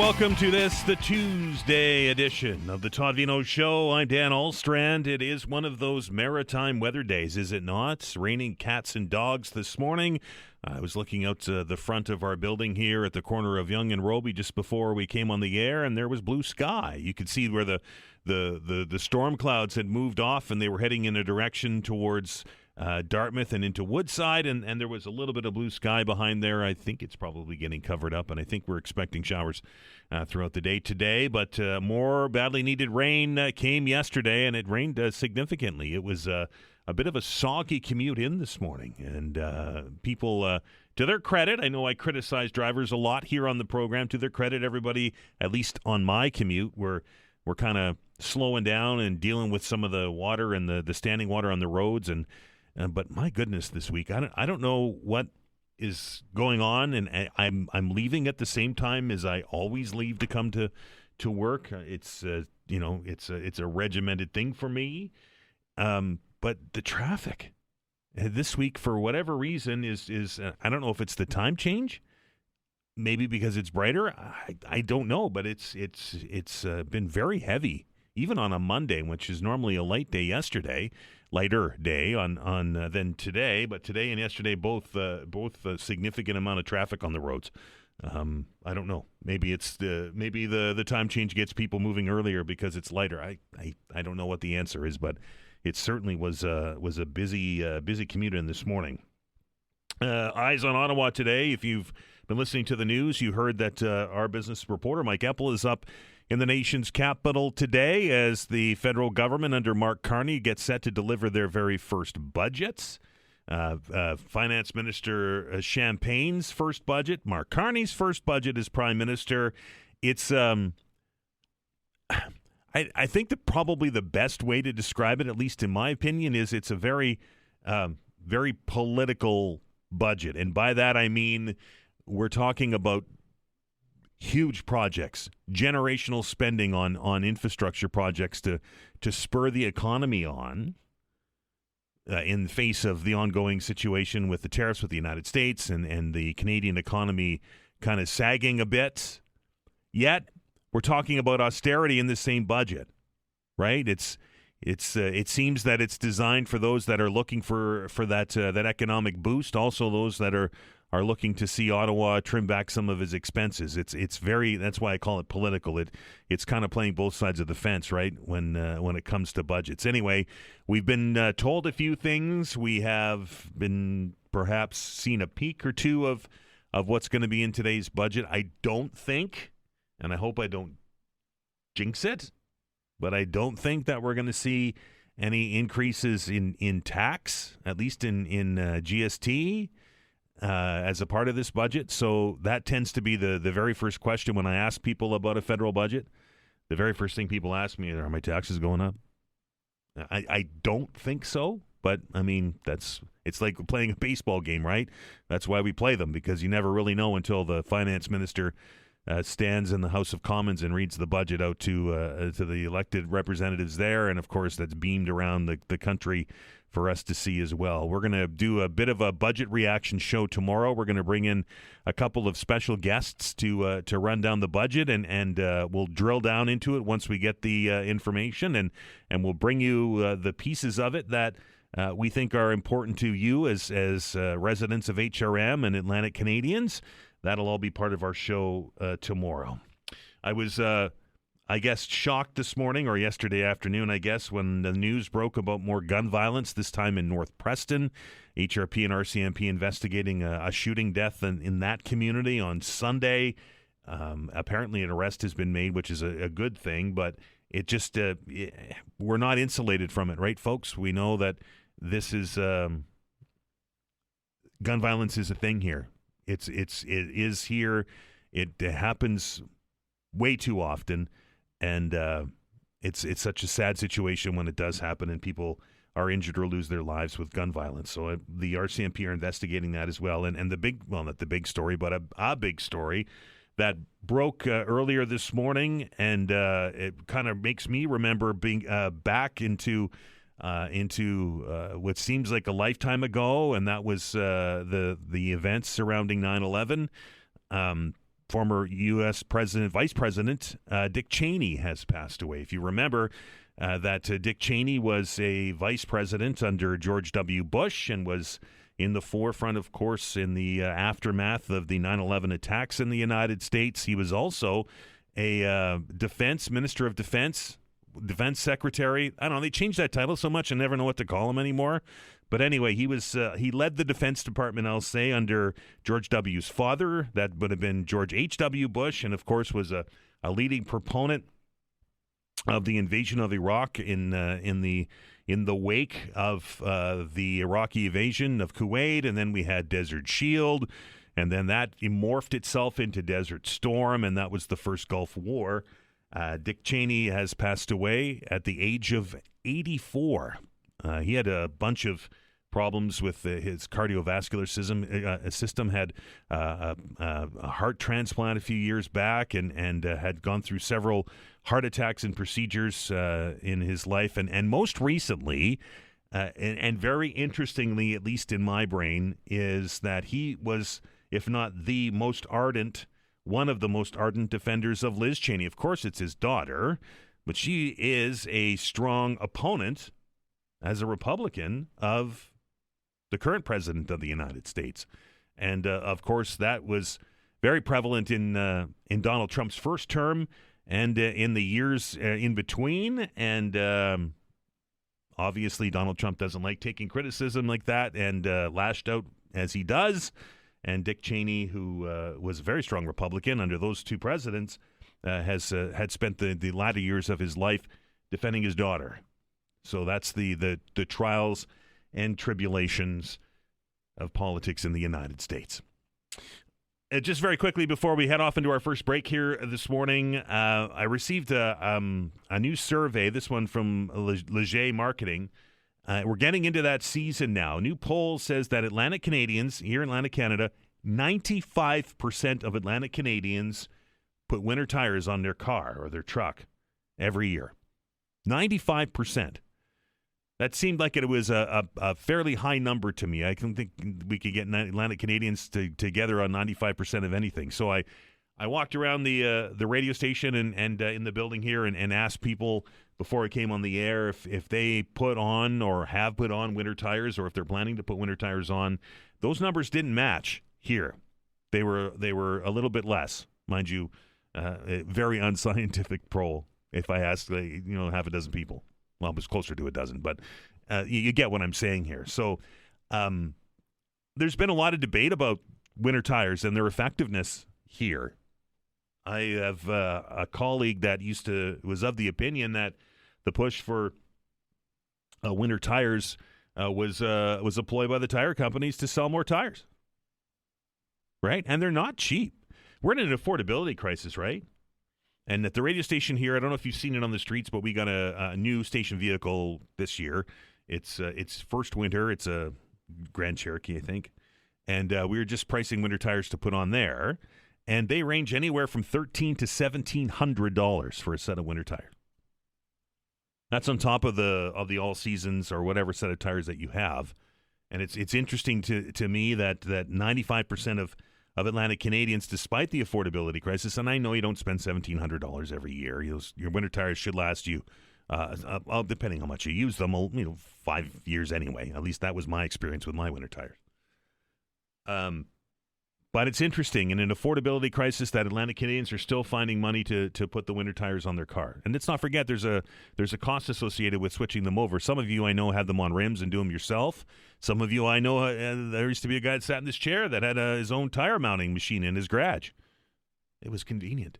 welcome to the Tuesday edition of the Todd Veinotte Show. I'm Dan Alstrand. It is one of those maritime weather days, is it not? It's raining cats and dogs this morning. I was looking out to the front of our building here at the corner of Yonge and Roby just before we came on the air, and there was blue sky. You could see where the storm clouds had moved off, and they were heading in a direction towards Dartmouth and into Woodside, and there was a little bit of blue sky behind there. I think it's probably getting covered up, and I think we're expecting showers throughout the day today, but more badly needed rain came yesterday, and it rained significantly. It was a bit of a soggy commute in this morning, and people, to their credit, I know I criticize drivers a lot here on the program. To their credit, everybody, at least on my commute, we're kind of slowing down and dealing with some of the water and the standing water on the roads, but my goodness, this week I don't know what is going on, and I'm leaving at the same time as I always leave to come to work. It's it's a regimented thing for me, but the traffic this week, for whatever reason, is I don't know if it's the time change, maybe because it's brighter. I don't know, but it's been very heavy. Even on a Monday, which is normally a lighter day than today, but today and yesterday both a significant amount of traffic on the roads. I don't know. Maybe it's the time change gets people moving earlier because it's lighter. I don't know what the answer is, but it certainly was a busy commute in this morning. Eyes on Ottawa today. If you've been listening to the news, you heard that our business reporter Mike Epple is up in the nation's capital today as the federal government under Mark Carney gets set to deliver their very first budgets. Finance Minister Champagne's first budget, Mark Carney's first budget as Prime Minister. It's I think that probably the best way to describe it, at least in my opinion, is it's a very political budget. And by that I mean we're talking about huge projects, generational spending on infrastructure projects to spur the economy on in the face of the ongoing situation with the tariffs with the United States and the Canadian economy kind of sagging a bit. Yet we're talking about austerity in the same budget, right? It seems that it's designed for those that are looking for that economic boost, also those that are looking to see Ottawa trim back some of his expenses. It's very, that's why I call it political. It's kind of playing both sides of the fence, right? When it comes to budgets. Anyway, we've been told a few things. We have been perhaps seen a peek or two of what's going to be in today's budget. I don't think, and I hope I don't jinx it, but I don't think that we're going to see any increases in tax, at least in GST. As a part of this budget. So that tends to be the very first question when I ask people about a federal budget. The very first thing people ask me, are my taxes going up? I don't think so, but I mean, it's like playing a baseball game, right? That's why we play them, because you never really know until the finance minister stands in the House of Commons and reads the budget out to the elected representatives there, and of course that's beamed around the country for us to see as well. We're going to do a bit of a budget reaction show tomorrow. We're going to bring in a couple of special guests to run down the budget, and we'll drill down into it once we get the information, and we'll bring you the pieces of it that we think are important to you as residents of HRM and Atlantic Canadians. That'll all be part of our show tomorrow. I was I guess, shocked this morning or yesterday afternoon, I guess, when the news broke about more gun violence, this time in North Preston. HRP and RCMP investigating a shooting death in that community on Sunday. Apparently an arrest has been made, which is a good thing, but it just we're not insulated from it, right, folks? We know that this is gun violence is a thing here. It is here. It happens way too often. And it's such a sad situation when it does happen and people are injured or lose their lives with gun violence. So the RCMP are investigating that as well. And the big, well, not the big story, but a big story that broke earlier this morning, and it kind of makes me remember being back into what seems like a lifetime ago, and that was the events surrounding 9/11. former U.S. Vice President Dick Cheney has passed away. If you remember that Dick Cheney was a vice president under George W. Bush and was in the forefront, of course, in the aftermath of the 9/11 attacks in the United States. He was also a Minister of Defense Secretary. I don't know. They changed that title so much I never know what to call him anymore. But anyway, he led the Defense Department, I'll say, under George W.'s father. That would have been George H.W. Bush, and of course was a leading proponent of the invasion of Iraq in the wake of the Iraqi invasion of Kuwait, and then we had Desert Shield, and then that morphed itself into Desert Storm, and that was the first Gulf War. Dick Cheney has passed away at the age of 84. He had a bunch of problems with his cardiovascular system, had a heart transplant a few years back, and had gone through several heart attacks and procedures in his life. And most recently, and very interestingly, at least in my brain, is that he was, if not one of the most ardent defenders of Liz Cheney. Of course, it's his daughter, but she is a strong opponent as a Republican of the current president of the United States. And, of course, that was very prevalent in Donald Trump's first term and in the years in between. And obviously, Donald Trump doesn't like taking criticism like that and lashed out as he does. And Dick Cheney, who was a very strong Republican under those two presidents, had spent the latter years of his life defending his daughter. So that's the trials and tribulations of politics in the United States. Just very quickly before we head off into our first break here this morning, I received a new survey, this one from Leger Marketing. We're getting into that season now. A new poll says that Atlantic Canadians, here in Atlantic Canada, 95% of Atlantic Canadians put winter tires on their car or their truck every year. 95%. That seemed like it was a fairly high number to me. I don't think we could get Atlantic Canadians together on 95% of anything. So I walked around the radio station and in the building here and asked people before I came on the air if they put on or have put on winter tires or if they're planning to put winter tires on. Those numbers didn't match here. They were a little bit less, mind you. A very unscientific poll. If I asked, half a dozen people. Well, it was closer to a dozen, but you get what I'm saying here. So there's been a lot of debate about winter tires and their effectiveness here. I have a colleague that was of the opinion that the push for winter tires was a ploy by the tire companies to sell more tires, right? And they're not cheap. We're in an affordability crisis, right? And at the radio station here, I don't know if you've seen it on the streets, but we got a new station vehicle this year. It's first winter. It's a Grand Cherokee, I think. And we were just pricing winter tires to put on there. And they range anywhere from $1,300 to $1,700 for a set of winter tires. That's on top of the all seasons or whatever set of tires that you have. And it's interesting to me that 95% of Atlantic Canadians, despite the affordability crisis, and I know you don't spend $1,700 every year. Your winter tires should last you, depending how much you use them, 5 years anyway. At least that was my experience with my winter tires. But it's interesting, in an affordability crisis, that Atlantic Canadians are still finding money to put the winter tires on their car. And let's not forget, there's a cost associated with switching them over. Some of you I know had them on rims and do them yourself. Some of you I know, there used to be a guy that sat in this chair that had his own tire mounting machine in his garage. It was convenient.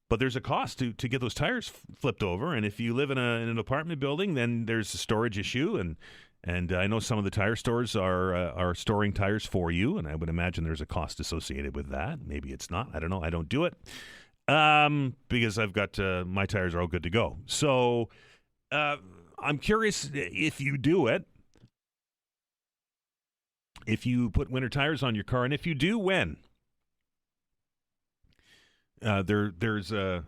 But there's a cost to get those tires flipped over. And if you live in an apartment building, then there's a storage issue. And I know some of the tire stores are storing tires for you, and I would imagine there's a cost associated with that. Maybe it's not. I don't know. I don't do it because I've got my tires are all good to go. So I'm curious if you do it, if you put winter tires on your car, and if you do, when. There's a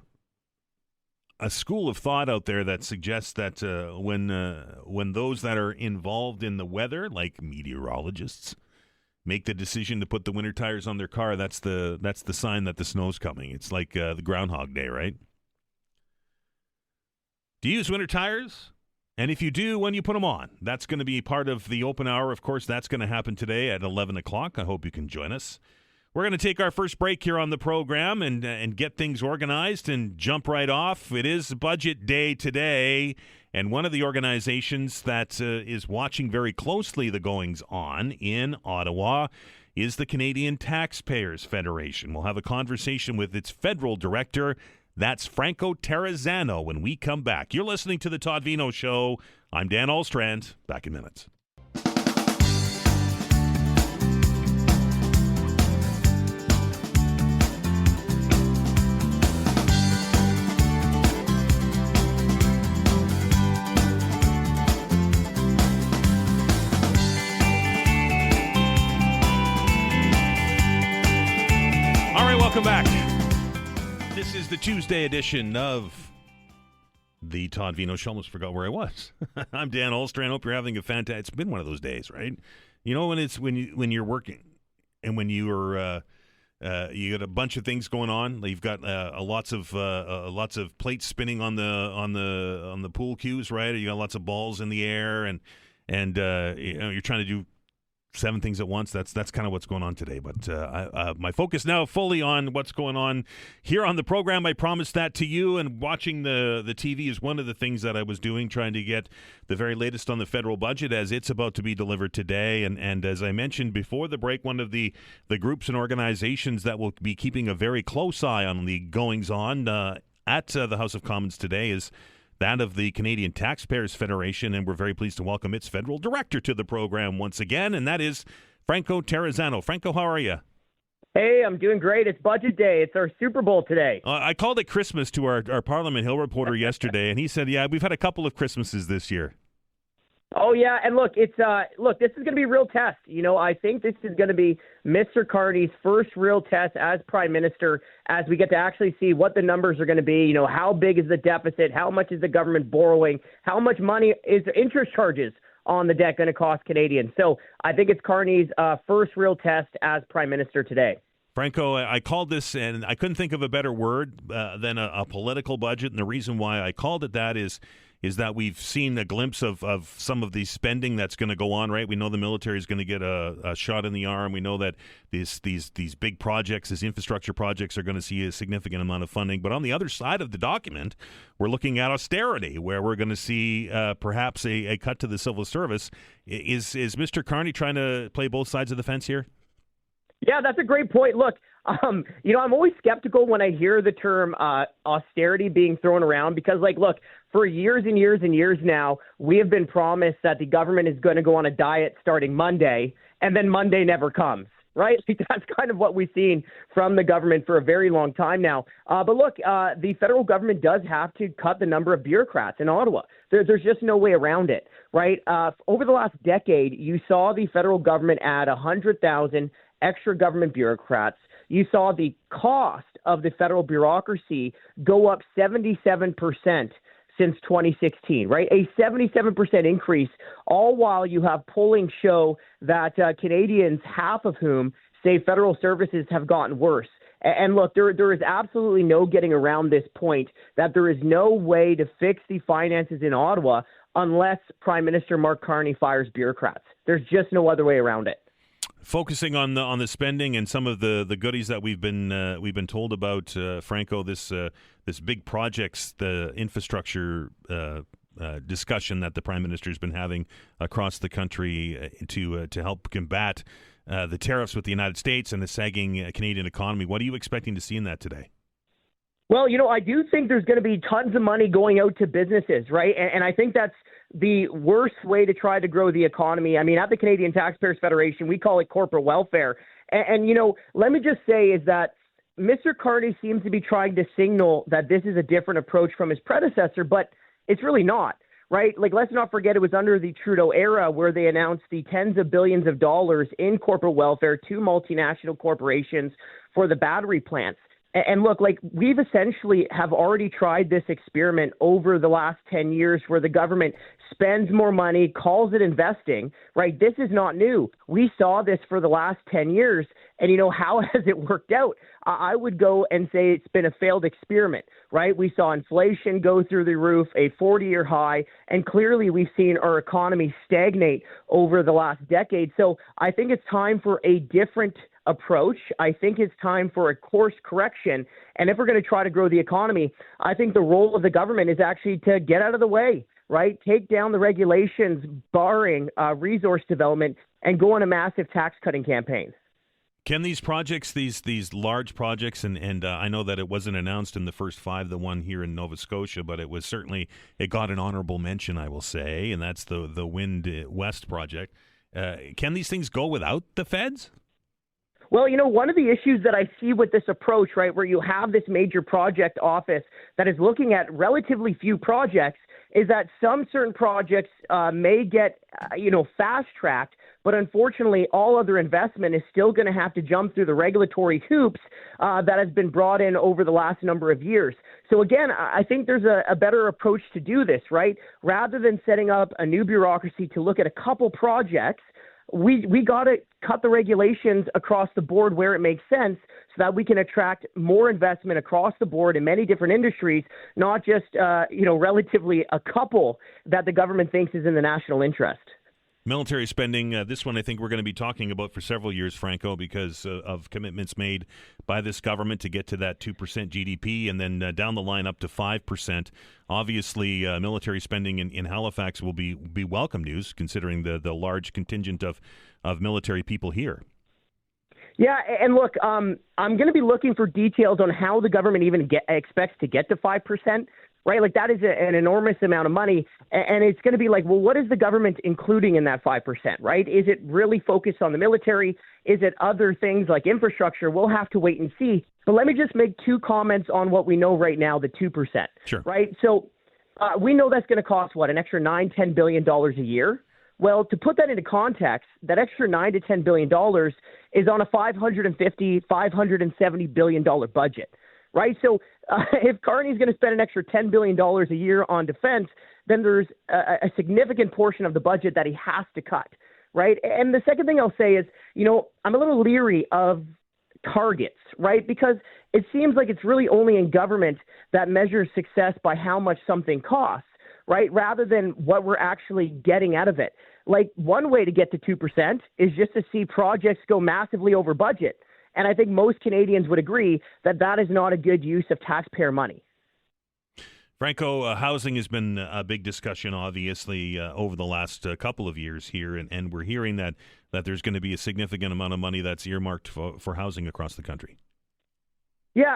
school of thought out there that suggests that when those that are involved in the weather, like meteorologists, make the decision to put the winter tires on their car, that's the sign that the snow's coming. It's like the Groundhog Day, right? Do you use winter tires? And if you do, when you put them on? That's going to be part of the open hour. Of course, that's going to happen today at 11 o'clock. I hope you can join us. We're going to take our first break here on the program and get things organized and jump right off. It is budget day today, and one of the organizations that is watching very closely the goings-on in Ottawa is the Canadian Taxpayers Federation. We'll have a conversation with its federal director. That's Franco Terrazzano when we come back. You're listening to The Todd Veinotte Show. I'm Dan Alstrand. Back in minutes. Welcome back. This is the Tuesday edition of the Todd Veinotte Show. Almost forgot where I was. I'm Dan Olstrand. Hope you're having a fantastic. It's been one of those days, right? You know, when you're working and when you're you got a bunch of things going on. You've got lots of plates spinning on the pool cues, right? You got lots of balls in the air, and you're trying to do 7 things at once. That's kind of what's going on today. But my focus now fully on what's going on here on the program. I promised that to you, and watching the TV is one of the things that I was doing, trying to get the very latest on the federal budget as it's about to be delivered today. And as I mentioned before the break, one of the groups and organizations that will be keeping a very close eye on the goings-on at the House of Commons today is that of the Canadian Taxpayers Federation, and we're very pleased to welcome its federal director to the program once again, and that is Franco Terrazzano. Franco, how are you? Hey, I'm doing great. It's budget day. It's our Super Bowl today. I called it Christmas to our Parliament Hill reporter yesterday, and he said, yeah, we've had a couple of Christmases this year. Oh, yeah, and look, this is going to be a real test. You know, I think this is going to be Mr. Carney's first real test as Prime Minister, as we get to actually see what the numbers are going to be. You know, how big is the deficit? How much is the government borrowing? How much money is interest charges on the debt going to cost Canadians? So I think it's Carney's first real test as Prime Minister today. Franco, I called this, and I couldn't think of a better word than a political budget, and the reason why I called it that is that we've seen a glimpse of some of the spending that's going to go on, right? We know the military is going to get a shot in the arm. We know that these big projects, these infrastructure projects, are going to see a significant amount of funding. But on the other side of the document, we're looking at austerity, where we're going to see perhaps a cut to the civil service. Is Mr. Carney trying to play both sides of the fence here? Yeah, that's a great point. Look, I'm always skeptical when I hear the term austerity being thrown around because, look, for years and years and years now, we have been promised that the government is going to go on a diet starting Monday, and then Monday never comes, right? That's kind of what we've seen from the government for a very long time now. But look, the federal government does have to cut the number of bureaucrats in Ottawa. There's just no way around it, right? Over the last decade, you saw the federal government add 100,000 extra government bureaucrats. You saw the cost of the federal bureaucracy go up 77% since 2016, right? A 77% increase, all while you have polling show that Canadians, half of whom say federal services have gotten worse. And look, there is absolutely no getting around this point that there is no way to fix the finances in Ottawa unless Prime Minister Mark Carney fires bureaucrats. There's just no other way around it. Focusing on the spending and some of the goodies that we've been told about, Franco, this big projects, the infrastructure discussion that the Prime Minister has been having across the country to help combat the tariffs with the United States and the sagging Canadian economy. What are you expecting to see in that today? Well, I do think there's going to be tons of money going out to businesses, right? And I think that's the worst way to try to grow the economy. I mean, at the Canadian Taxpayers Federation, we call it corporate welfare. And let me just say is that Mr. Carney seems to be trying to signal that this is a different approach from his predecessor, but it's really not, right? Let's not forget it was under the Trudeau era where they announced the tens of billions of dollars in corporate welfare to multinational corporations for the battery plants. And look, we've essentially have already tried this experiment over the last 10 years where the government spends more money, calls it investing, right? This is not new. We saw this for the last 10 years. And, how has it worked out? I would go and say it's been a failed experiment, right? We saw inflation go through the roof, a 40-year high, and clearly we've seen our economy stagnate over the last decade. So I think it's time for a different approach. I think it's time for a course correction. And if we're going to try to grow the economy, I think the role of the government is actually to get out of the way, right? Take down the regulations barring resource development and go on a massive tax cutting campaign. Can these projects, these large projects, and I know that it wasn't announced in the first five, the one here in Nova Scotia, but it got an honorable mention, I will say, and that's the Wind West project. Can these things go without the feds? Well, one of the issues that I see with this approach, right, where you have this major project office that is looking at relatively few projects, is that some certain projects may get, fast-tracked, but unfortunately, all other investment is still going to have to jump through the regulatory hoops that has been brought in over the last number of years. So again, I think there's a better approach to do this, right? Rather than setting up a new bureaucracy to look at a couple projects, we got to cut the regulations across the board where it makes sense so that we can attract more investment across the board in many different industries, not just, relatively a couple that the government thinks is in the national interest. Military spending, this one I think we're going to be talking about for several years, Franco, because of commitments made by this government to get to that 2% GDP and then down the line up to 5%. Obviously, military spending in Halifax will be welcome news, considering the large contingent of military people here. Yeah, and look, I'm going to be looking for details on how the government even expects to get to 5%. Right, like that is an enormous amount of money, and it's going to be like, well, what is the government including in that 5%? Right? Is it really focused on the military? Is it other things like infrastructure? We'll have to wait and see. But let me just make two comments on what we know right now, the 2%. Sure. Right. So we know that's going to cost an extra $9-10 billion a year. Well, to put that into context, that extra $9 to $10 billion is on a $570 billion budget. Right. So if Carney's going to spend an extra $10 billion a year on defense, then there's a significant portion of the budget that he has to cut. Right. And the second thing I'll say is, I'm a little leery of targets. Right. Because it seems like it's really only in government that measures success by how much something costs. Right. Rather than what we're actually getting out of it. Like one way to get to 2% is just to see projects go massively over budget. And I think most Canadians would agree that that is not a good use of taxpayer money. Franco, housing has been a big discussion, obviously, over the last couple of years here, and we're hearing that there's going to be a significant amount of money that's earmarked for housing across the country. Yeah,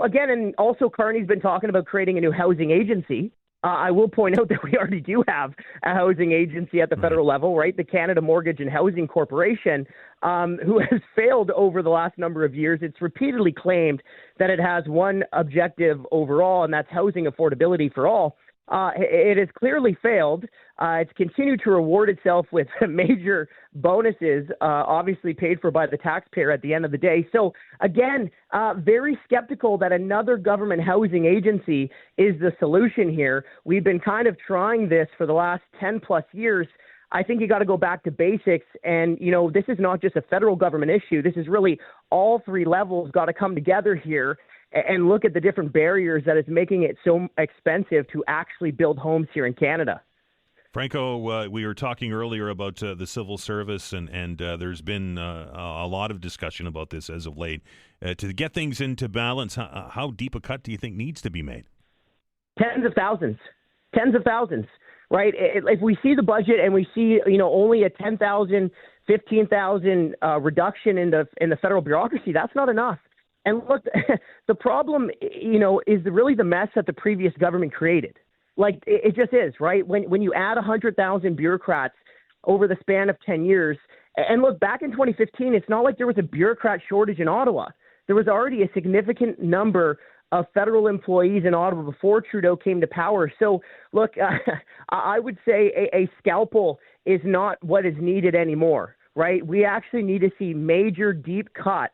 again, and also Carney's been talking about creating a new housing agency. I will point out that we already do have a housing agency at the federal level, right? The Canada Mortgage and Housing Corporation, who has failed over the last number of years. It's repeatedly claimed that it has one objective overall, and that's housing affordability for all. It has clearly failed. It's continued to reward itself with major bonuses, obviously paid for by the taxpayer at the end of the day. So again, very skeptical that another government housing agency is the solution here. We've been kind of trying this for the last 10 plus years. I think you got to go back to basics. And, this is not just a federal government issue. This is really all three levels got to come together here and look at the different barriers that is making it so expensive to actually build homes here in Canada. Franco, we were talking earlier about the civil service, and there's been a lot of discussion about this as of late. To get things into balance, how deep a cut do you think needs to be made? Tens of thousands, right? If we see the budget and we see, only a 10,000, 15,000 reduction in the federal bureaucracy, that's not enough. And look, the problem, is really the mess that the previous government created. Like, it just is, right? When you add 100,000 bureaucrats over the span of 10 years, and look, back in 2015, it's not like there was a bureaucrat shortage in Ottawa. There was already a significant number of federal employees in Ottawa before Trudeau came to power. So, look, I would say a scalpel is not what is needed anymore, right? We actually need to see major deep cuts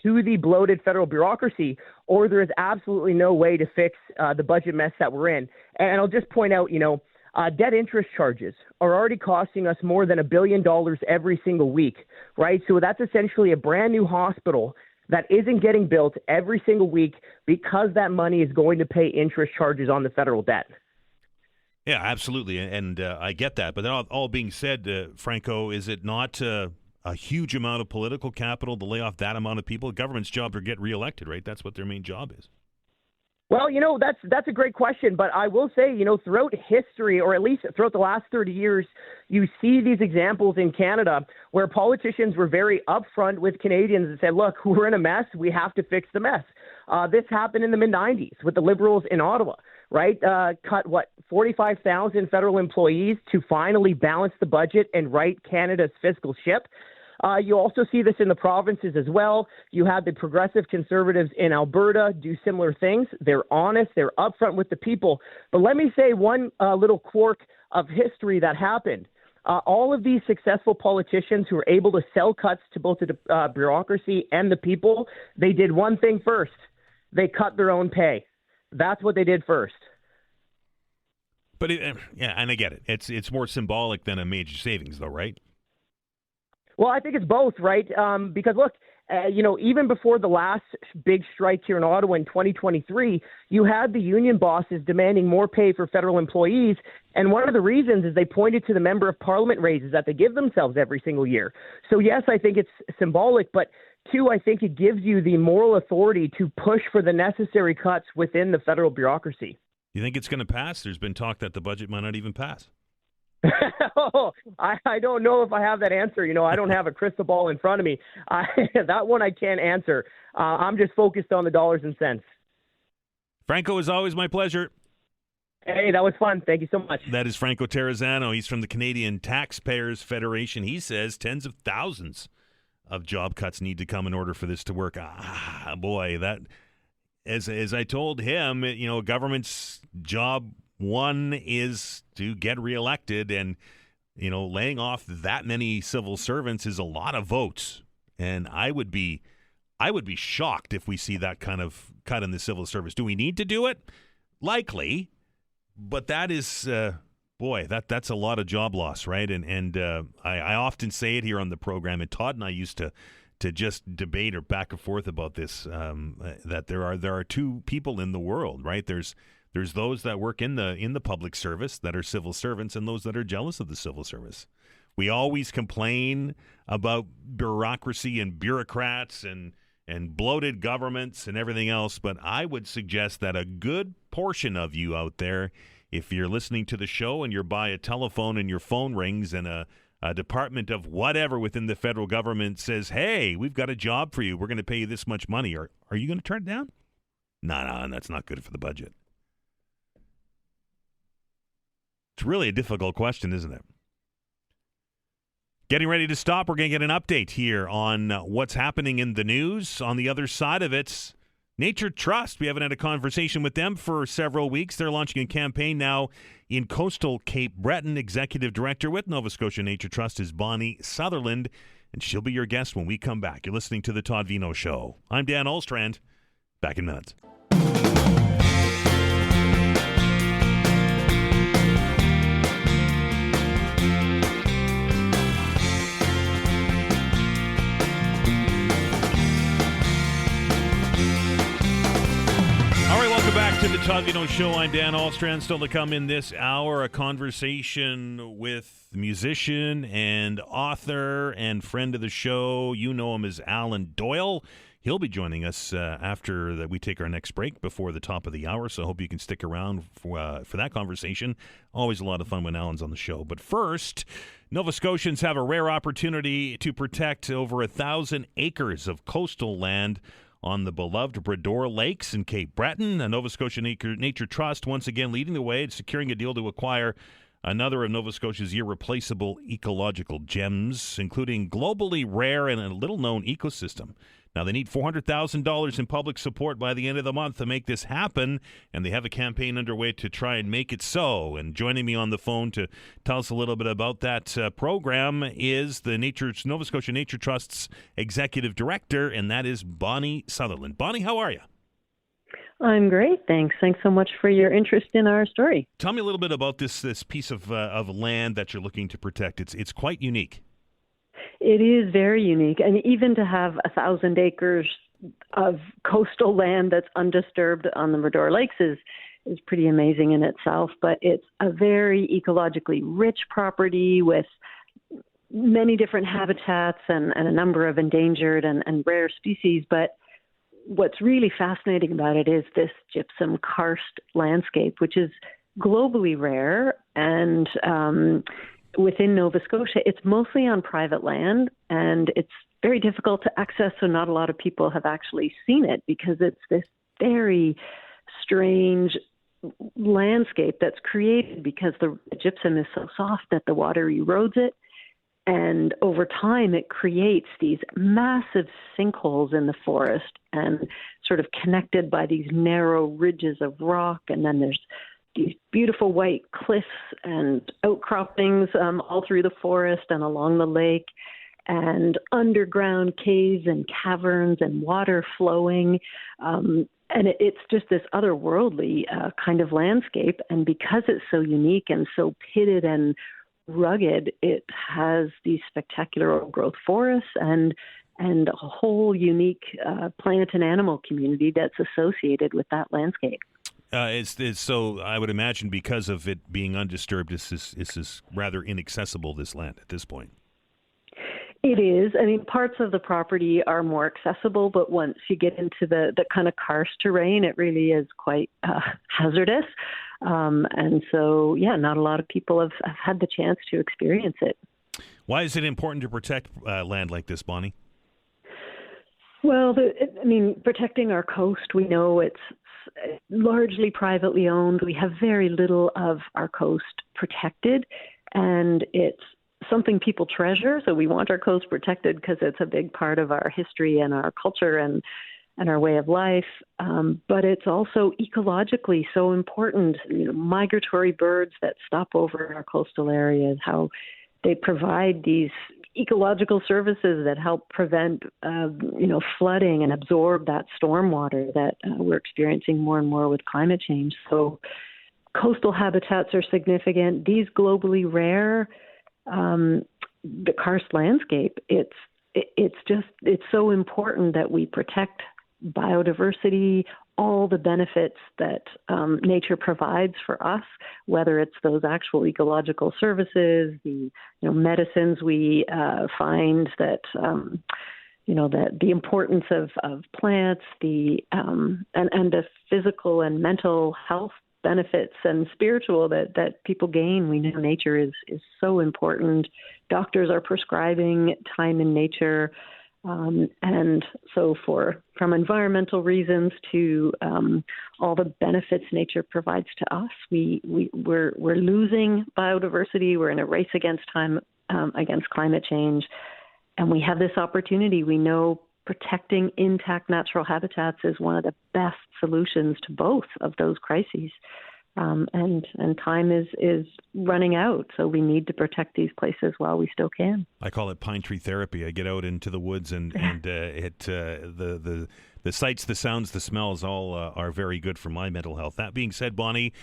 to the bloated federal bureaucracy, or there is absolutely no way to fix the budget mess that we're in. And I'll just point out, Debt interest charges are already costing us more than $1 billion every single week, right? So that's essentially a brand new hospital that isn't getting built every single week because that money is going to pay interest charges on the federal debt. Yeah, absolutely, and I get that. But then all being said, Franco, is it not a huge amount of political capital to lay off that amount of people? The government's job to get reelected, right? That's what their main job is. Well, that's a great question, but I will say, throughout history, or at least throughout the last 30 years, you see these examples in Canada where politicians were very upfront with Canadians and said, look, we're in a mess. We have to fix the mess. This happened in the mid-90s with the Liberals in Ottawa, right? Cut, 45,000 federal employees to finally balance the budget and right Canada's fiscal ship. You also see this in the provinces as well. You had the progressive conservatives in Alberta do similar things. They're honest. They're upfront with the people. But let me say one little quirk of history that happened. All of these successful politicians who were able to sell cuts to both the bureaucracy and the people, they did one thing first. They cut their own pay. That's what they did first. But yeah, and I get it. It's more symbolic than a major savings, though, right? Well, I think it's both, right? Because look, even before the last big strike here in Ottawa in 2023, you had the union bosses demanding more pay for federal employees. And one of the reasons is they pointed to the member of parliament raises that they give themselves every single year. So yes, I think it's symbolic, but two, I think it gives you the moral authority to push for the necessary cuts within the federal bureaucracy. You think it's going to pass? There's been talk that the budget might not even pass. I don't know if I have that answer. I don't have a crystal ball in front of me. That one I can't answer. I'm just focused on the dollars and cents. Franco, as always, my pleasure. Hey, that was fun. Thank you so much. That is Franco Terrazzano. He's from the Canadian Taxpayers Federation. He says tens of thousands of job cuts need to come in order for this to work. Boy, that as I told him, government's job one is to get reelected, and laying off that many civil servants is a lot of votes. And I would be shocked if we see that kind of cut in the civil service. Do we need to do it? Likely, but that is that's a lot of job loss, right? And I often say it here on the program, and Todd and I used to just debate or back and forth about this, that there are two people in the world, right? There's those that work in the public service that are civil servants, and those that are jealous of the civil service. We always complain about bureaucracy and bureaucrats and bloated governments and everything else, but I would suggest that a good portion of you out there, if you're listening to the show and you're by a telephone and your phone rings and a department of whatever within the federal government says, hey, we've got a job for you, we're going to pay you this much money, are you going to turn it down? No, that's not good for the budget. It's really a difficult question, isn't it? Getting ready to stop. We're going to get an update here on what's happening in the news. On the other side of it, Nature Trust. We haven't had a conversation with them for several weeks. They're launching a campaign now in coastal Cape Breton. Executive Director with Nova Scotia Nature Trust is Bonnie Sutherland, and she'll be your guest when we come back. You're listening to The Todd Veinotte Show. I'm Dan Olstrand. Back in minutes. Back to the Todd Veinotte Show. I'm Dan Olstrand. Still to come in this hour, a conversation with musician and author and friend of the show. You know him as Alan Doyle. He'll be joining us after that we take our next break before the top of the hour, so I hope you can stick around for that conversation. Always a lot of fun when Alan's on the show. But first, Nova Scotians have a rare opportunity to protect over 1,000 acres of coastal land on the beloved Bredor Lakes in Cape Breton. The Nova Scotia Nature Trust once again leading the way in securing a deal to acquire another of Nova Scotia's irreplaceable ecological gems, including globally rare and a little-known ecosystem. Now, they need $400,000 in public support by the end of the month to make this happen, and they have a campaign underway to try and make it so. And joining me on the phone to tell us a little bit about that program is the Nova Scotia Nature Trust's Executive Director, and that is Bonnie Sutherland. Bonnie, how are you? I'm great, thanks. Thanks so much for your interest in our story. Tell me a little bit about this piece of land that you're looking to protect. It's quite unique. It is very unique, and even to have 1,000 acres of coastal land that's undisturbed on the Medora Lakes is pretty amazing in itself. But it's a very ecologically rich property with many different habitats and a number of endangered and rare species. But what's really fascinating about it is this gypsum karst landscape, which is globally rare, and within Nova Scotia, it's mostly on private land, and it's very difficult to access, so not a lot of people have actually seen it because it's this very strange landscape that's created because the gypsum is so soft that the water erodes it. And over time, it creates these massive sinkholes in the forest and sort of connected by these narrow ridges of rock. And then there's these beautiful white cliffs and outcroppings all through the forest and along the lake, and underground caves and caverns and water flowing. And it's just this otherworldly kind of landscape. And because it's so unique and so pitted and rugged, it has these spectacular old growth forests and a whole unique plant and animal community that's associated with that landscape. It's so I would imagine because of it being undisturbed, this is rather inaccessible, this land at this point. It is. I mean, parts of the property are more accessible, but once you get into the kind of karst terrain, it really is quite hazardous. And so, not a lot of people have had the chance to experience it. Why is it important to protect land like this, Bonnie? Well, protecting our coast, we know it's largely privately owned. We have very little of our coast protected, and it's something people treasure. So we want our coast protected because it's a big part of our history and our culture and our way of life. But it's also ecologically so important. Migratory birds that stop over in our coastal areas, how they provide these ecological services that help prevent, flooding and absorb that stormwater that we're experiencing more and more with climate change. So coastal habitats are significant. These globally rare, the karst landscape, it's so important that we protect biodiversity, all the benefits that nature provides for us, whether it's those actual ecological services, the medicines we find that that the importance of plants, and the physical and mental health benefits and spiritual that people gain. We know nature is so important. Doctors are prescribing time in nature. And so from environmental reasons to all the benefits nature provides to us, we're losing biodiversity. We're in a race against climate change. And we have this opportunity. We know protecting intact natural habitats is one of the best solutions to both of those crises. And time is running out, so we need to protect these places while we still can. I call it pine tree therapy. I get out into the woods and the sights, the sounds, the smells all are very good for my mental health. That being said, Bonnie,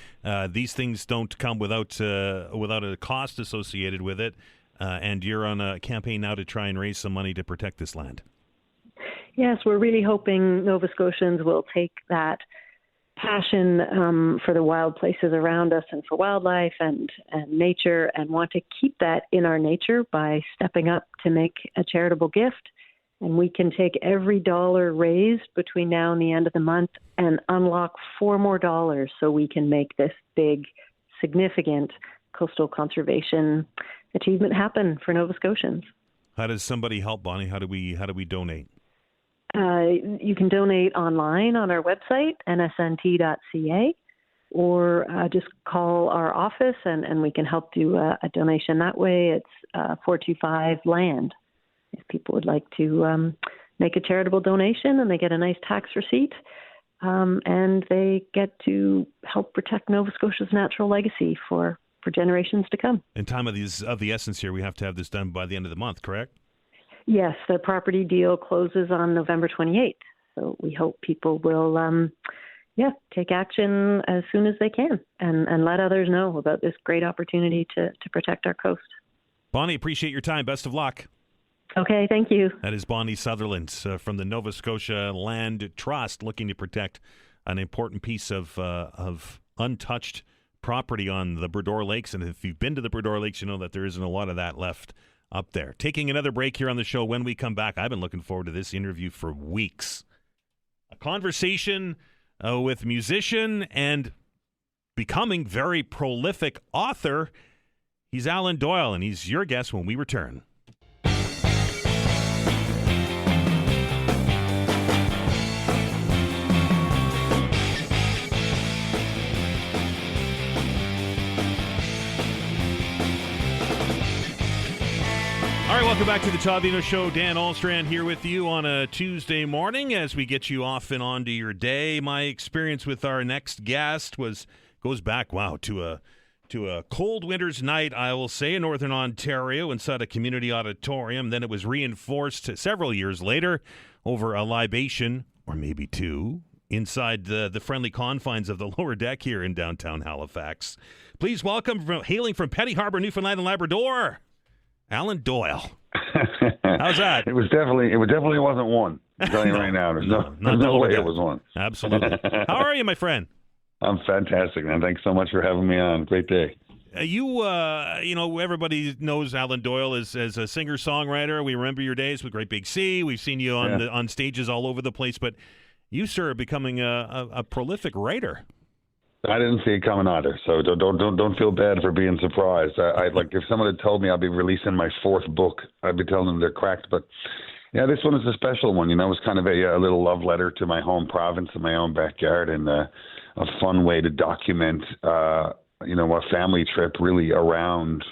these things don't come without a cost associated with it, and you're on a campaign now to try and raise some money to protect this land. Yes, we're really hoping Nova Scotians will take that passion for the wild places around us and for wildlife and nature and want to keep that in our nature by stepping up to make a charitable gift. And we can take every dollar raised between now and the end of the month and unlock $4 more so we can make this big, significant coastal conservation achievement happen for Nova Scotians. How does somebody help, Bonnie? How do we donate? You can donate online on our website, nsnt.ca, or just call our office and we can help do a donation that way. It's 425-LAND. If people would like to make a charitable donation, and they get a nice tax receipt, and they get to help protect Nova Scotia's natural legacy for generations to come. And time of the essence here, we have to have this done by the end of the month, correct? Yes, the property deal closes on November 28th. So we hope people will take action as soon as they can and let others know about this great opportunity to protect our coast. Bonnie, appreciate your time. Best of luck. Okay, thank you. That is Bonnie Sutherland from the Nova Scotia Land Trust, looking to protect an important piece of untouched property on the Bredor Lakes. And if you've been to the Bredor Lakes, you know that there isn't a lot of that left up there. Taking another break here on the show. When we come back, I've been looking forward to this interview for weeks. A conversation with musician and becoming very prolific author. He's Alan Doyle, and he's your guest when we return. All right, welcome back to the Todd Veinotte Show. Dan Alstrand here with you on a Tuesday morning as we get you off and onto your day. My experience with our next guest goes back, to a cold winter's night, I will say, in Northern Ontario inside a community auditorium. Then it was reinforced several years later over a libation, or maybe two, inside the friendly confines of the lower deck here in downtown Halifax. Please welcome, hailing from Petty Harbour, Newfoundland and Labrador, Alan Doyle. How's that? It definitely wasn't one. I'm telling you right now. There's no way it was one. Absolutely. How are you, my friend? I'm fantastic, man. Thanks so much for having me on. Great day. Everybody knows Alan Doyle as a singer-songwriter. We remember your days with Great Big Sea. We've seen you on stages all over the place. But you, sir, are becoming a prolific writer. I didn't see it coming either, so don't feel bad for being surprised. I like if someone had told me I'll be releasing my fourth book, I'd be telling them they're cracked. But yeah, this one is a special one. It was kind of a little love letter to my home province and my own backyard, and a fun way to document a family trip really around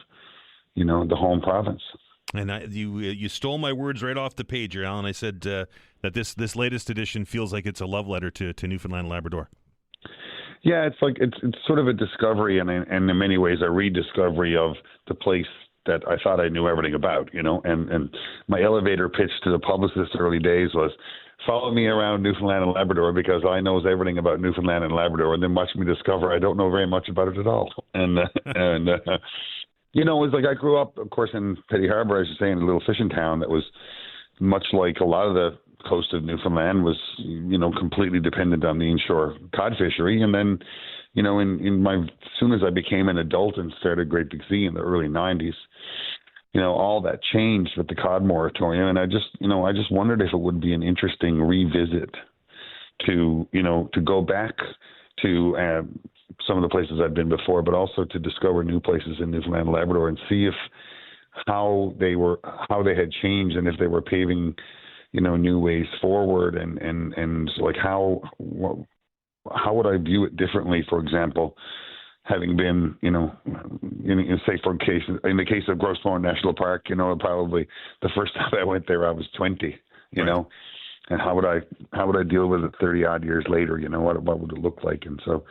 the home province. And you stole my words right off the page here, Alan. I said that this latest edition feels like it's a love letter to Newfoundland and Labrador. Yeah, it's sort of a discovery and in many ways a rediscovery of the place that I thought I knew everything about, and my elevator pitch to the publicist early days was, follow me around Newfoundland and Labrador because I knows everything about Newfoundland and Labrador, and then watch me discover I don't know very much about it at all. And it was like I grew up, of course, in Petty Harbour, as you say, in a little fishing town that was much like a lot of the coast of Newfoundland was, completely dependent on the inshore cod fishery. And then, as soon as I became an adult and started Great Big Sea in the early 90s, all that changed with the cod moratorium. And I just wondered if it would be an interesting revisit to go back to some of the places I'd been before, but also to discover new places in Newfoundland and Labrador and see how they had changed and if they were paving new ways forward, and like how would I view it differently? For example, having been, in the case of Grosse Pointe National Park, probably the first time I went there, I was 20, and how would I deal with it 30 odd years later? What would it look like? And so,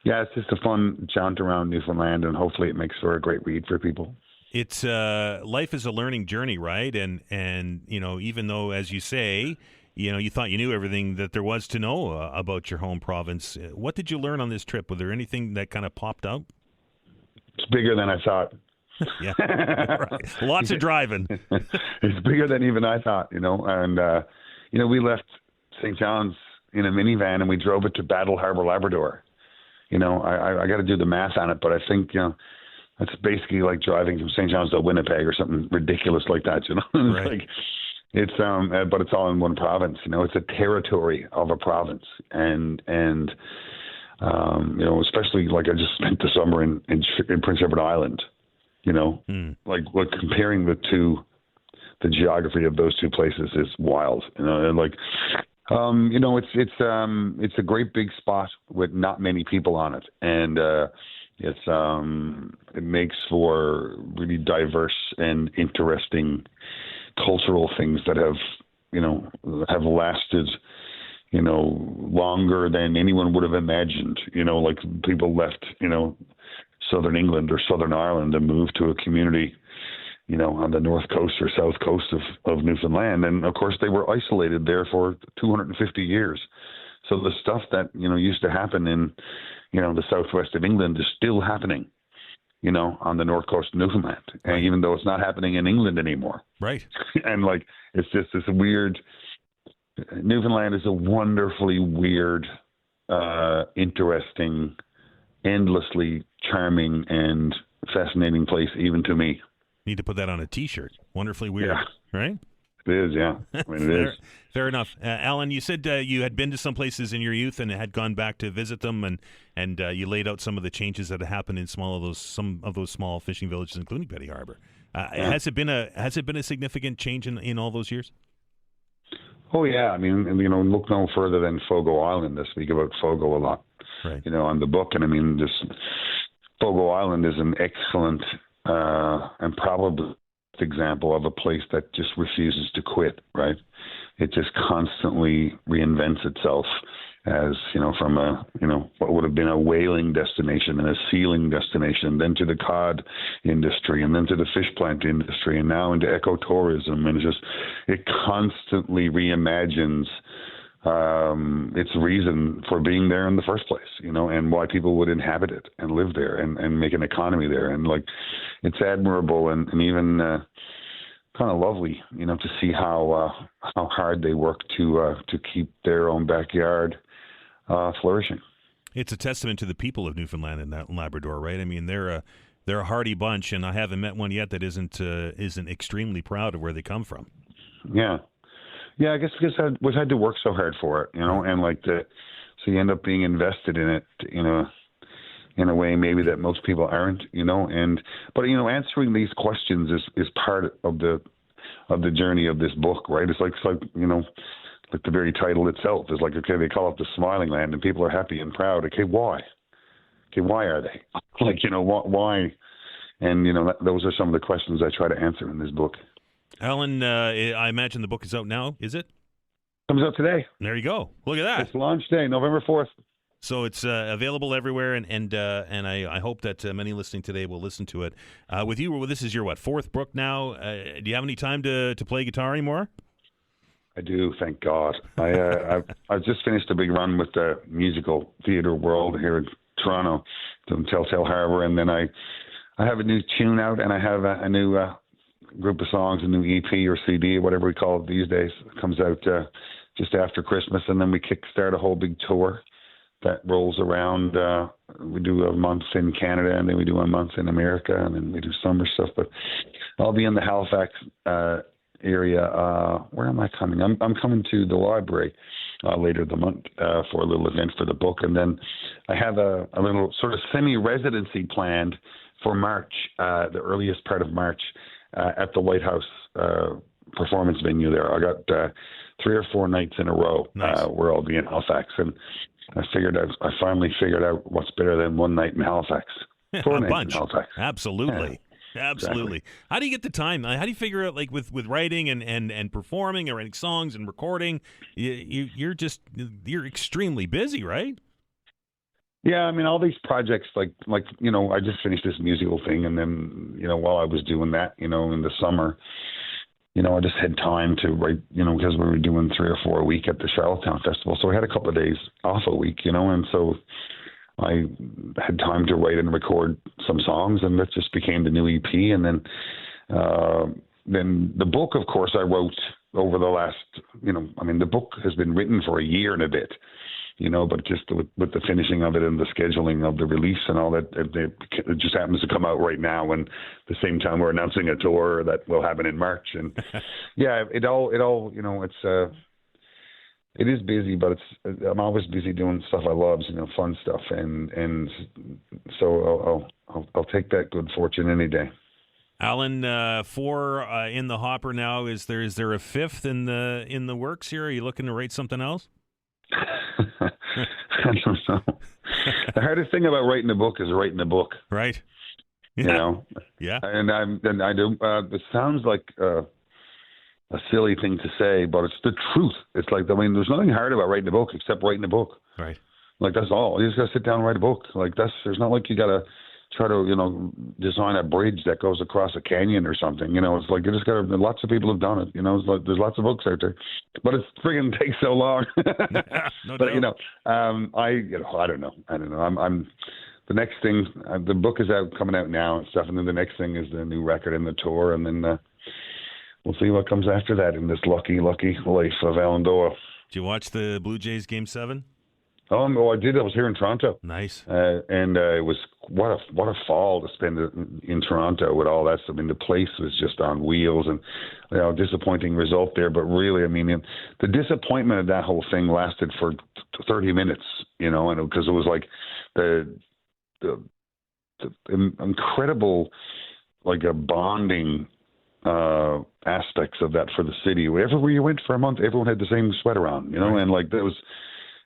yeah, it's just a fun jaunt around Newfoundland, and hopefully it makes for a great read for people. It's life is a learning journey, right? And even though, as you say, you thought you knew everything that there was to know about your home province, what did you learn on this trip? Was there anything that kind of popped out? It's bigger than I thought. Yeah, right. Lots of driving. It's bigger than even I thought, And we left St. John's in a minivan and we drove it to Battle Harbour, Labrador. I got to do the math on it, but I think that's basically like driving from St. John's to Winnipeg or something ridiculous like that, Right. But it's all in one province, it's a territory of a province. And especially like I just spent the summer in Prince Edward Island, like comparing the geography of those two places is wild, and like, it's a great big spot with not many people on it. And, it makes for really diverse and interesting cultural things that have lasted, longer than anyone would have imagined. Like people left, Southern England or Southern Ireland and moved to a community, on the north coast or south coast of Newfoundland. And of course they were isolated there for 250 years. So the stuff that, used to happen in, the southwest of England is still happening, on the north coast of Newfoundland, and even though it's not happening in England anymore. Right. And it's just this weird, Newfoundland is a wonderfully weird, interesting, endlessly charming and fascinating place, even to me. Need to put that on a T-shirt. Wonderfully weird, right? It is, yeah. I mean, it is. Fair enough. Alan, you said you had been to some places in your youth and had gone back to visit them, and you laid out some of the changes that had happened in some of those small fishing villages, including Petty Harbor. Has it been a significant change in all those years? Oh yeah, I mean, look no further than Fogo Island. I speak about Fogo a lot, right? On the book, and I mean, this Fogo Island is an excellent and probably example of a place that just refuses to quit, right? It just constantly reinvents itself as, from a, what would have been a whaling destination and a sealing destination, then to the cod industry, and then to the fish plant industry, and now into ecotourism. And it constantly reimagines its reason for being there in the first place, and why people would inhabit it and live there and make an economy there. And it's admirable and even kind of lovely, to see how hard they work to keep their own backyard flourishing. It's a testament to the people of Newfoundland and Labrador, right? I mean, they're a hardy bunch, and I haven't met one yet that isn't extremely proud of where they come from. Yeah. Yeah, I guess because we've had to work so hard for it, and so you end up being invested in it, in a way maybe that most people aren't, but answering these questions is part of the journey of this book, right? It's like the very title itself is like, okay, they call it the Smiling Land, and people are happy and proud. Okay, why? Okay, why are they? Why? And those are some of the questions I try to answer in this book. Alan, I imagine the book is out now, is it? Comes out today. There you go. Look at that. It's launch day, November 4th. So it's available everywhere, and I hope that many listening today will listen to it. With you, this is your fourth book now. Do you have any time to play guitar anymore? I do, thank God. I've just finished a big run with the musical theater world here in Toronto, doing Telltale Harbor, and then I have a new tune out, and I have a new group of songs, a new EP or CD, whatever we call it these days. It comes out just after Christmas, and then we kickstart a whole big tour that rolls around. We do a month in Canada, and then we do a month in America, and then we do summer stuff. But I'll be in the Halifax area. Where am I coming? I'm coming to the library later the month for a little event for the book, and then I have a little sort of semi-residency planned for March, the earliest part of March, at the White House performance venue there. I got 3 or 4 nights in a row. Nice. Where I'll be in Halifax, and I finally figured out what's better than one night in Halifax. 4 nights in Halifax. Absolutely. Yeah. Absolutely. Exactly. How do you get the time? How do you figure out, with writing and performing and writing songs and recording? You're extremely busy, right? Yeah, I mean, all these projects, I just finished this musical thing, and then, while I was doing that, in the summer, I just had time to write, because we were doing 3 or 4 a week at the Charlottetown Festival, so I had a couple of days off a week, and so I had time to write and record some songs, and that just became the new EP, and then the book, of course, I wrote over the last, the book has been written for a year and a bit. But just with the finishing of it and the scheduling of the release and all that, it just happens to come out right now, and the same time we're announcing a tour that will happen in March. And yeah, it all, it is busy, but I'm always busy doing stuff I love, fun stuff, and so I'll take that good fortune any day. Alan, 4 in the hopper now. Is there a 5th in the works here? Are you looking to write something else? I don't know. The hardest thing about writing a book is writing a book. Right. Yeah. Yeah. And I do. It sounds like a silly thing to say, but it's the truth. It's there's nothing hard about writing a book except writing a book. Right. That's all. You just gotta sit down and write a book. There's not like you gotta try to, design a bridge that goes across a canyon or something. It's like you just got to. Lots of people have done it. It's like there's lots of books out there, but it's friggin' takes so long. No but doubt. I don't know. I'm the next thing. The book is coming out now and stuff, and then the next thing is the new record and the tour, and then we'll see what comes after that in this lucky life of Alan Doyle. Did you watch the Blue Jays Game 7? Oh, I did. I was here in Toronto. Nice. And it was what a fall to spend it in Toronto with all that stuff. I mean, the place was just on wheels, and disappointing result there. But really, the disappointment of that whole thing lasted for 30 minutes. And because it was like the incredible, like a bonding aspects of that for the city. Wherever you went for a month, everyone had the same sweater on. Right. And like that was.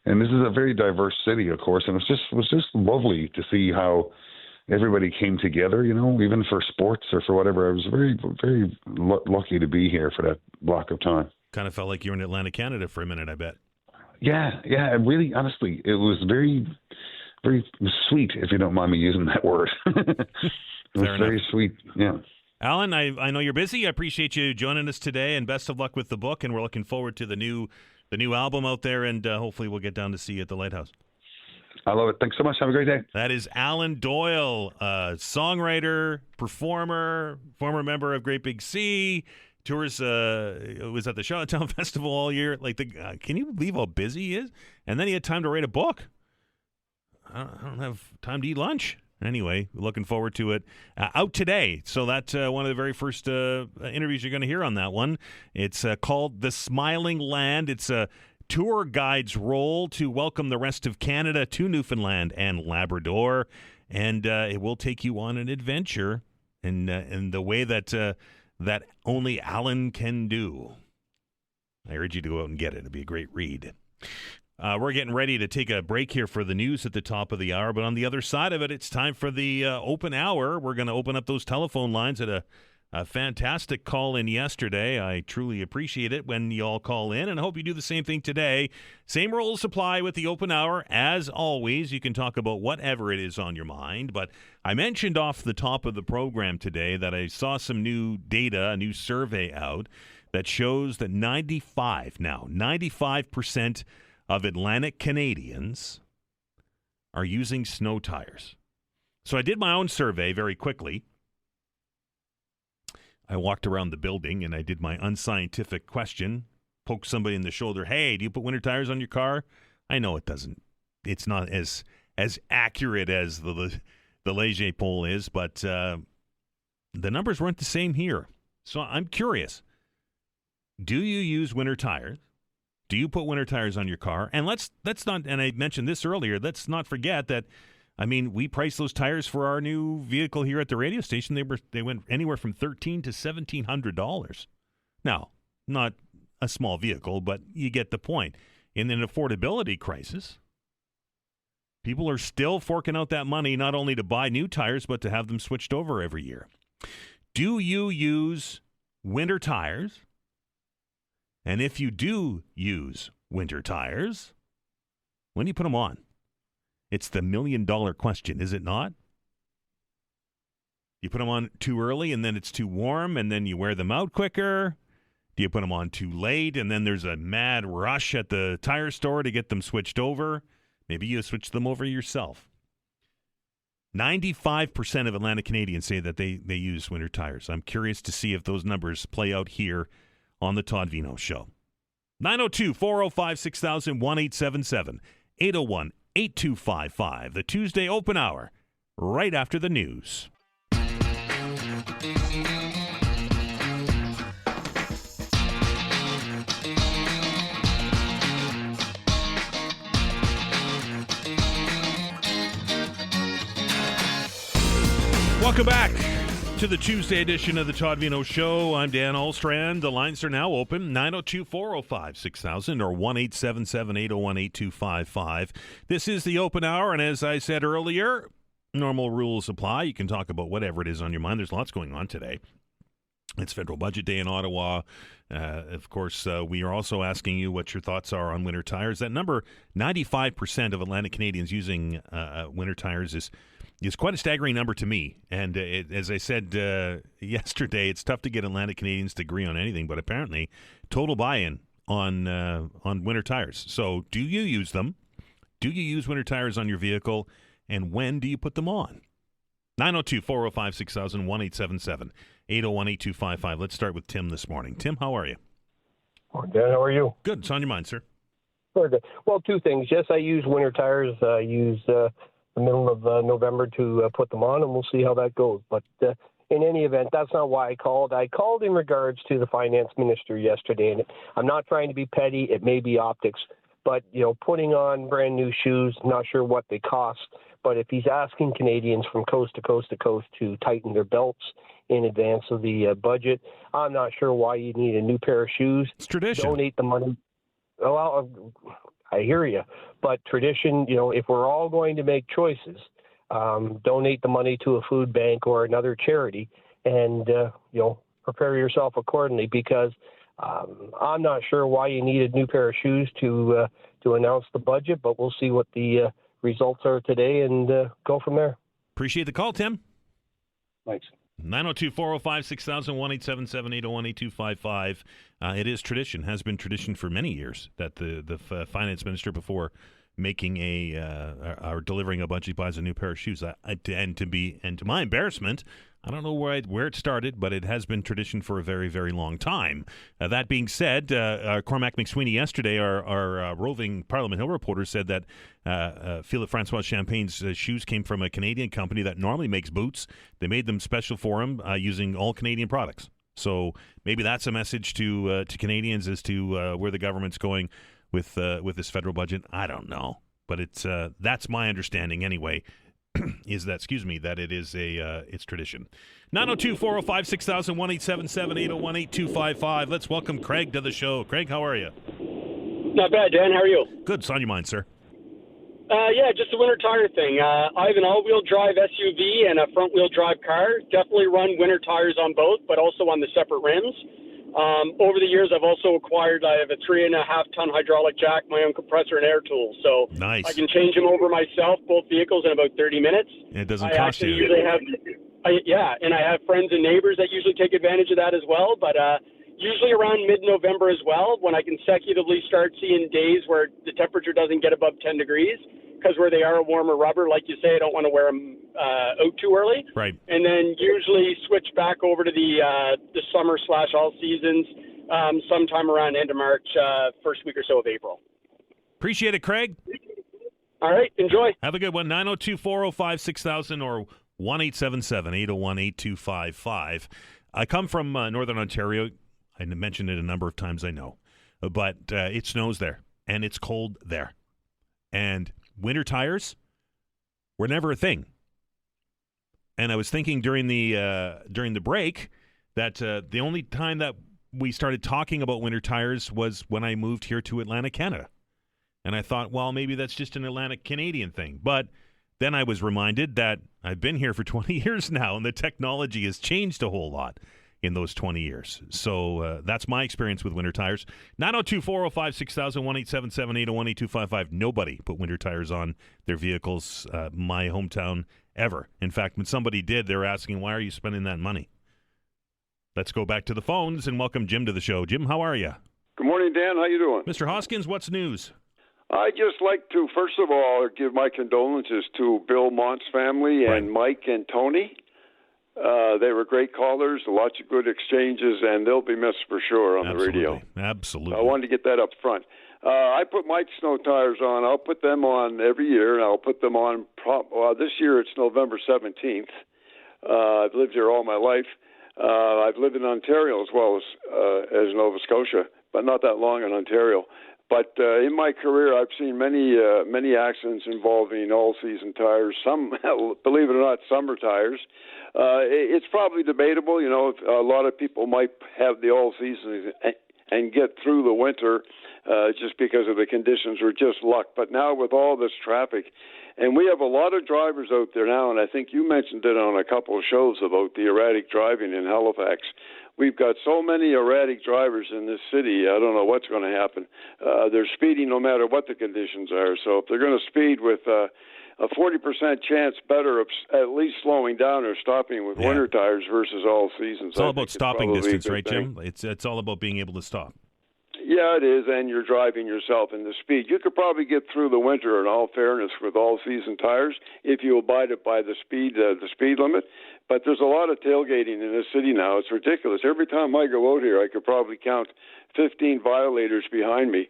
And this is a very diverse city, of course, and it was just lovely to see how everybody came together, even for sports or for whatever. I was very, very lucky to be here for that block of time. Kind of felt like you were in Atlantic Canada for a minute, I bet. Yeah, really, honestly, it was very, very sweet, if you don't mind me using that word. It was very sweet, yeah. Alan, I know you're busy. I appreciate you joining us today, and best of luck with the book, and we're looking forward to the new album out there, and hopefully we'll get down to see you at the Lighthouse. I love it. Thanks so much. Have a great day. That is Alan Doyle, songwriter, performer, former member of Great Big Sea, tours, was at the Charlottetown Festival all year. Can you believe how busy he is? And then he had time to write a book. I don't have time to eat lunch. Anyway, looking forward to it. Out today. So that's one of the very first interviews you're going to hear on that one. It's called The Smiling Land. It's a tour guide's role to welcome the rest of Canada to Newfoundland and Labrador. And it will take you on an adventure in the way that only Alan can do. I urge you to go out and get it. It'll be a great read. We're getting ready to take a break here for the news at the top of the hour, but on the other side of it, it's time for the open hour. We're going to open up those telephone lines. At a fantastic call in yesterday. I truly appreciate it when you all call in, and I hope you do the same thing today. Same rules apply with the open hour. As always, you can talk about whatever it is on your mind, but I mentioned off the top of the program today that I saw some new data, a new survey out that shows that 95% of Atlantic Canadians are using snow tires. So I did my own survey very quickly. I walked around the building and I did my unscientific question, poked somebody in the shoulder, hey, do you put winter tires on your car? I know it's not as accurate as the Leger poll is, but the numbers weren't the same here. So I'm curious, do you use winter tires? Do you put winter tires on your car? And let's not, and I mentioned this earlier, let's not forget that, we priced those tires for our new vehicle here at the radio station. They went anywhere from $1,300 to $1,700. Now, not a small vehicle, but you get the point. In an affordability crisis, people are still forking out that money not only to buy new tires, but to have them switched over every year. Do you use winter tires? And if you do use winter tires, when do you put them on? It's the $1 million question, is it not? You put them on too early and then it's too warm and then you wear them out quicker? Do you put them on too late and then there's a mad rush at the tire store to get them switched over? Maybe you switch them over yourself. 95% of Atlantic Canadians say that they use winter tires. I'm curious to see if those numbers play out here on the Todd Veinotte Show. 902-405-6000, 1-877-801-8255. The Tuesday open hour, right after the news. Welcome back to the Tuesday edition of the Todd Veinotte Show. I'm Dan Alstrand. The lines are now open, 902-405-6000 or 1-877-801-8255. This is the open hour, and as I said earlier, normal rules apply. You can talk about whatever it is on your mind. There's lots going on today. It's Federal Budget Day in Ottawa. Of course, we are also asking you what your thoughts are on winter tires. That number, 95% of Atlantic Canadians using winter tires, is is quite a staggering number to me. And as I said yesterday, it's tough to get Atlantic Canadians to agree on anything, but apparently total buy-in on winter tires. So do you use them? Do you use winter tires on your vehicle? And when do you put them on? 902-405-6000, 1-877-801-8255. Let's start with Tim this morning. Tim, how are you? Oh, Dan, how are you? Good. It's on your mind, sir. Very good. Well, two things. Yes, I use winter tires. I use the middle of November to put them on, and we'll see how that goes. But in any event, that's not why I called. I called in regards to the finance minister yesterday, and I'm not trying to be petty. It may be optics. But, putting on brand new shoes, not sure what they cost. But if he's asking Canadians from coast to coast to coast to tighten their belts in advance of the budget, I'm not sure why you need a new pair of shoes. It's tradition. Donate the money. Well, I hear you. But tradition, if we're all going to make choices, donate the money to a food bank or another charity and, prepare yourself accordingly, because I'm not sure why you need a new pair of shoes to announce the budget, but we'll see what the results are today and go from there. Appreciate the call, Tim. Thanks. 902-405-6000, 1-877-801-8255. It is tradition, has been tradition for many years, that the finance minister, before making or delivering a budget, buys a new pair of shoes. And to my embarrassment, I don't know where it started, but it has been tradition for a very, very long time. That being said, Cormac McSweeney yesterday, our roving Parliament Hill reporter, said that Philippe Francois Champagne's shoes came from a Canadian company that normally makes boots. They made them special for him using all Canadian products. So maybe that's a message to Canadians as to where the government's going with this federal budget. I don't know, but that's my understanding anyway. Is that it is it's tradition. 902-405-6000, 1-877-801-8255. Let's welcome Craig to the show. Craig, how are you? Not bad, Dan. How are you? Good. It's on your mind, sir. Just a winter tire thing. I have an all-wheel drive SUV and a front-wheel drive car. Definitely run winter tires on both, but also on the separate rims. Over the years, I've also acquired, I have a 3.5-ton hydraulic jack, my own compressor and air tool. So nice. I can change them over myself, both vehicles, in about 30 minutes. And it doesn't cost you. And I have friends and neighbors that usually take advantage of that as well. But usually around mid-November as well, when I consecutively start seeing days where the temperature doesn't get above 10 degrees, because where they are a warmer rubber, like you say, I don't want to wear them out too early. Right. And then usually switch back over to the summer/all seasons sometime around end of March, first week or so of April. Appreciate it, Craig. All right. Enjoy. Have a good one. 902-405-6000 or 1-877-801-8255. I come from Northern Ontario. I mentioned it a number of times, I know. But it snows there, and it's cold there. And winter tires were never a thing. And I was thinking during the break that the only time that we started talking about winter tires was when I moved here to Atlantic Canada. And I thought, well, maybe that's just an Atlantic Canadian thing. But then I was reminded that I've been here for 20 years now, and the technology has changed a whole lot in those 20 years. So that's my experience with winter tires. 902-405-6000, 1-877-801-8255. Nobody put winter tires on their vehicles, my hometown, ever. In fact, when somebody did, they were asking, why are you spending that money? Let's go back to the phones and welcome Jim to the show. Jim, how are you? Good morning, Dan. How you doing? Mr. Hoskins, what's news? I'd just like to, first of all, give my condolences to Bill Mont's family and Mike and Tony. They were great callers, lots of good exchanges, and they'll be missed for sure on the radio. Absolutely. I wanted to get that up front. I put my snow tires on. I'll put them on every year, and I'll put them on this year it's November 17th. I've lived here all my life. I've lived in Ontario as well as Nova Scotia, but not that long in Ontario. But in my career, I've seen many accidents involving all-season tires. Some, believe it or not, summer tires. It's probably debatable. You know, a lot of people might have the all-season and get through the winter just because of the conditions or just luck. But now with all this traffic, and we have a lot of drivers out there now, and I think you mentioned it on a couple of shows about the erratic driving in Halifax. we've got so many erratic drivers in this city. I don't know what's going to happen. They're speeding no matter what the conditions are. So if they're going to speed with a 40% chance better of at least slowing down or stopping with winter tires versus all seasons. It's all about stopping distance, right, Jim? It's all about being able to stop. Yeah, it is, and you're driving yourself in the speed. You could probably get through the winter, in all fairness, with all-season tires if you abide by the speed limit. But there's a lot of tailgating in this city now. It's ridiculous. Every time I go out here, I could probably count 15 violators behind me,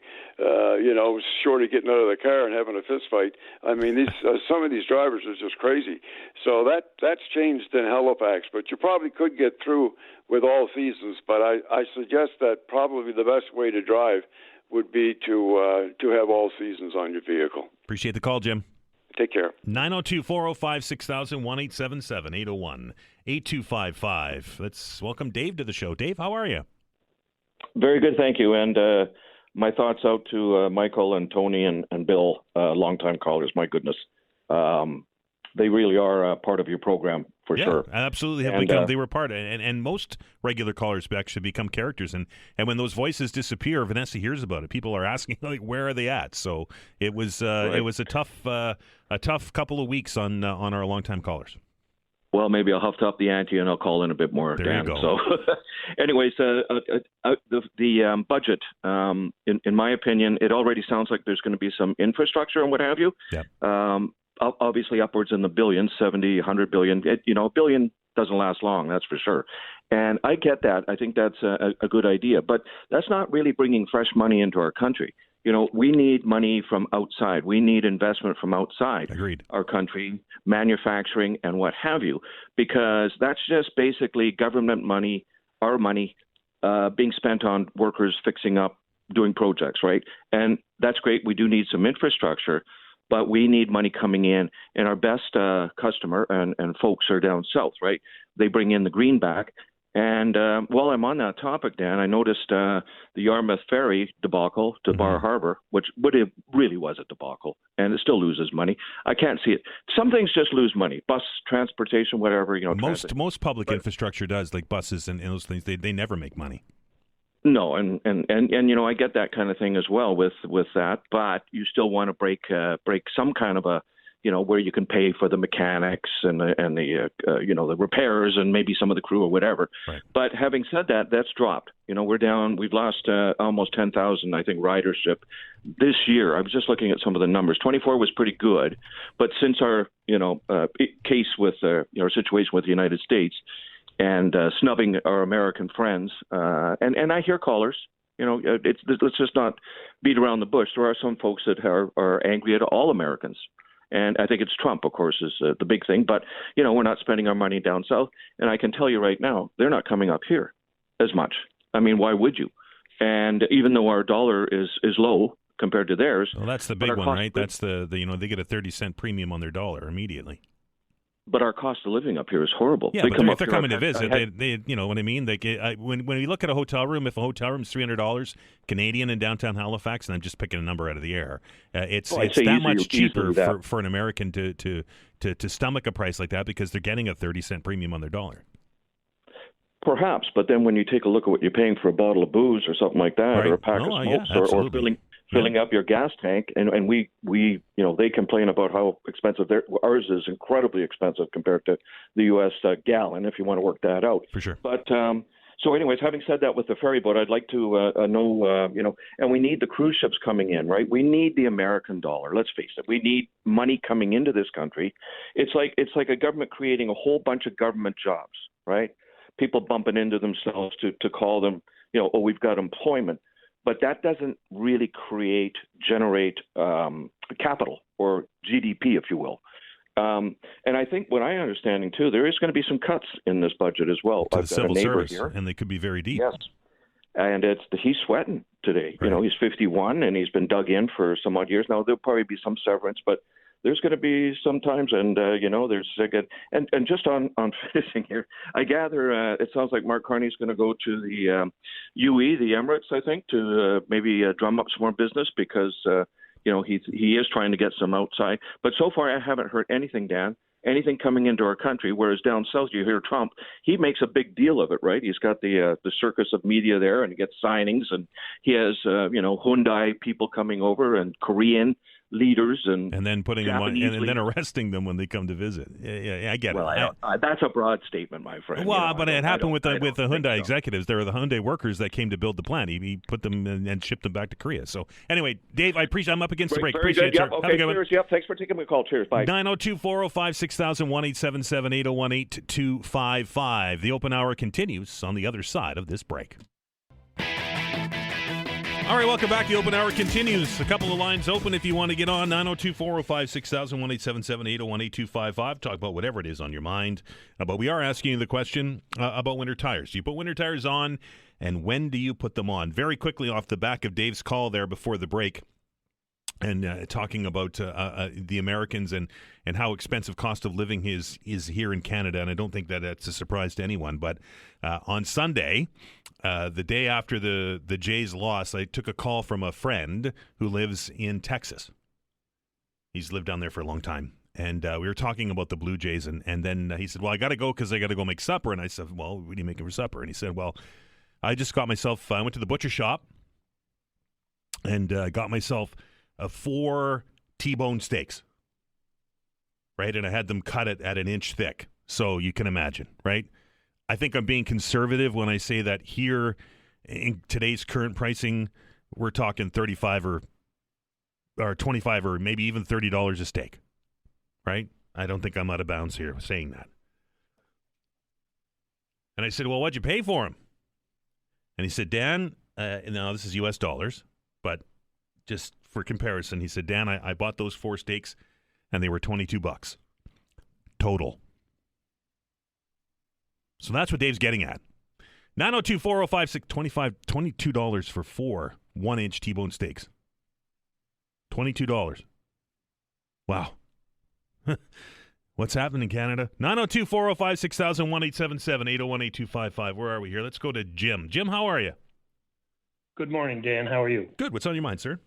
short of getting out of the car and having a fist fight. I mean, some of these drivers are just crazy. So that's changed in Halifax, but you probably could get through with all seasons. But I suggest that probably the best way to drive would be to have all seasons on your vehicle. Appreciate the call, Jim. Take care. 902-405-6000, 1-877-801-8255. Let's welcome Dave to the show. Dave, how are you? Very good, thank you. And my thoughts out to Michael and Tony and Bill, longtime callers. My goodness. They really are part of your program for sure. Absolutely have become. They were part of it. And most regular callers actually become characters. And when those voices disappear, Vanessa hears about it. People are asking, like, where are they at? So it was it was a tough couple of weeks on our longtime callers. Well, maybe I'll huff up the ante and I'll call in a bit more. There you go. So, anyways, the budget, in my opinion, it already sounds like there's going to be some infrastructure and what have you. Yeah. Obviously, upwards in the billions, 70, 100 billion. A billion doesn't last long, that's for sure. And I get that. I think that's a good idea. But that's not really bringing fresh money into our country. We need money from outside. We need investment from outside our country, manufacturing and what have you, because that's just basically government money, our money, being spent on workers fixing up, doing projects, right? And that's great. We do need some infrastructure, but we need money coming in. And our best customer and folks are down south, right? They bring in the greenback. And while I'm on that topic, Dan, I noticed the Yarmouth ferry debacle to Bar Harbor, which it really was a debacle, and it still loses money. I can't see it. Some things just lose money. Bus, transportation, whatever. Most public infrastructure does, like buses and those things. They never make money. No, and I get that kind of thing as well with that, but you still want to break some kind of a, where you can pay for the mechanics and the repairs and maybe some of the crew or whatever. Right. But having said that, that's dropped. We're down. We've lost almost 10,000, I think, ridership this year. I was just looking at some of the numbers. 24 was pretty good, but since our case with our situation with the United States and snubbing our American friends, and I hear callers. Let's just not beat around the bush. There are some folks that are angry at all Americans. And I think it's Trump, of course, is the big thing. But, we're not spending our money down south. And I can tell you right now, they're not coming up here as much. I mean, why would you? And even though our dollar is low compared to theirs. Well, that's the big one, right? That's the they get a 30-cent premium on their dollar immediately. But our cost of living up here is horrible. Yeah, but if they're coming to visit, they you know what I mean? When we look at a hotel room, if a hotel room is $300 Canadian in downtown Halifax, and I'm just picking a number out of the air, it's that much cheaper for an American to stomach a price like that because they're getting a 30-cent premium on their dollar. Perhaps, but then when you take a look at what you're paying for a bottle of booze or something like that, or a pack of smokes, or filling up your gas tank, and we they complain about how expensive ours is, incredibly expensive compared to the U.S. Gallon, if you want to work that out. For sure. But so anyways, having said that, with the ferry boat, I'd like to know, and we need the cruise ships coming in, right? We need the American dollar. Let's face it. We need money coming into this country. It's like a government creating a whole bunch of government jobs, right? People bumping into themselves to call them, we've got employment. But that doesn't really generate capital or GDP, if you will. And I think what I'm understanding, too, there is going to be some cuts in this budget as well. To the civil service, here. And they could be very deep. Yes. And he's sweating today. Right. He's 51, and he's been dug in for some odd years. Now, there'll probably be some severance, but there's going to be some times, and there's and just on finishing here, I gather it sounds like Mark Carney's going to go to the UE, the Emirates, I think, to maybe drum up some more business because he is trying to get some outside. But so far, I haven't heard anything, Dan, anything coming into our country. Whereas down south, you hear Trump, he makes a big deal of it, right? He's got the circus of media there, and he gets signings, and he has Hyundai people coming over and Korean leaders and then putting Japanese them on, and then leaders. arresting them when they come to visit. Yeah, I get Well, it. that's a broad statement, my friend. Well, but it happened with the Hyundai so. executives. There were the Hyundai workers that came to build the plant. He put them and shipped them back to Korea. So anyway, Dave, I appreciate. I'm up against the break. Very Appreciate good. it. Yep. Okay, Have a good cheers. one. Yep. Thanks for taking my call. Cheers. Bye. 902-405-6000, 1-877-801-8255. The open hour continues on the other side of this break. All right, welcome back. The open hour continues. A couple of lines open if you want to get on. 902-405-6000, 1-877-801-8255. Talk about whatever it is on your mind. But we are asking you the question about winter tires. Do you put winter tires on, and when do you put them on? Very quickly off the back of Dave's call there before the break, and talking about the Americans and how expensive cost of living is here in Canada. And I don't think that that's a surprise to anyone. But on Sunday, the day after the Jays loss, I took a call from a friend who lives in Texas. He's lived down there for a long time. And we were talking about the Blue Jays. And then he said, well, I got to go because I got to go make supper. And I said, well, what are you making for supper? And he said, well, I just got myself, I went to the butcher shop and got myself 4 T-bone steaks, right? And I had them cut it at an inch thick. So you can imagine, right? I think I'm being conservative when I say that here in today's current pricing, we're talking $35 or $25 or maybe even $30 a steak, right? I don't think I'm out of bounds here saying that. And I said, well, what'd you pay for them? And he said, Dan, now this is U.S. dollars, but just for comparison, he said, Dan, I bought those 4 steaks, and they were $22 total. So that's what Dave's getting at. 902-405-625, $22 for 4 1-inch T-bone steaks. $22. Wow. What's happening in Canada? 902-405-6000, 1-877-801-8255. Where are we here? Let's go to Jim. Jim, how are you? Good morning, Dan. How are you? Good. What's on your mind, sir?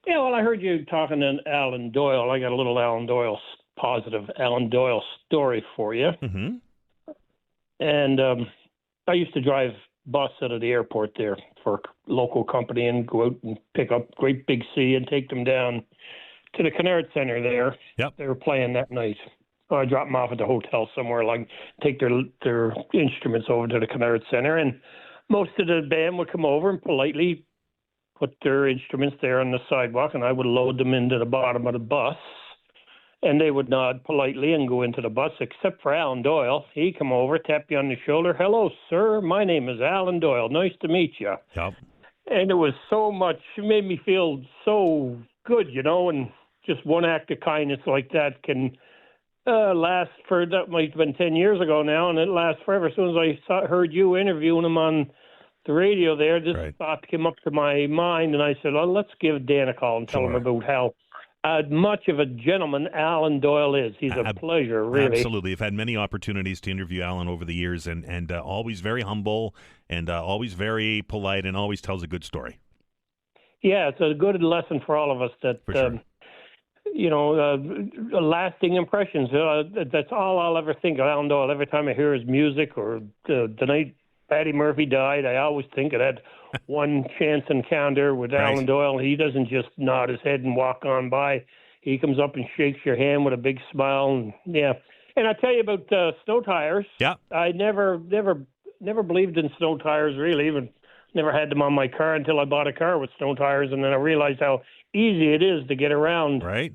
Yeah, well, I heard you talking to Alan Doyle. I got a little positive Alan Doyle story for you. Mm-hmm. And I used to drive bus out of the airport there for a local company and go out and pick up Great Big Sea and take them down to the Canard Center there. Yep. They were playing that night. So I dropped them off at the hotel somewhere, like take their instruments over to the Canard Center, and most of the band would come over and politely put their instruments there on the sidewalk, and I would load them into the bottom of the bus, and they would nod politely and go into the bus, except for Alan Doyle. He'd come over, tap you on the shoulder. Hello, sir. My name is Alan Doyle. Nice to meet you. Yep. And it was so much, it made me feel so good, and just one act of kindness like that can last for, that might have been 10 years ago now, and it lasts forever. As soon as I heard you interviewing him on the radio there, this thought came up to my mind, and I said, well, let's give Dan a call and tell him about how much of a gentleman Alan Doyle is. He's a pleasure, really. Absolutely. I've had many opportunities to interview Alan over the years, and always very humble and always very polite and always tells a good story. Yeah, it's a good lesson for all of us that, lasting impressions. That's all I'll ever think of Alan Doyle. Every time I hear his music or the night Patty Murphy died, I always think of that one chance encounter with Alan Doyle. He doesn't just nod his head and walk on by. He comes up and shakes your hand with a big smile. And and I tell you about snow tires. Yeah, I never believed in snow tires, really. Even never had them on my car until I bought a car with snow tires, and then I realized how easy it is to get around. Right.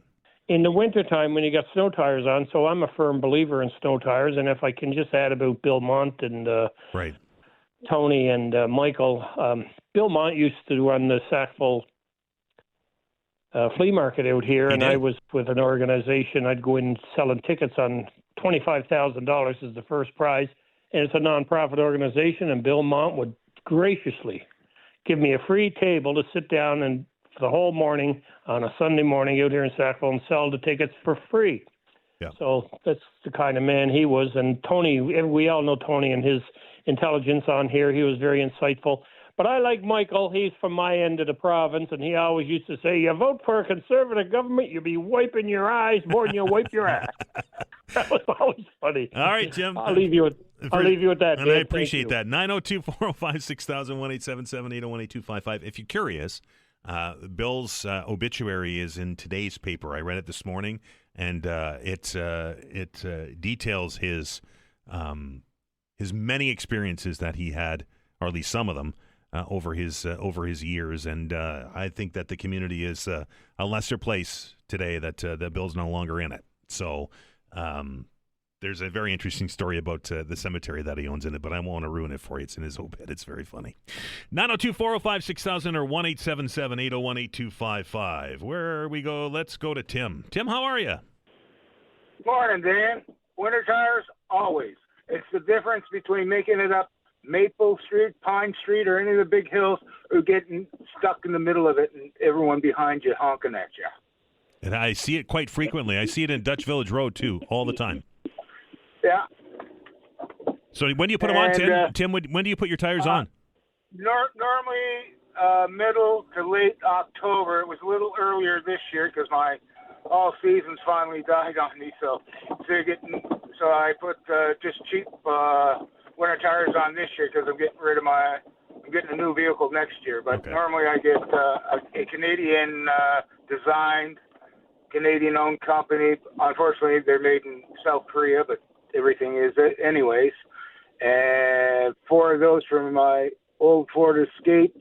In the wintertime when you got snow tires on. So I'm a firm believer in snow tires. And if I can just add about Bill Mont and Tony and Michael, Bill Mont used to run the Sackville flea market out here, and I was with an organization. I'd go in selling tickets on $25,000 is the first prize, and it's a nonprofit organization, and Bill Mont would graciously give me a free table to sit down and for the whole morning on a Sunday morning out here in Sackville and sell the tickets for free. Yeah. So that's the kind of man he was. And Tony, we all know Tony and his intelligence on here. He was very insightful. But I like Michael. He's from my end of the province, and he always used to say, you vote for a Conservative government, you'll be wiping your eyes more than you wipe your ass. That was always funny. All right, Jim. I'll leave you with that. And I appreciate that. 902-405-6000, 1-877-801-8255. If you're curious, Bill's obituary is in today's paper. I read it this morning, and it details his many experiences that he had, or at least some of them, over his years. And I think that the community is a lesser place today that Bill's no longer in it. So there's a very interesting story about the cemetery that he owns in it, but I won't want to ruin it for you. It's in his obit. It's very funny. 902-405-6000 or 1-877-801-8255. Where we go, let's go to Tim. Tim, how are you? Morning, Dan. Winter tires, always. It's the difference between making it up Maple Street, Pine Street, or any of the big hills, or getting stuck in the middle of it and everyone behind you honking at you. And I see it quite frequently. I see it in Dutch Village Road, too, all the time. Yeah. So when do you put them on, Tim? When do you put your tires on? Normally middle to late October. It was a little earlier this year because my all seasons finally died on me. So I put just cheap winter tires on this year because I'm getting a new vehicle next year. But Normally I get a Canadian designed, Canadian-owned company. Unfortunately, they're made in South Korea, but everything is it anyways. And 4 of those from my old Ford Escape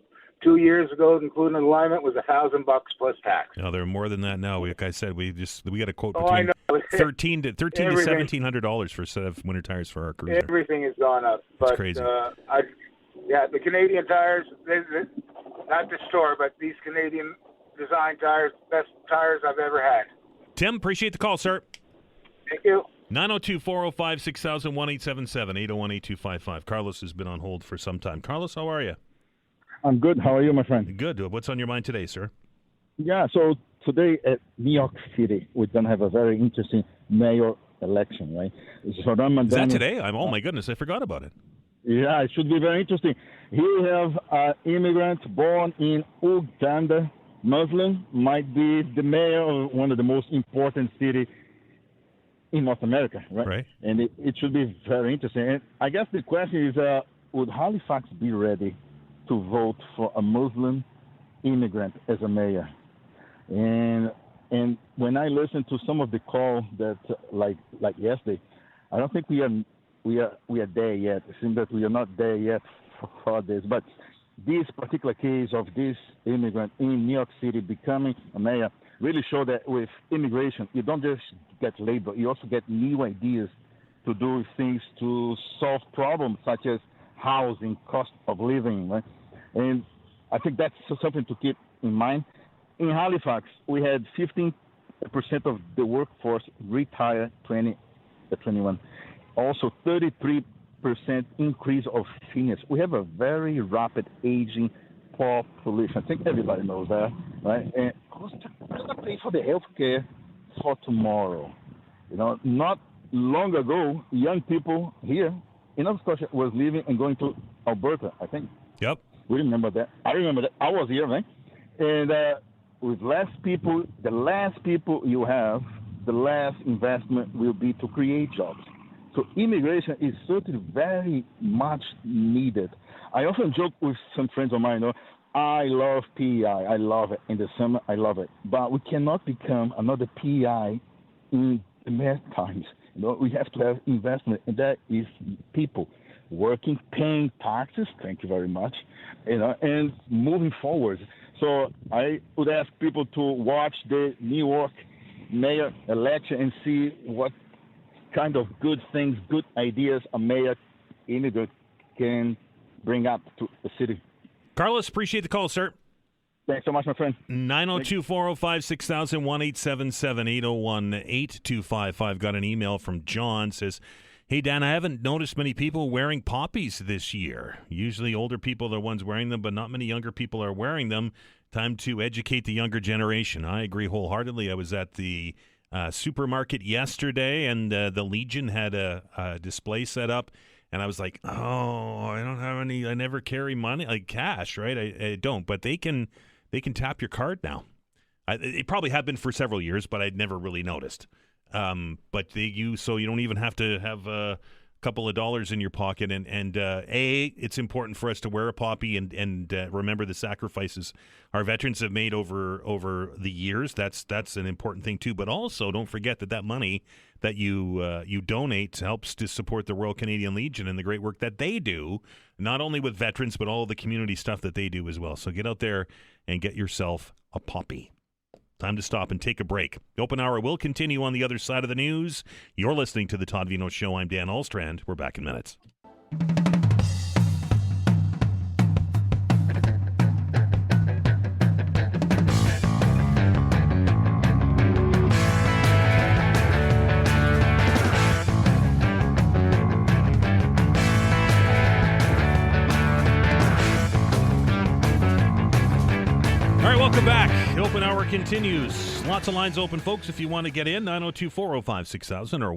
2 years ago, including alignment, was $1,000 plus tax. No, they're more than that now. Like I said, we got a quote between $1,300 to $1,700 for a set of winter tires for our cruiser. Everything has gone up. It's but, crazy. The Canadian tires, not the store, but these Canadian design tires, best tires I've ever had. Tim, appreciate the call, sir. Thank you. 902-405-6000, 1-877-801-8255. Carlos has been on hold for some time. Carlos, how are you? I'm good. How are you, my friend? Good. What's on your mind today, sir? Yeah, so today at New York City, we're going to have a very interesting mayor election, right? Is that today? Oh, my goodness, I forgot about it. Yeah, it should be very interesting. Here we have an immigrant born in Uganda, Muslim, might be the mayor of one of the most important cities in North America, right? And it should be very interesting. And I guess the question is, would Halifax be ready to vote for a Muslim immigrant as a mayor? And when I listen to some of the calls that, like yesterday, I don't think we are there yet. It seems that we are not there yet for this. But this particular case of this immigrant in New York City becoming a mayor really show that with immigration, you don't just get labor, you also get new ideas to do things to solve problems such as housing, cost of living, right? And I think that's something to keep in mind. In Halifax, we had 15% of the workforce retire 2021. Also, 33% increase of seniors. We have a very rapid aging population. I think everybody knows that, right? And who's going to pay for the health care for tomorrow? You know, not long ago, young people here in Nova Scotia was leaving and going to Alberta, I think. Yep. We remember that. I remember that. I was here, right? And with less people, the less people you have, the less investment will be to create jobs. So immigration is certainly very much needed. I often joke with some friends of mine, I love PEI. I love it. In the summer, I love it. But we cannot become another PEI in the May times. We have to have investment, and that is people working, paying taxes. Thank you very much. And moving forward. So I would ask people to watch the New York mayor election and see what kind of good things, good ideas a mayor immigrant can bring up to the city. Carlos, appreciate the call, sir. Thanks so much, my friend. 902-405-6000, 1-877-801-8255. Got an email from John, says, hey, Dan, I haven't noticed many people wearing poppies this year. Usually older people are the ones wearing them, but not many younger people are wearing them. Time to educate the younger generation. I agree wholeheartedly. I was at the supermarket yesterday, and the Legion had a display set up. And I was like, oh, I don't have any. I never carry money, like cash, right? I don't. But they can tap your card now. It probably have been for several years, but I'd never really noticed. But so you don't even have to have a couple of dollars in your pocket. And it's important for us to wear a poppy and remember the sacrifices our veterans have made over the years. That's an important thing too. But also, don't forget that money that you donate helps to support the Royal Canadian Legion and the great work that they do, not only with veterans but all the community stuff that they do as well. So get out there and get yourself a poppy. Time to stop and take a break. The open hour will continue on the other side of the news. You're listening to the Todd Veinotte Show. I'm Dan Alstrand. We're back in minutes. Welcome back. The open hour continues. Lots of lines open, folks, if you want to get in. 902-405-6000 or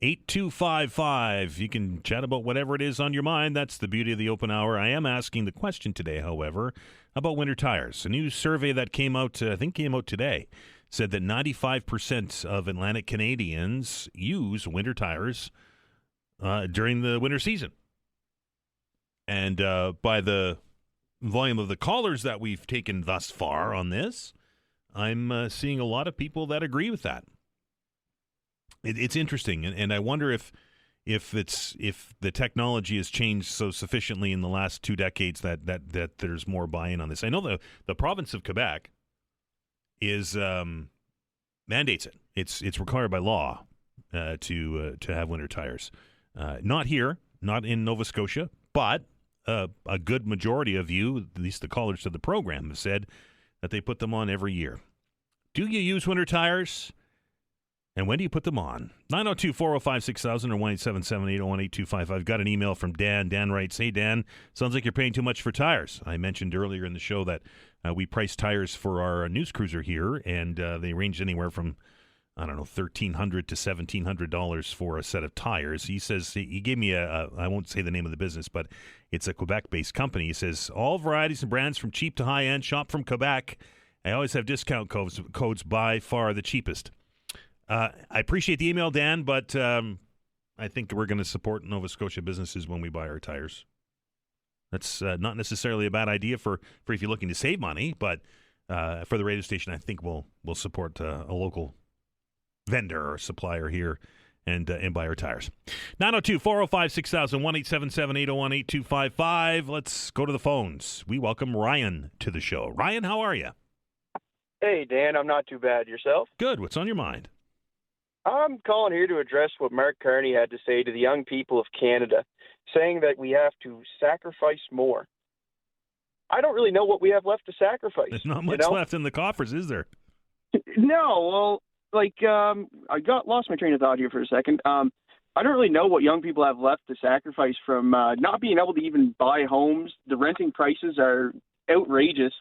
1-877-801-8255. You can chat about whatever it is on your mind. That's the beauty of the open hour. I am asking the question today, however, about winter tires. A new survey that came out today said that 95% of Atlantic Canadians use winter tires during the winter season. And by the volume of the callers that we've taken thus far on this, I'm seeing a lot of people that agree with that. It's interesting, and I wonder if the technology has changed so sufficiently in the last 2 decades that there's more buy-in on this. I know the province of Quebec is mandates it. It's required by law to have winter tires. Not here, not in Nova Scotia, but a good majority of you, at least the callers to the program, have said that they put them on every year. Do you use winter tires? And when do you put them on? 902-405-6000 or 1-877-801-8255. I've got an email from Dan. Dan writes, "Hey, Dan, sounds like you're paying too much for tires. I mentioned earlier in the show that we price tires for our news cruiser here, and they range anywhere from, $1,300 to $1,700 for a set of tires." He says, he gave me I won't say the name of the business, but it's a Quebec-based company. He says, all varieties and brands from cheap to high-end, shop from Quebec. I always have discount codes by far the cheapest. I appreciate the email, Dan, but I think we're going to support Nova Scotia businesses when we buy our tires. That's not necessarily a bad idea for if you're looking to save money, but for the radio station, I think we'll support a local vendor or supplier here and buy our tires. 902-405-6000, 1-877-801-8255. Let's go to the phones. We welcome Ryan to the show. Ryan, how are you? Hey, Dan, I'm not too bad. Yourself? Good. What's on your mind? I'm calling here to address what Mark Carney had to say to the young people of Canada, saying that we have to sacrifice more. I don't really know what we have left to sacrifice. There's not much left in the coffers, is there? No, well, I lost my train of thought here for a second. I don't really know what young people have left to sacrifice from not being able to even buy homes. The renting prices are outrageous.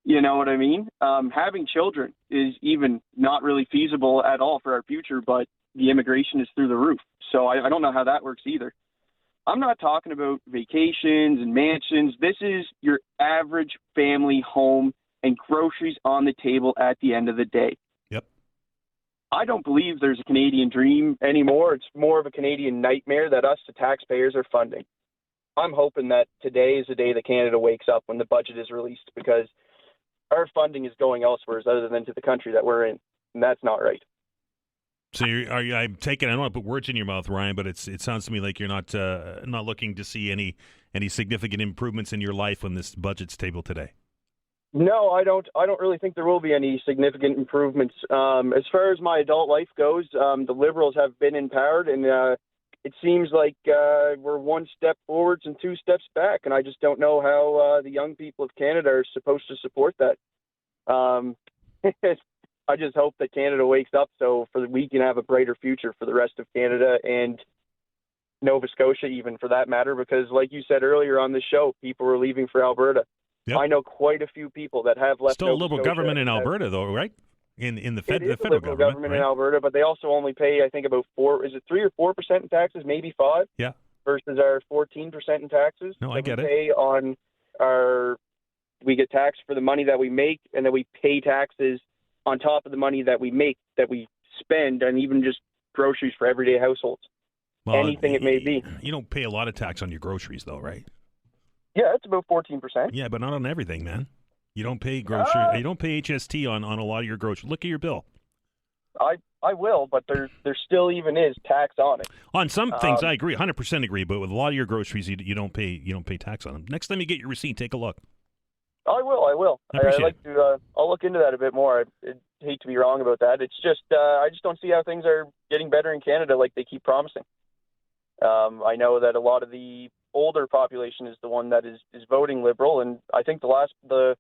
You know what I mean? Having children is even not really feasible at all for our future, but the immigration is through the roof. So I don't know how that works either. I'm not talking about vacations and mansions. This is your average family home and groceries on the table at the end of the day. Yep. I don't believe there's a Canadian dream anymore. It's more of a Canadian nightmare that us, the taxpayers, are funding. I'm hoping that today is the day that Canada wakes up when the budget is released, because our funding is going elsewhere other than to the country that we're in, and that's not right. So I'm taking, I don't want to put words in your mouth, Ryan, but it sounds to me like you're not looking to see any significant improvements in your life when this budget's tabled today. No, I don't really think there will be any significant improvements. As far as my adult life goes, the Liberals have been in power, and it seems like we're one step forwards and 2 steps back, and I just don't know how the young people of Canada are supposed to support that. I just hope that Canada wakes up so we can have a brighter future for the rest of Canada and Nova Scotia, even for that matter, because like you said earlier on the show, people are leaving for Alberta. Yep. I know quite a few people that have left. Still a Liberal government in Alberta, though, right? in the It is the federal Liberal government right? in Alberta, but they also only pay, I think, about 3 or 4% in taxes, maybe 5. Yeah. Versus our 14% in taxes. No, I get we it. Pay on we get taxed for the money that we make, and then we pay taxes on top of the money that we make, that we spend, and even just groceries for everyday households. Well, anything it may be. You don't pay a lot of tax on your groceries, though, right? Yeah, it's about 14%. Yeah, but not on everything, man. You don't pay grocery. You don't pay HST on a lot of your groceries. Look at your bill. I will, but there still even is tax on it. On some things, I agree, 100% agree. But with a lot of your groceries, you don't pay tax on them. Next time you get your receipt, take a look. I will. I appreciate like to. I'll look into that a bit more. I'd hate to be wrong about that. It's just I just don't see how things are getting better in Canada like they keep promising. I know that a lot of the older population is the one that is voting Liberal, and I think the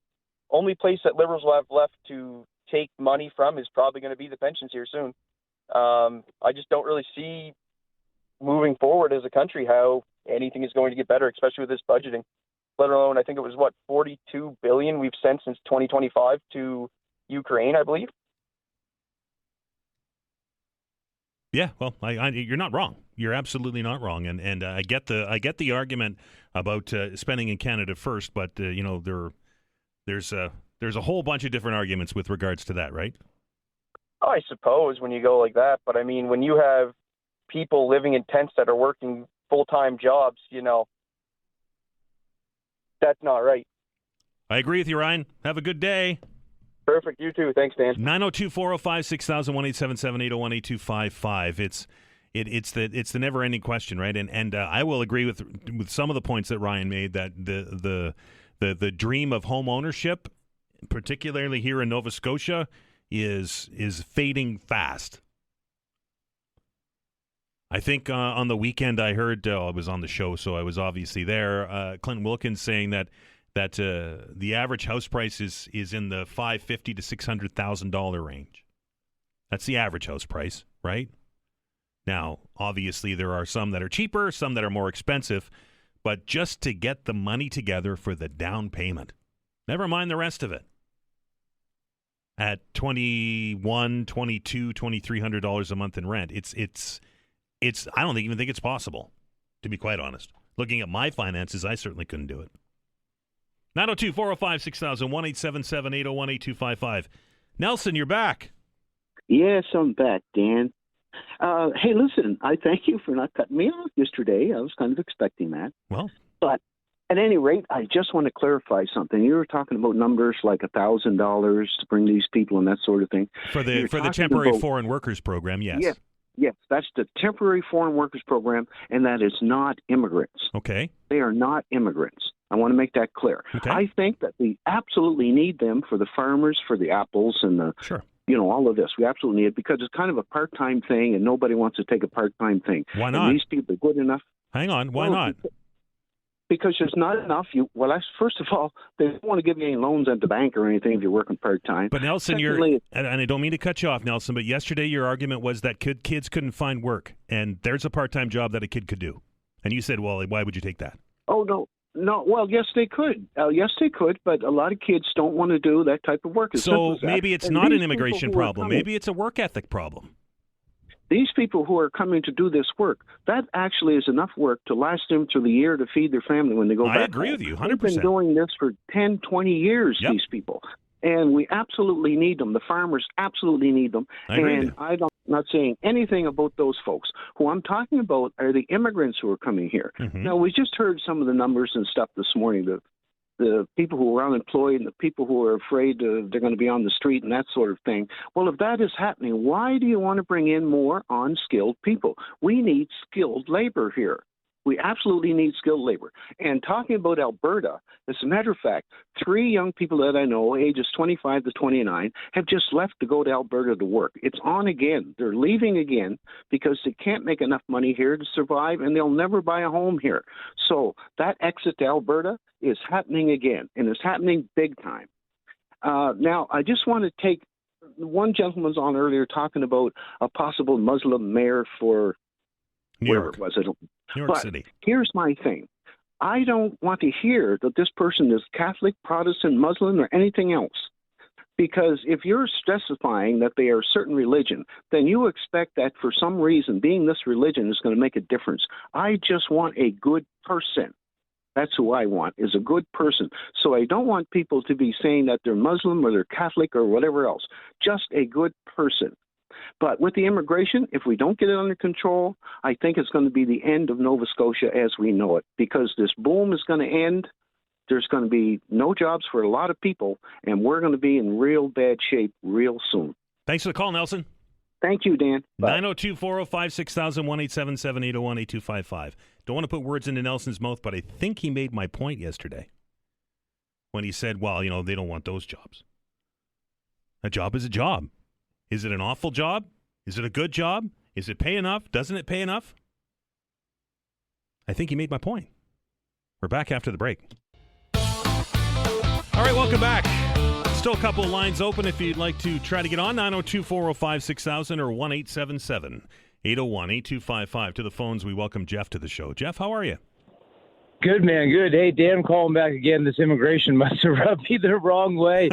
only place that Liberals will have left to take money from is probably going to be the pensions here soon. I just don't really see moving forward as a country how anything is going to get better, especially with this budgeting. Let alone, I think it was $42 billion we've sent since 2025 to Ukraine, I believe. Yeah, well, you're not wrong. You're absolutely not wrong, and I get the argument about spending in Canada first, but there's a whole bunch of different arguments with regards to that, right? I suppose when you go like that, but I mean, when you have people living in tents that are working full-time jobs, that's not right. I agree with you, Ryan. Have a good day. Perfect. You too. Thanks, Dan. 902-405-6000, 1-877-801-8255. It's the never-ending question, right? And I will agree with some of the points that Ryan made, that the dream of home ownership, particularly here in Nova Scotia, is fading fast. I think on the weekend I heard, I was on the show, so I was obviously there, Clint Wilkins saying that the average house price is in the $550,000 to $600,000 range. That's the average house price, right? Now, obviously there are some that are cheaper, some that are more expensive, but just to get the money together for the down payment, never mind the rest of it, at $2,100, $2,200, $2,300 a month in rent, it's I don't even think it's possible, to be quite honest. Looking at my finances, I certainly couldn't do it. 902-405-6000, 1-877-801-8255. Nelson, you're back. Yes, I'm back, Dan. Hey, listen, I thank you for not cutting me off yesterday. I was kind of expecting that. Well, but at any rate, I just want to clarify something. You were talking about numbers like $1,000 to bring these people and that sort of thing. For the temporary foreign workers program, yes. Yes, that's the temporary foreign workers program, and that is not immigrants. Okay. They are not immigrants. I want to make that clear. Okay. I think that we absolutely need them for the farmers, for the apples, and the all of this. We absolutely need it because it's kind of a part-time thing, and nobody wants to take a part-time thing. Why not? And these people are good enough. Hang on. Why not? Because there's not enough. First of all, they don't want to give you any loans at the bank or anything if you're working part-time. But Nelson, and I don't mean to cut you off, Nelson, but yesterday your argument was that kids couldn't find work, and there's a part-time job that a kid could do. And you said, well, why would you take that? Oh, no. No, well, yes, they could. Yes, they could, but a lot of kids don't want to do that type of work. So maybe it's not an immigration problem. Maybe it's a work ethic problem. These people who are coming to do this work, that actually is enough work to last them through the year to feed their family when they go back home. I agree with you, 100%. They've been doing this for 10, 20 years, these people. And we absolutely need them. The farmers absolutely need them. I'm not saying anything about those folks. Who I'm talking about are the immigrants who are coming here. Mm-hmm. Now, we just heard some of the numbers and stuff this morning, the people who are unemployed and the people who are afraid they're going to be on the street and that sort of thing. Well, if that is happening, why do you want to bring in more unskilled people? We need skilled labor here. We absolutely need skilled labor. And talking about Alberta, as a matter of fact, 3 young people that I know, ages 25 to 29, have just left to go to Alberta to work. It's on again. They're leaving again because they can't make enough money here to survive, and they'll never buy a home here. So that exit to Alberta is happening again, and it's happening big time. Now, I just want to take – one gentleman was on earlier talking about a possible Muslim mayor for New York. Where was it? New York City. Here's my thing. I don't want to hear that this person is Catholic, Protestant, Muslim, or anything else. Because if you're specifying that they are a certain religion, then you expect that for some reason, being this religion is going to make a difference. I just want a good person. That's who I want, is a good person. So I don't want people to be saying that they're Muslim or they're Catholic or whatever else. Just a good person. But with the immigration, if we don't get it under control, I think it's going to be the end of Nova Scotia as we know it, because this boom is going to end. There's going to be no jobs for a lot of people, and we're going to be in real bad shape real soon. Thanks for the call, Nelson. Thank you, Dan. 902-405-6000, 1-877-801-8255. Don't want to put words into Nelson's mouth, but I think he made my point yesterday when he said, well, they don't want those jobs. A job is a job. Is it an awful job? Is it a good job? Is it pay enough? Doesn't it pay enough? I think he made my point. We're back after the break. All right, welcome back. Still a couple of lines open if you'd like to try to get on. 902-405-6000 or 1-877-801-8255. To the phones, we welcome Jeff to the show. Jeff, how are you? Good, man. Good. Hey, Dan, calling back again. This immigration must have rubbed me the wrong way.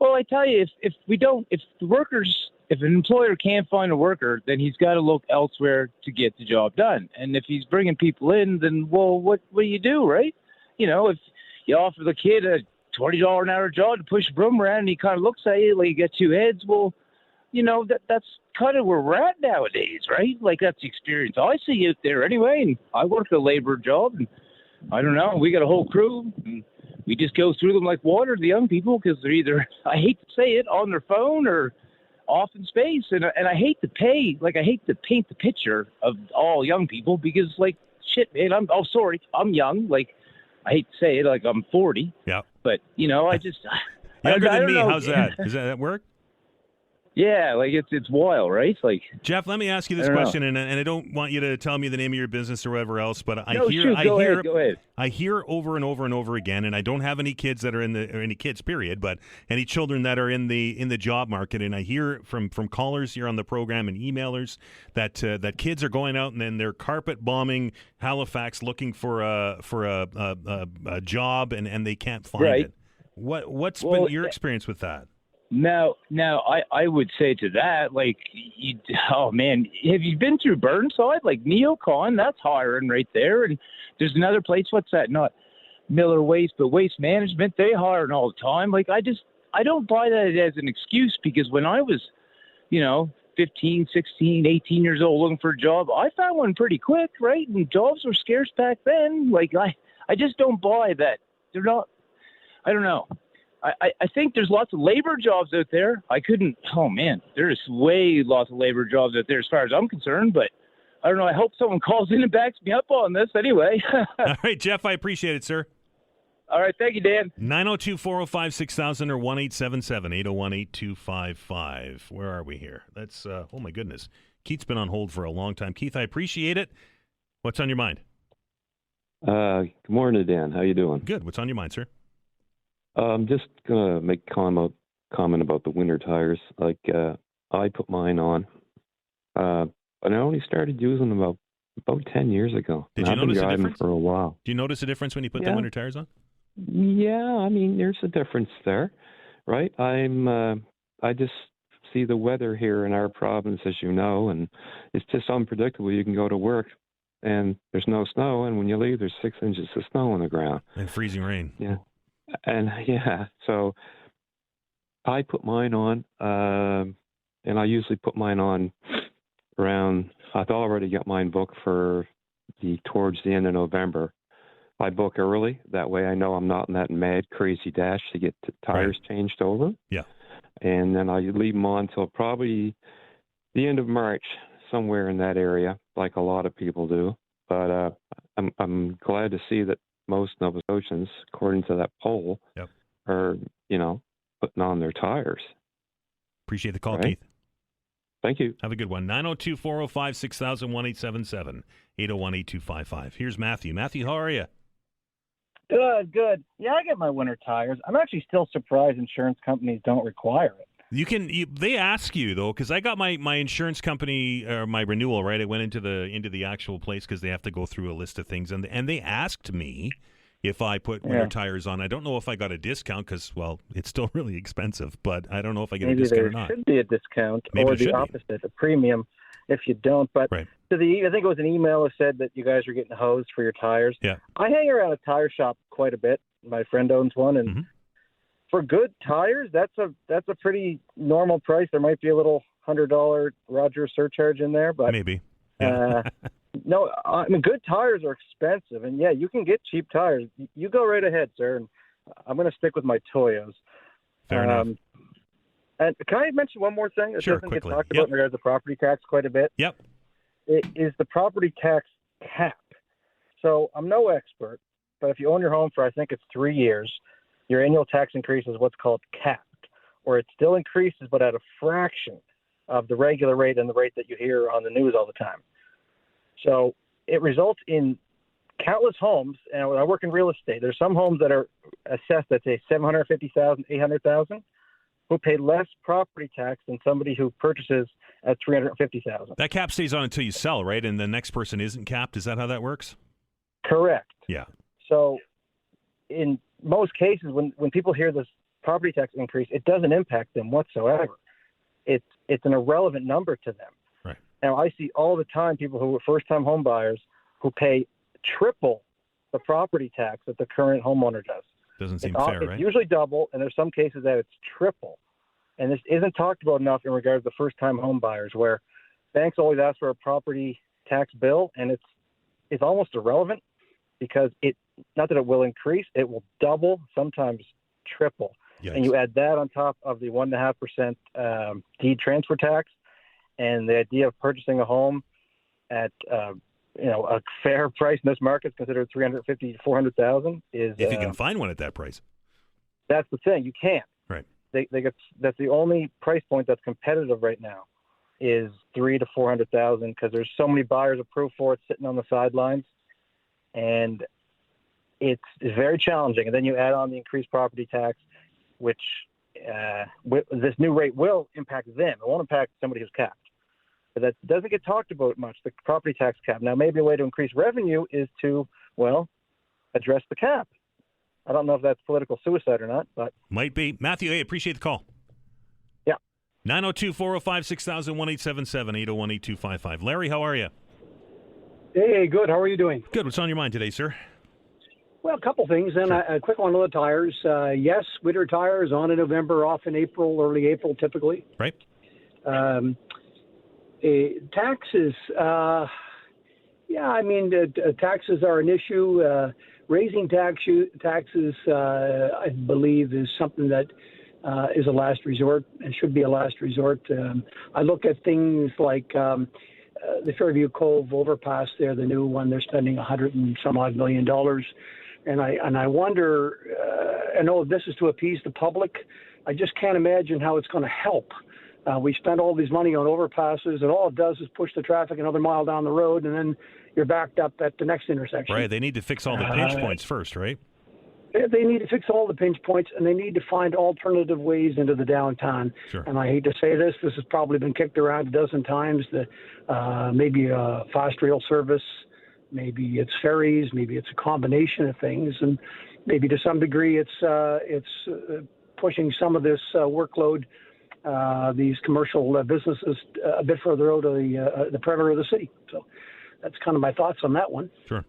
Well, I tell you, if an employer can't find a worker, then he's got to look elsewhere to get the job done. And if he's bringing people in, then, well, what do you do, right? If you offer the kid a $20 an hour job to push a broom around and he kind of looks at you like you got two heads, well, that's kind of where we're at nowadays, right? Like, that's the experience I see out there anyway. And I work a labor job, and I don't know, we got a whole crew, and we just go through them like water, the young people, because they're either, I hate to say it, on their phone or off in space. And I hate to paint the picture of all young people because, like, shit, man, I'm young. Like, I hate to say it, like, I'm 40. Yeah. But, I just... Younger I than don't me, know. how's that? Does that work? Yeah, like it's wild, right? Like, Jeff, let me ask you this question, and I don't want you to tell me the name of your business or whatever else, but Go ahead. I hear over and over and over again, and I don't have any kids that are any kids, period, but any children that are in the job market, and I hear from callers here on the program and emailers that kids are going out and then they're carpet bombing Halifax looking for a job, and they can't find it. What's been your experience with that? Now, I would say to that, like, man, have you been through Burnside? Like, Neocon, that's hiring right there. And there's another place, what's that? Not Miller Waste, but Waste Management. They hiring all the time. Like, I don't buy that as an excuse, because when I was, 15, 16, 18 years old looking for a job, I found one pretty quick, right? And jobs were scarce back then. Like, I just don't buy that. They're not, I don't know. I think there's lots of labor jobs out there. There's lots of labor jobs out there as far as I'm concerned, but I don't know. I hope someone calls in and backs me up on this anyway. All right, Jeff, I appreciate it, sir. All right, thank you, Dan. 902-405-6000 or 1-877-801-8255. Where are we here? That's, oh my goodness. Keith's been on hold for a long time. Keith, I appreciate it. What's on your mind? Good morning, Dan. How you doing? Good. What's on your mind, sir? I'm just going to make a comment about the winter tires. Like, I put mine on, and I only started using them about 10 years ago. Did you notice a difference? For a while. Do you notice a difference when you put the winter tires on? Yeah, I mean, there's a difference there, right? I just see the weather here in our province, as you know, and it's just unpredictable. You can go to work, and there's no snow, and when you leave, there's 6 inches of snow on the ground. And freezing rain. Yeah. And so I put mine on, and I usually put mine on around, I've already got mine booked for towards the end of November. I book early, that way I know I'm not in that mad, crazy dash to get tires changed over. Yeah. And then I leave them on till probably the end of March, somewhere in that area, like a lot of people do. But I'm glad to see that most Nova Scotians, according to that poll, are, putting on their tires. Appreciate the call, Keith. Thank you. Have a good one. 902-405-6000, 1-877-801-8255. Here's Matthew. Matthew, how are you? Good. Yeah, I get my winter tires. I'm actually still surprised insurance companies don't require it. They ask you, though, because I got my insurance company, or my renewal, right? I went into the actual place because they have to go through a list of things, and they asked me, if I put winter tires on. I don't know if I got a discount because, well, it's still really expensive, but I don't know if I get a discount or not. Maybe there should be a discount, Maybe or the opposite, a premium if you don't. But I think it was an email that said that you guys are getting hosed for your tires. Yeah. I hang around a tire shop quite a bit. My friend owns one, and for good tires, that's a pretty normal price. There might be a little $100 Roger surcharge in there, but maybe. No, I mean, good tires are expensive, and you can get cheap tires. You go right ahead, sir, and I'm going to stick with my Toyos. Fair enough. And can I mention one more thing that doesn't quickly. get talked about in regards to property tax quite a bit? Yep. It is the property tax cap. So I'm no expert, but if you own your home for, I think it's 3 years, your annual tax increase is what's called capped, or it still increases, but at a fraction of the regular rate and the rate that you hear on the news all the time. So it results in countless homes, and when I work in real estate, there's some homes that are assessed at, say, $750,000, $800,000, who pay less property tax than somebody who purchases at $350,000. That cap stays on until you sell, right? And the next person isn't capped. Is that how that works? Correct. Yeah. So in most cases, when people hear this property tax increase, it doesn't impact them whatsoever. It's an irrelevant number to them. Right. Now, I see all the time people who are first-time home buyers who pay triple the property tax that the current homeowner does. Doesn't seem fair, right? It's usually double, and there's some cases that it's triple. And this isn't talked about enough in regards to first-time home buyers, where banks always ask for a property tax bill, and it's almost irrelevant because not that it will increase, it will double, sometimes triple. Yikes. And you add that on top of the 1.5% deed transfer tax, and the idea of purchasing a home at a fair price in this market, considered $350,000 to $400,000, is if you can find one at that price. That's the thing. You can't. Right. That's the only price point that's competitive right now, is $300,000 to $400,000, because there's so many buyers approved for it sitting on the sidelines, and it's very challenging. And then you add on the increased property tax, which this new rate will impact them. It won't impact somebody who's capped. But that doesn't get talked about much, the property tax cap. Now, maybe a way to increase revenue is to, address the cap. I don't know if that's political suicide or not, but... Might be. Matthew, hey, appreciate the call. Yeah. 902-405-6000, 1-877-801-8255. Larry, how are you? Hey, good. How are you doing? Good. What's on your mind today, sir? Well, a couple things. And a quick one on the tires. Yes, winter tires on in November, off in April, early April, typically. Right. Taxes. Taxes are an issue. Raising taxes, I believe, is something that is a last resort and should be a last resort. I look at things like the Fairview Cove overpass there, the new one. They're spending $100 and some odd million, and I wonder. I know this is to appease the public. I just can't imagine how it's going to help. We spend all this money on overpasses, and all it does is push the traffic another mile down the road, and then you're backed up at the next intersection. Right. They need to fix all the pinch points first, right? They need to fix all the pinch points, and they need to find alternative ways into the downtown. Sure. And I hate to say this has probably been kicked around a dozen times. Maybe a fast rail service, maybe it's ferries, maybe it's a combination of things, and maybe to some degree it's pushing some of this workload, these commercial businesses, a bit further out of the perimeter of the city. So that's kind of my thoughts on that one. Sure.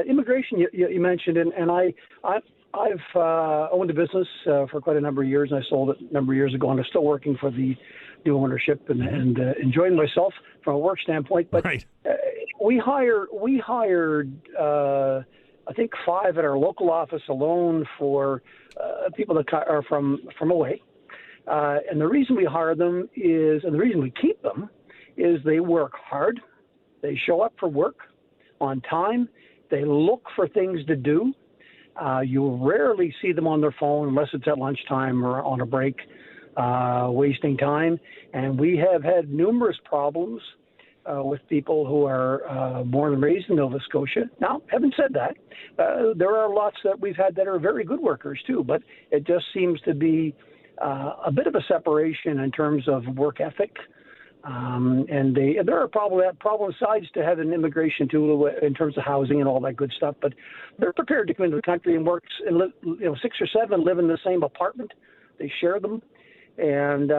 Immigration, you mentioned, and I've owned a business for quite a number of years, and I sold it a number of years ago, and I'm still working for the new ownership and enjoying myself from a work standpoint. But right. We hired I think 5 at our local office alone for people that are from away. And the reason we hire them and the reason we keep them is they work hard. They show up for work on time. They look for things to do. You rarely see them on their phone unless it's at lunchtime or on a break, wasting time. And we have had numerous problems with people who are born and raised in Nova Scotia. Now, having said that, there are lots that we've had that are very good workers too, but it just seems to be a bit of a separation in terms of work ethic And there are problem sides to having immigration too, in terms of housing and all that good stuff. But they're prepared to come into the country and work and live, 6 or 7 live in the same apartment. They share them, and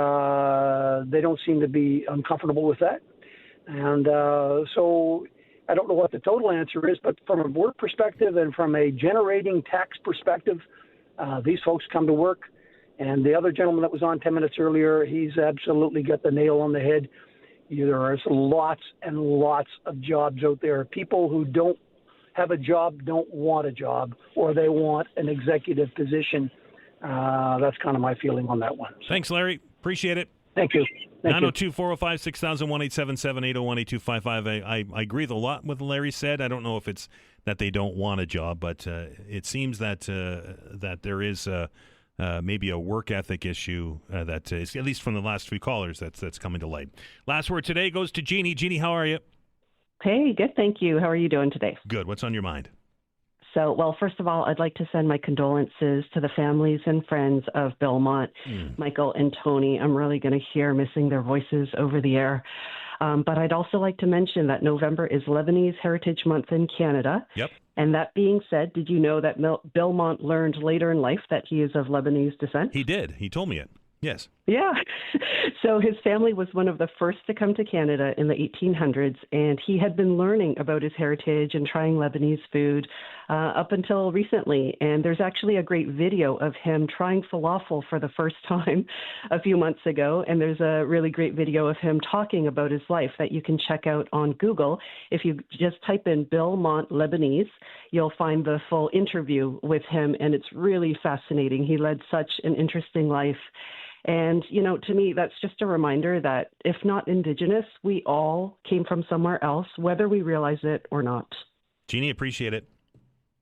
they don't seem to be uncomfortable with that. And so I don't know what the total answer is, but from a work perspective and from a generating tax perspective, these folks come to work. And the other gentleman that was on 10 minutes earlier, he's absolutely got the nail on the head. There are lots and lots of jobs out there. People who don't have a job don't want a job, or they want an executive position. That's kind of my feeling on that one. Thanks, Larry. Appreciate it. Thank you. 902-405-6000, 1-877-801-8255. I agree with a lot with Larry said. I don't know if it's that they don't want a job, but it seems that there is maybe a work ethic issue that is, at least from the last few callers, that's coming to light. Last word today goes to Jeannie. Jeannie, how are you? Hey, good, thank you. How are you doing today? Good. What's on your mind? So, well, first of all, I'd like to send my condolences to the families and friends of Belmont, Michael and Tony. I'm really going to hear missing their voices over the air. But I'd also like to mention that November is Lebanese Heritage Month in Canada. Yep. And that being said, did you know that Belmont learned later in life that he is of Lebanese descent? He did. He told me it. Yes. Yeah. So his family was one of the first to come to Canada in the 1800s, and he had been learning about his heritage and trying Lebanese food up until recently. And there's actually a great video of him trying falafel for the first time a few months ago. And there's a really great video of him talking about his life that you can check out on Google. If you just type in Belmont Lebanese, you'll find the full interview with him, and it's really fascinating. He led such an interesting life. And, to me, that's just a reminder that if not Indigenous, we all came from somewhere else, whether we realize it or not. Jeannie, appreciate it.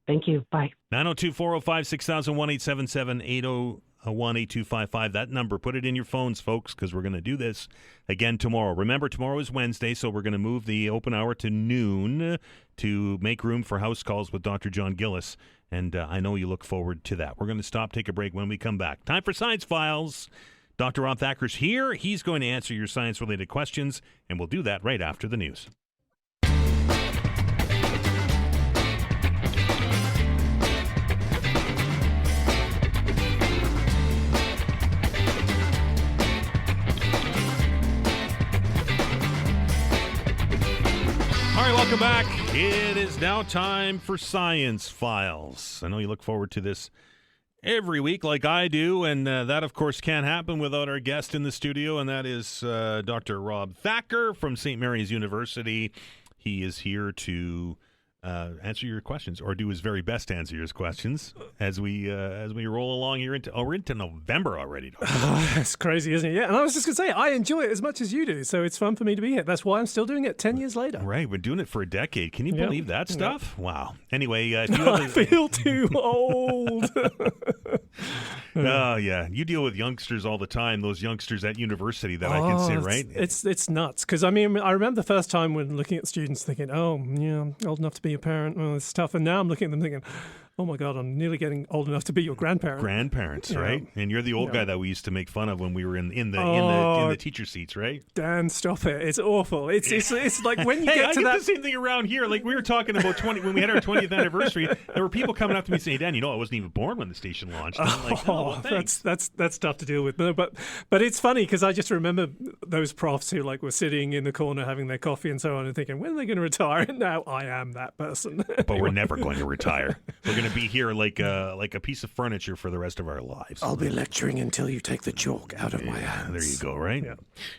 Thank you. Bye. 902-405-6000, 1-877-801-8255. That number, put it in your phones, folks, because we're going to do this again tomorrow. Remember, tomorrow is Wednesday, so we're going to move the open hour to noon to make room for house calls with Dr. John Gillis. And I know you look forward to that. We're going to stop, take a break when we come back. Time for Science Files. Dr. Rob Thacker's here. He's going to answer your science-related questions, and we'll do that right after the news. All right, welcome back. It is now time for Science Files. I know you look forward to this every week like I do, and that, of course, can't happen without our guest in the studio, and that is Dr. Rob Thacker from St. Mary's University. He is here to answer your questions, or do his very best to answer your questions as we roll along here we're into November already. That's crazy, isn't it? Yeah, and I was just going to say, I enjoy it as much as you do, so it's fun for me to be here. That's why I'm still doing it 10 years later. Right, we're doing it for a decade. Can you believe that stuff? Yep. Wow. Anyway, if you I feel too old. Oh, yeah. You deal with youngsters all the time, those youngsters at university that I can see, right? It's nuts, because, I remember the first time when looking at students thinking, I'm old enough to be a parent, it's tough. And now I'm looking at them thinking, oh my God, I'm nearly getting old enough to be your grandparent. Grandparents, right? And you're the old guy that we used to make fun of when we were in the teacher seats, right? Dan, stop it! It's awful. It's like when you get to that. The same thing around here. Like we were talking about when we had our 20th anniversary. There were people coming up to me saying, "Dan, I wasn't even born when the station launched." And I'm like, that's tough to deal with. But it's funny because I just remember those profs who were sitting in the corner having their coffee and so on, and thinking, when are they going to retire? And now I am that person. But we're never going to retire. We're going to be here like a piece of furniture for the rest of our lives. I'll be lecturing until you take the chalk out of my hands. There you go, right? Yeah.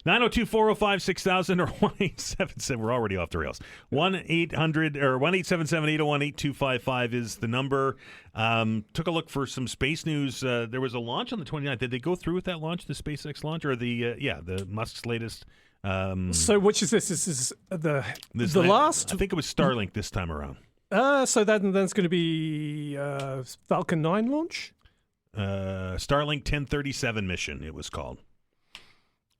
902-405-6000 or 1-877. We're already off the rails. 1-877-801-8255 is the number. Took a look for some space news. There was a launch on the 29th. Did they go through with that launch, the SpaceX launch, or the Musk's latest? So which is this? This is the last? I think it was Starlink this time around. So then it's going to be Falcon 9 launch? Starlink 1037 mission, it was called.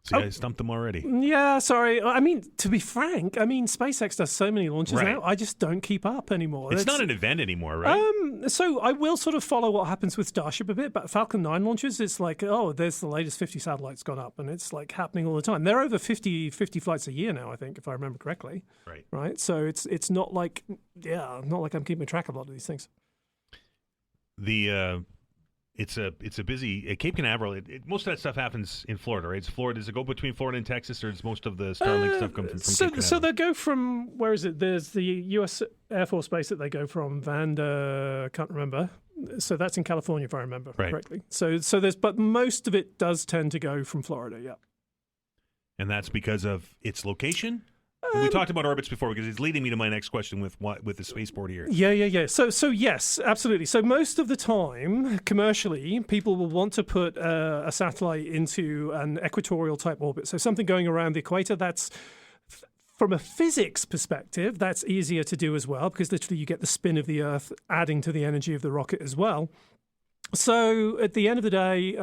See, I stumped them already. Yeah, sorry. I mean, to be frank, SpaceX does so many launches Right. now, I just don't keep up anymore. It's not an event anymore, right? So I will sort of follow what happens with Starship a bit, but Falcon 9 launches, it's like, oh, there's the latest 50 satellites gone up, and it's like happening all the time. They're over 50 flights a year now, I think, if I remember correctly. Right. So it's not like, not like I'm keeping track of a lot of these things. It's a busy Cape Canaveral. Most of that stuff happens in Florida, right? Does it go between Florida and Texas, or does most of the Starlink stuff come from Cape Canaveral? So they go from, where is it? There's the U.S. Air Force Base that they go from, I can't remember. So that's in California, if I remember correctly. So but most of it does tend to go from Florida, yeah. And that's because of its location? We talked about orbits before because it's leading me to my next question with the spaceport here. Yeah. So yes, absolutely. So most of the time, commercially, people will want to put a satellite into an equatorial type orbit. So something going around the equator. That's, from a physics perspective, that's easier to do as well, because literally you get the spin of the Earth adding to the energy of the rocket as well. So at the end of the day,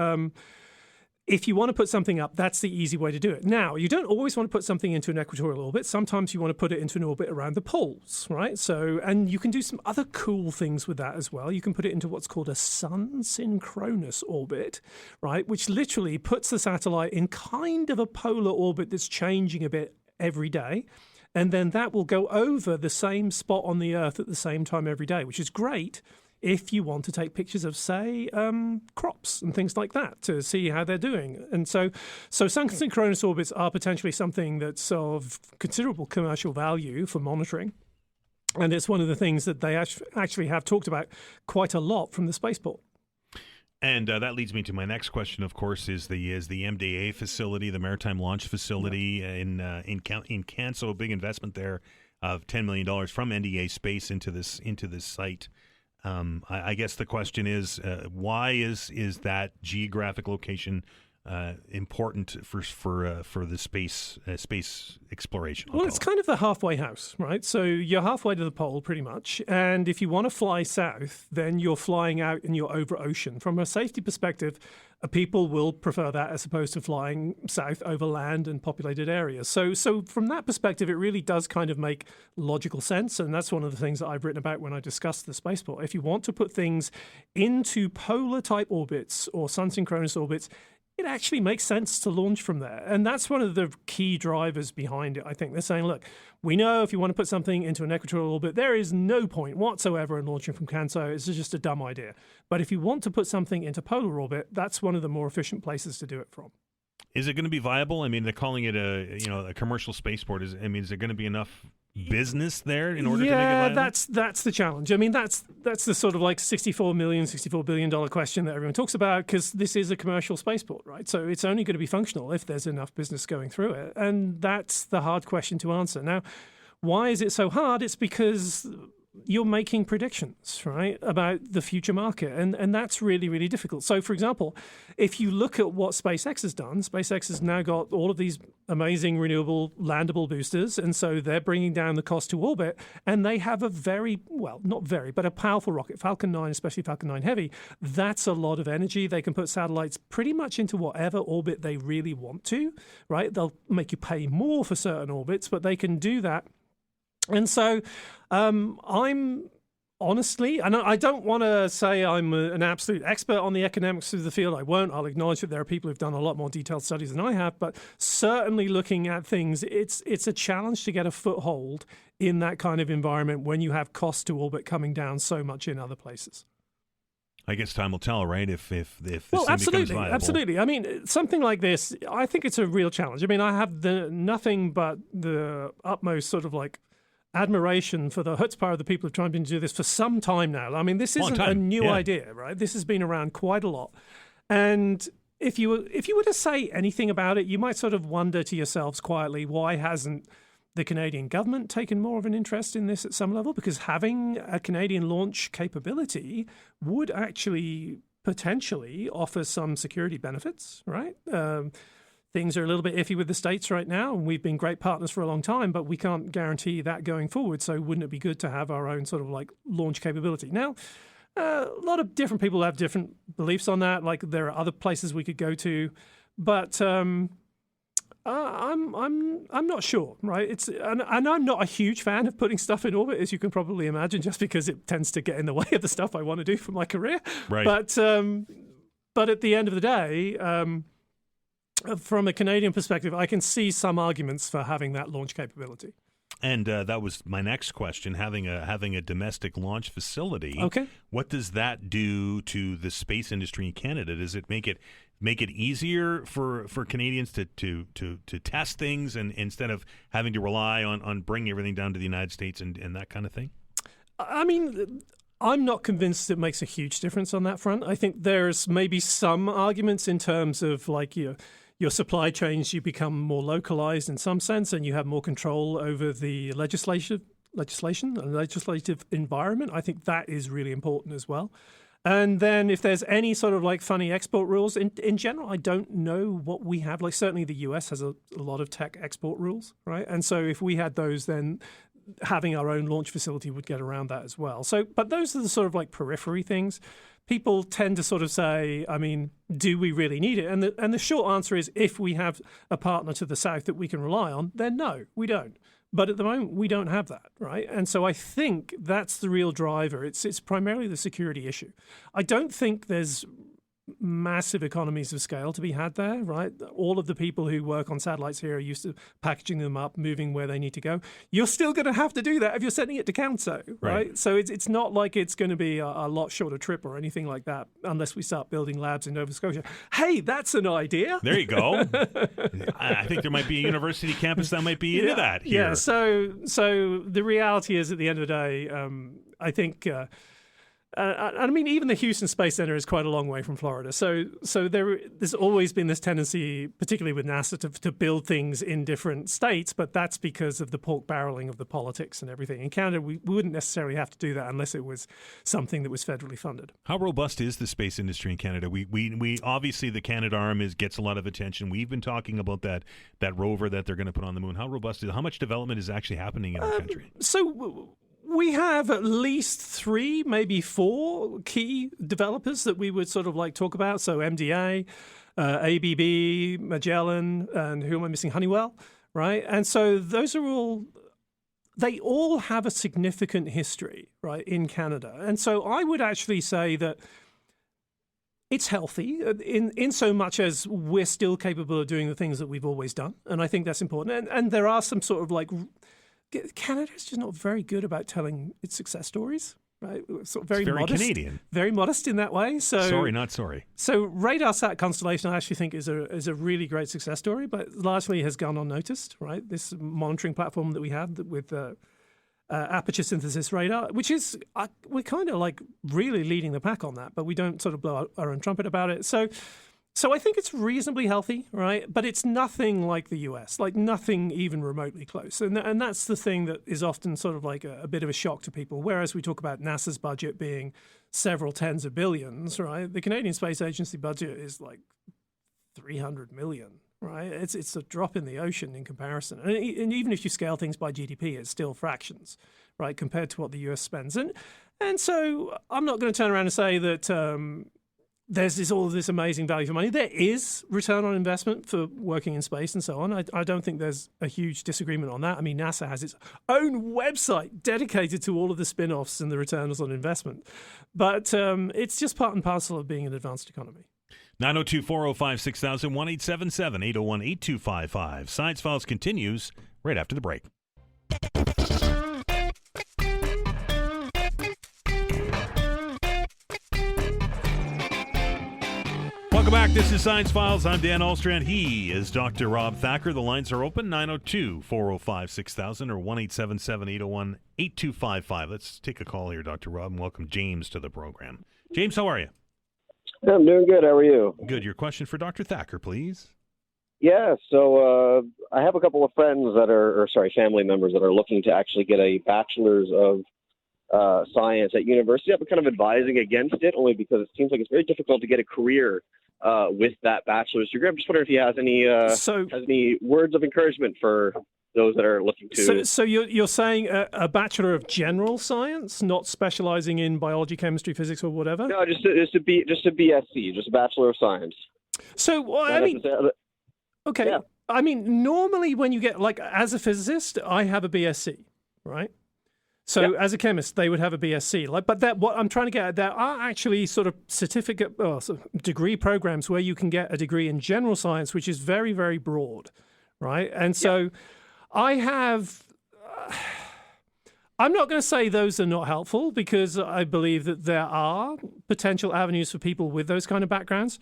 if you want to put something up, that's the easy way to do it. Now, you don't always want to put something into an equatorial orbit. Sometimes you want to put it into an orbit around the poles, right? So, and you can do some other cool things with that as well. You can put it into what's called a sun-synchronous orbit, right? Which literally puts the satellite in kind of a polar orbit that's changing a bit every day. And then that will go over the same spot on the Earth at the same time every day, which is great if you want to take pictures of, say, crops and things like that to see how they're doing. And so sun-synchronous orbits are potentially something that's of considerable commercial value for monitoring. And it's one of the things that they actually have talked about quite a lot from the spaceport. And that leads me to my next question, of course, is the MDA facility, the Maritime Launch Facility in Canso, a big investment there of $10 million from NDA Space into this site. I guess the question is, why is that geographic location important for the space exploration? Well, it's kind of the halfway house, right? So you're halfway to the pole, pretty much. And if you want to fly south, then you're flying out and you're over ocean. From a safety perspective, people will prefer that as opposed to flying south over land and populated areas. So from that perspective, it really does kind of make logical sense. And that's one of the things that I've written about when I discussed the spaceport. If you want to put things into polar type orbits or sun-synchronous orbits, it actually makes sense to launch from there. And that's one of the key drivers behind it, I think. They're saying, look, we know if you want to put something into an equatorial orbit, there is no point whatsoever in launching from Canso. It's just a dumb idea. But if you want to put something into polar orbit, that's one of the more efficient places to do it from. Is it going to be viable? I mean, they're calling it a commercial spaceport. Is there going to be enough business there in order to make it viable? Yeah, that's the challenge. I mean, that's the sort of like $64 billion question that everyone talks about, because this is a commercial spaceport, right? So it's only going to be functional if there's enough business going through it. And that's the hard question to answer. Now, why is it so hard? It's because you're making predictions, right, about the future market. And that's really, really difficult. So, for example, if you look at what SpaceX has done, SpaceX has now got all of these amazing renewable landable boosters. And so they're bringing down the cost to orbit. And they have a but a powerful rocket, Falcon 9, especially Falcon 9 Heavy. That's a lot of energy. They can put satellites pretty much into whatever orbit they really want to, right? They'll make you pay more for certain orbits, but they can do that. And so I'm honestly, and I don't want to say I'm an absolute expert on the economics of the field. I won't. I'll acknowledge that there are people who've done a lot more detailed studies than I have, but certainly looking at things, it's a challenge to get a foothold in that kind of environment when you have cost to orbit coming down so much in other places. I guess time will tell, right? If this thing absolutely, becomes viable. Absolutely. I mean, something like this, I think it's a real challenge. I mean, I have nothing but the utmost sort of like admiration for the chutzpah of the people who've tried to do this for some time now. I mean, this isn't a new idea, right? This has been around quite a lot. And if you were to say anything about it, you might sort of wonder to yourselves quietly, why hasn't the Canadian government taken more of an interest in this at some level? Because having a Canadian launch capability would actually potentially offer some security benefits, right? Things are a little bit iffy with the States right now, and we've been great partners for a long time, but we can't guarantee that going forward. So wouldn't it be good to have our own sort of like launch capability? Now, a lot of different people have different beliefs on that. Like there are other places we could go to, but I'm not sure, right? And I'm not a huge fan of putting stuff in orbit, as you can probably imagine, just because it tends to get in the way of the stuff I want to do for my career. Right. But at the end of the day, from a Canadian perspective, I can see some arguments for having that launch capability. And that was my next question: having a domestic launch facility. Okay. What does that do to the space industry in Canada? Does it make it easier for Canadians to test things, and instead of having to rely on bringing everything down to the United States and that kind of thing? I mean, I'm not convinced it makes a huge difference on that front. I think there's maybe some arguments in terms of like your supply chains, you become more localized in some sense, and you have more control over the legislation and legislative environment. I think that is really important as well. And then if there's any sort of like funny export rules, in general, I don't know what we have. Like certainly the US has a lot of tech export rules, right? And so if we had those, then having our own launch facility would get around that as well. So, but those are the sort of like periphery things. People tend to sort of say, I mean, do we really need it? And the short answer is, if we have a partner to the south that we can rely on, then no, we don't. But at the moment, we don't have that, right? And so I think that's the real driver. It's primarily the security issue. I don't think there's massive economies of scale to be had there, right? All of the people who work on satellites here are used to packaging them up, moving where they need to go. You're still going to have to do that if you're sending it to Canso, right? So it's not like it's going to be a lot shorter trip or anything like that, unless we start building labs in Nova Scotia. Hey, that's an idea. There you go. I think there might be a university campus that might be into that here. Yeah, so the reality is, at the end of the day, I think... I mean, even the Houston Space Center is quite a long way from Florida. So there's always been this tendency, particularly with NASA, to build things in different states, but that's because of the pork barreling of the politics and everything. In Canada, we wouldn't necessarily have to do that unless it was something that was federally funded. How robust is the space industry in Canada? We obviously, the Canadarm gets a lot of attention. We've been talking about that rover that they're going to put on the moon. How robust is it? How much development is actually happening in our country? So we have at least 3, maybe 4 key developers that we would sort of like talk about. So MDA, ABB, Magellan, and who am I missing? Honeywell, right? And so those are they all have a significant history, right, in Canada. And so I would actually say that it's healthy in so much as we're still capable of doing the things that we've always done. And I think that's important. And there are some sort of like... Canada's just not very good about telling its success stories, right? Sort of very modest, Canadian, very modest in that way. So sorry, not sorry. So RadarSat Constellation, I actually think is a really great success story, but largely has gone unnoticed, right? This monitoring platform that we have with aperture synthesis radar, which is we're kind of like really leading the pack on that, but we don't sort of blow our own trumpet about it. So I think it's reasonably healthy, right? But it's nothing like the US, like nothing even remotely close. And that's the thing that is often sort of like a bit of a shock to people. Whereas we talk about NASA's budget being several tens of billions, right? The Canadian Space Agency budget is like 300 million, right? It's a drop in the ocean in comparison. And even if you scale things by GDP, it's still fractions, right, compared to what the US spends. And so I'm not going to turn around and say that... there's all of this amazing value for money. There is return on investment for working in space and so on. I don't think there's a huge disagreement on that. I mean, NASA has its own website dedicated to all of the spin-offs and the returns on investment. But it's just part and parcel of being an advanced economy. 902-405-6000, 1-877-801-8255. Science Files continues right after the break. Welcome back. This is Science Files. I'm Dan Alstrand. He is Dr. Rob Thacker. The lines are open, 902-405-6000 or 1-877-801-8255. Let's take a call here, Dr. Rob, and welcome James to the program. James, how are you? I'm doing good. How are you? Good. Your question for Dr. Thacker, please. Yeah, so I have a couple of friends family members that are looking to actually get a bachelor's of science at university. I've been kind of advising against it, only because it seems like it's very difficult to get a career with that bachelor's degree. I'm just wondering if he has any words of encouragement for those that are looking to. So you're saying a Bachelor of General Science, not specializing in biology, chemistry, physics, or whatever? No, just a BSc, just a Bachelor of Science. So I mean, okay. Yeah. I mean, normally when you get, like, as a physicist, I have a BSc, right? So as a chemist, they would have a BSc. But what I'm trying to get at, there are actually sort of degree programs where you can get a degree in general science, which is very, very broad, right? And so I have... I'm not going to say those are not helpful, because I believe that there are potential avenues for people with those kind of backgrounds.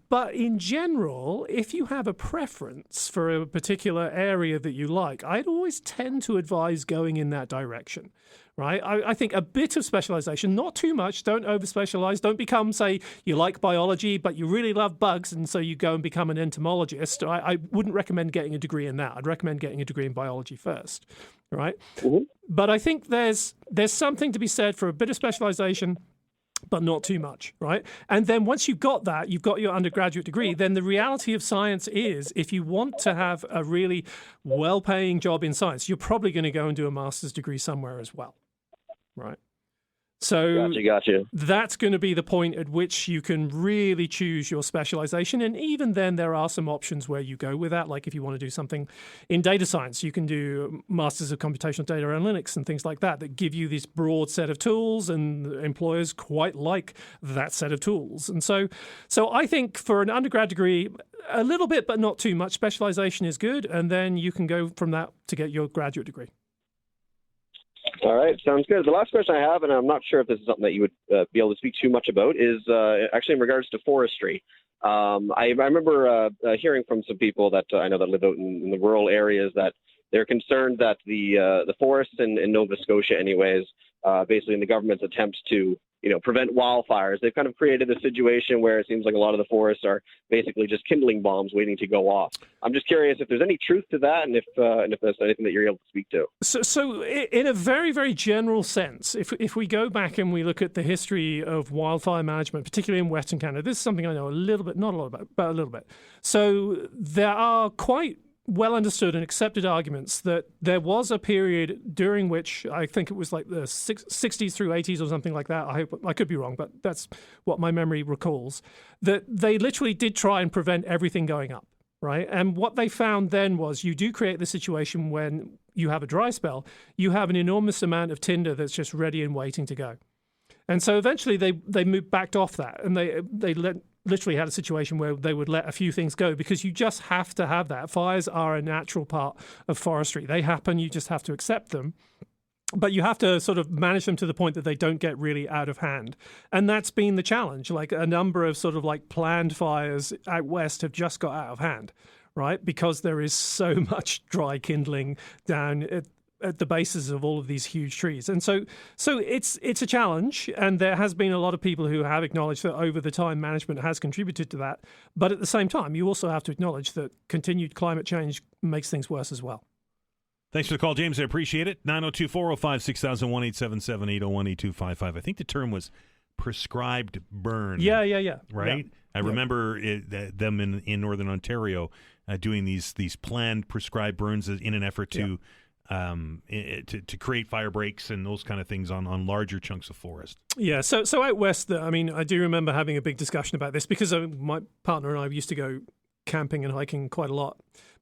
But in general, if you have a preference for a particular area that you like, I'd always tend to advise going in that direction, right? I think a bit of specialization, not too much, don't over-specialize, don't become, say, you like biology, but you really love bugs, and so you go and become an entomologist. I wouldn't recommend getting a degree in that. I'd recommend getting a degree in biology first, right? Mm-hmm. But I think there's something to be said for a bit of specialization, but not too much, right? And then once you've got that, you've got your undergraduate degree, then the reality of science is, if you want to have a really well-paying job in science, you're probably going to go and do a master's degree somewhere as well, right? So Gotcha. That's going to be the point at which you can really choose your specialization. And even then, there are some options where you go with that. Like if you want to do something in data science, you can do Masters of Computational Data Analytics and things like that give you this broad set of tools, and employers quite like that set of tools. And so I think for an undergrad degree, a little bit, but not too much specialization is good. And then you can go from that to get your graduate degree. All right, sounds good. The last question I have, and I'm not sure if this is something that you would be able to speak too much about, is actually in regards to forestry. I remember hearing from some people that I know that live out in the rural areas that they're concerned that the forests in Nova Scotia, anyways, basically in the government's attempts to prevent wildfires, they've kind of created a situation where it seems like a lot of the forests are basically just kindling bombs waiting to go off. I'm just curious if there's any truth to that, and if there's anything that you're able to speak to. So in a very, very general sense, if we go back and we look at the history of wildfire management, particularly in Western Canada, this is something I know a little bit, not a lot about, but a little bit. So there are quite well understood and accepted arguments that there was a period during which, I think it was like the 60s through 80s or something like that, I could be wrong, but that's what my memory recalls, that they literally did try and prevent everything going up, right? And what they found then was, you do create the situation when you have a dry spell, you have an enormous amount of tinder that's just ready and waiting to go. And so eventually they backed off that, and they literally had a situation where they would let a few things go, because you just have to have that. Fires are a natural part of forestry. They happen, you just have to accept them. But you have to sort of manage them to the point that they don't get really out of hand. And that's been the challenge. Like a number of sort of like planned fires out west have just got out of hand, right? Because there is so much dry kindling down at the bases of all of these huge trees. And so it's a challenge, and there has been a lot of people who have acknowledged that over the time management has contributed to that. But at the same time, you also have to acknowledge that continued climate change makes things worse as well. Thanks for the call, James. I appreciate it. 902-405-6000, 1-877-801-8255. I think the term was prescribed burn. Yeah. Right? Yeah. I remember them in Northern Ontario doing these planned prescribed burns in an effort to create fire breaks and those kind of things on larger chunks of forest. Yeah, so out west, I mean, I do remember having a big discussion about this, because my partner and I used to go camping and hiking quite a lot,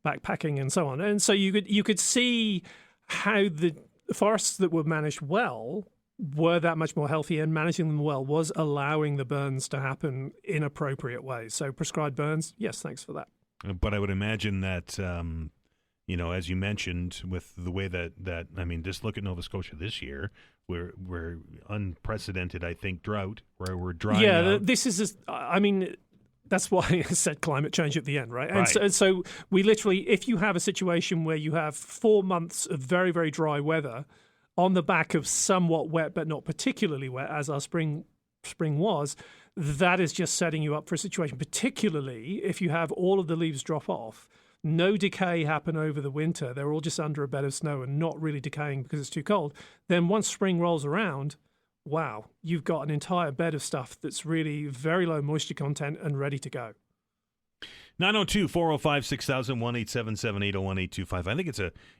backpacking and so on. And so you could see how the forests that were managed well were that much more healthy, and managing them well was allowing the burns to happen in appropriate ways. So prescribed burns, yes, thanks for that. But I would imagine that... as you mentioned, with the way that I mean, just look at Nova Scotia this year. We're unprecedented, I think, drought, where we're drying out. This is, that's why I said climate change at the end, right? And so we literally, if you have a situation where you have 4 months of very, very dry weather on the back of somewhat wet, but not particularly wet, as our spring was, that is just setting you up for a situation, particularly if you have all of the leaves drop off. No decay happen over the winter. They're all just under a bed of snow and not really decaying because it's too cold. Then once spring rolls around, wow, you've got an entire bed of stuff that's really very low moisture content and ready to go. 902-405-6000, 1-877-801-8255. I think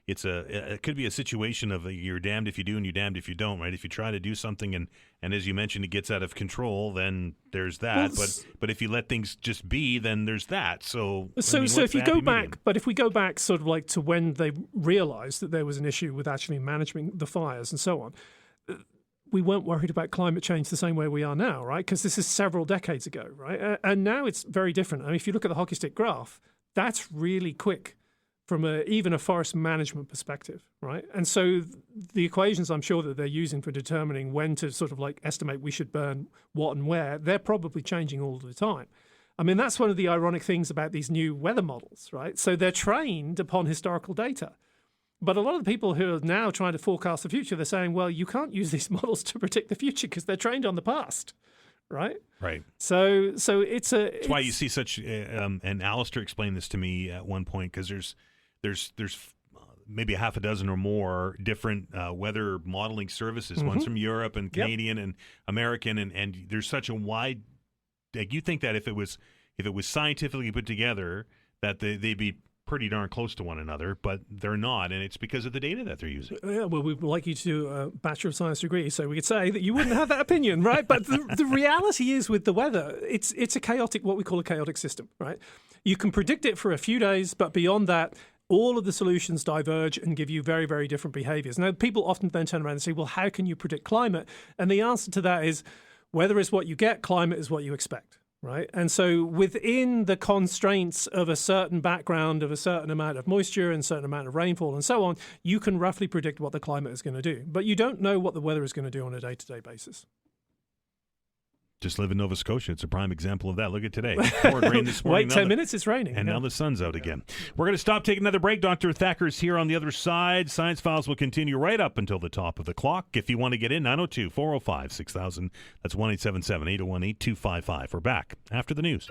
it could be a situation of you're damned if you do and you're damned if you don't, right? If you try to do something and as you mentioned, it gets out of control, then there's that. But if you let things just be, then there's that. So if you go back, but if we go back sort of like to when they realized that there was an issue with actually managing the fires and so on, we weren't worried about climate change the same way we are now, right? Because this is several decades ago, right? And now it's very different. I mean, if you look at the hockey stick graph, that's really quick from even a forest management perspective, right? And so the equations I'm sure that they're using for determining when to sort of like estimate we should burn what and where, they're probably changing all the time. I mean, that's one of the ironic things about these new weather models, right? So they're trained upon historical data. But a lot of the people who are now trying to forecast the future, they're saying, well, you can't use these models to predict the future because they're trained on the past, right? Right. So it's why you see such, and Alistair explained this to me at one point, because there's maybe a half a dozen or more different weather modeling services. Mm-hmm. One's from Europe and Canadian and American, and there's such a wide. Like, you think that if it was scientifically put together, that they'd be pretty darn close to one another, but they're not, and it's because of the data that they're using. Yeah, well, we'd like you to do a Bachelor of Science degree, so we could say that you wouldn't have that opinion, right? But the reality is with the weather, it's a chaotic, what we call a chaotic system, right? You can predict it for a few days, but beyond that, all of the solutions diverge and give you very, very different behaviors. Now, people often then turn around and say, well, how can you predict climate? And the answer to that is weather is what you get, climate is what you expect. Right. And so within the constraints of a certain background, of a certain amount of moisture and a certain amount of rainfall and so on, you can roughly predict what the climate is going to do. But you don't know what the weather is going to do on a day-to-day basis. Just live in Nova Scotia. It's a prime example of that. Look at today. Poured rain this morning. Wait 10 minutes, it's raining. And now the sun's out again. We're going to stop, take another break. Dr. Thacker's here on the other side. Science Files will continue right up until the top of the clock. If you want to get in, 902-405-6000. That's 1-877-801-8255. We're back after the news.